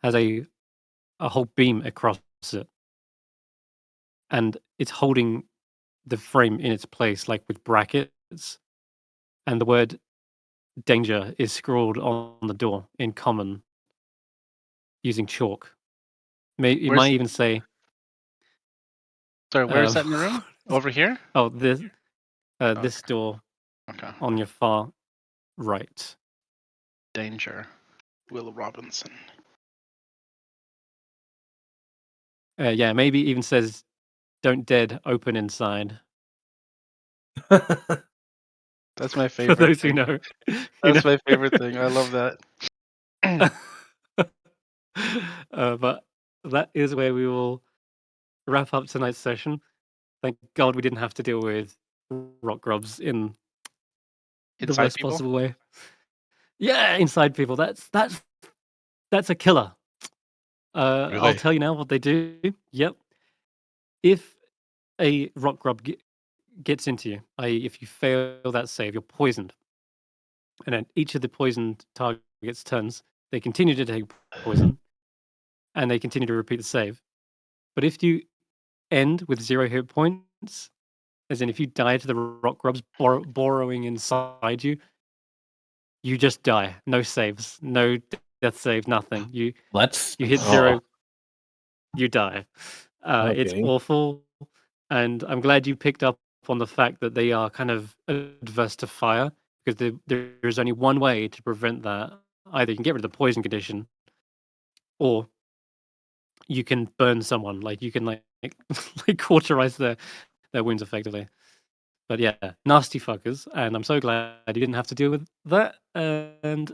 has a whole beam across it, and it's holding the frame in its place, like with brackets, and the word danger is scrawled on the door in common using chalk. It Where's might even say, sorry? Where's that in the room? Over here? oh, this door Okay. on your far right. Danger. Will Robinson. Yeah, maybe even says, "Don't dead, open inside." That's my For favorite those who thing. know, That's my favorite thing. I love that. But that is where we will wrap up tonight's session. Thank God we didn't have to deal with rock grubs in the Inside worst people? possible way. Yeah, inside people. That's a killer. I'll Really? tell you now what they do. Yep. If a rock grub gets into you, i.e., if you fail that save, you're poisoned. And then each of the poisoned targets' turns, they continue to take poison, and they continue to repeat the save. But if you end with 0 hit points, as in if you die to the rock grubs burrowing inside you, you just die. No saves, no death save, nothing. You hit 0, you die. It's Okay. awful, and I'm glad you picked up on the fact that they are kind of adverse to fire, because there's only one way to prevent that. Either you can get rid of the poison condition, or you can burn someone. Like you can like cauterize their wounds effectively. But yeah, nasty fuckers, and I'm so glad you didn't have to deal with that. And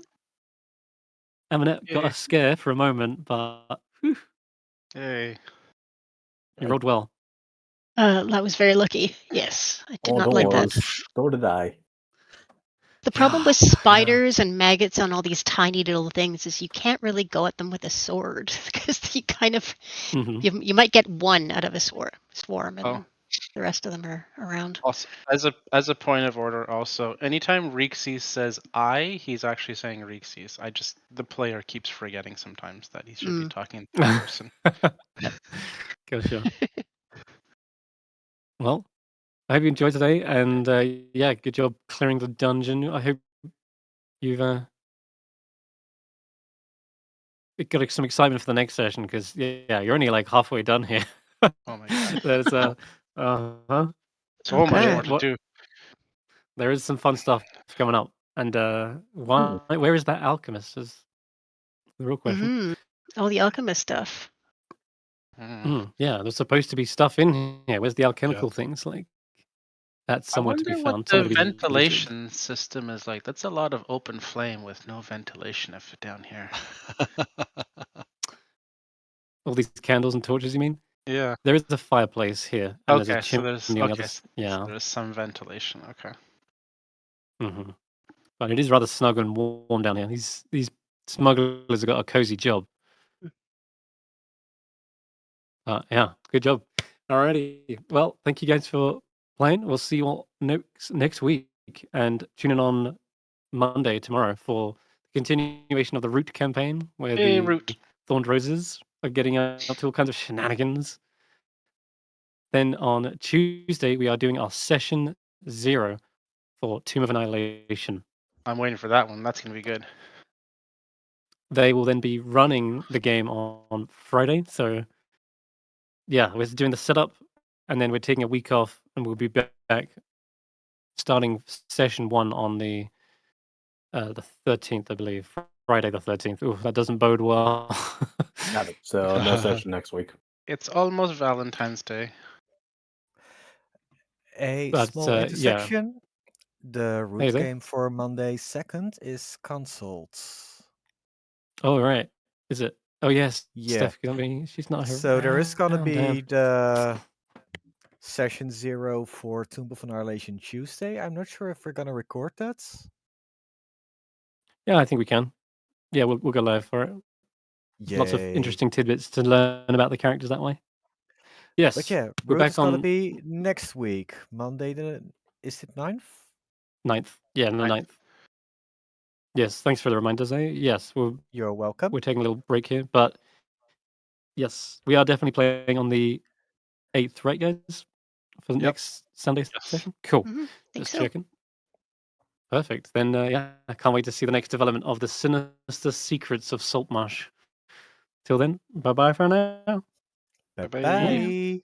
Amonet got Yay. a scare for a moment, but whew, Yay. you rolled well. That was very lucky. Yes, I did not don't like worry. that. So did I. The problem Yeah, with spiders and maggots on all these tiny little things is you can't really go at them with a sword because you kind of Mhm. you might get one out of a swarm, and Oh. the rest of them are around. Also, as a point of order, also, anytime Reekses says "I," he's actually saying Reekses. The player keeps forgetting sometimes that he should be talking in third person. Gotcha. Well, I hope you enjoyed today, and yeah, good job clearing the dungeon. I hope you've got some excitement for the next session, because yeah, you're only like halfway done here. Oh my god. There's uh-huh. So much Okay. more to do. There is some fun stuff coming up, and where is that alchemist? Is the real question. Mm-hmm. All the alchemist stuff. Yeah, there's supposed to be stuff in here. Where's the alchemical things? Like, that's I somewhere to be wonder what found, the somewhere to be looted. ventilation system is like. That's a lot of open flame with no ventilation down here. All these candles and torches, you mean? Yeah. There is a fireplace here, and there's a Okay, so chimney there's on the other. so Yeah. there's some ventilation. Okay. hmm But it is rather snug and warm down here. These smugglers have got a cozy job. Yeah, good job. Alrighty. Well, thank you guys for playing. We'll see you all next week, and tune in on Monday tomorrow for the continuation of the Root campaign, where Hey, the Root. Thorned Roses are getting out to all kinds of shenanigans. Then on Tuesday, we are doing our session 0 for Tomb of Annihilation. I'm waiting for that one. That's gonna be good. They will then be running the game on Friday. So yeah, we're doing the setup, and then we're taking a week off, and we'll be back starting session 1 on the 13th, I believe. Friday the 13th. Ooh, that doesn't bode well. Got it. So no session next week. It's almost Valentine's Day. A But small yeah. intersection. The Hey root there. game for Monday 2nd is cancelled. Oh right, is it? Oh yes, Yeah. Steph. She's not here. So there is gonna be Damn. the session 0 for Tomb of Annihilation Tuesday. I'm not sure if we're gonna record that. Yeah, I think we can. Yeah, we'll go live for it. Lots of Yay. interesting tidbits to learn about the characters that way. Yes. But yeah, we're Root back is gonna on be next week, Monday. Is it 9th? 9th. Yeah, the 9th. Yes, thanks for the reminders, eh? Yes, You're welcome. we're taking a little break here, but yes, we are definitely playing on the 8th, right, guys? For the Yep. next Sunday Yes. session? Cool. Think Just so. checking. Perfect. Then, yeah, I can't wait to see the next development of the sinister secrets of Saltmarsh. Till then, bye-bye for now. Bye Bye-bye. bye.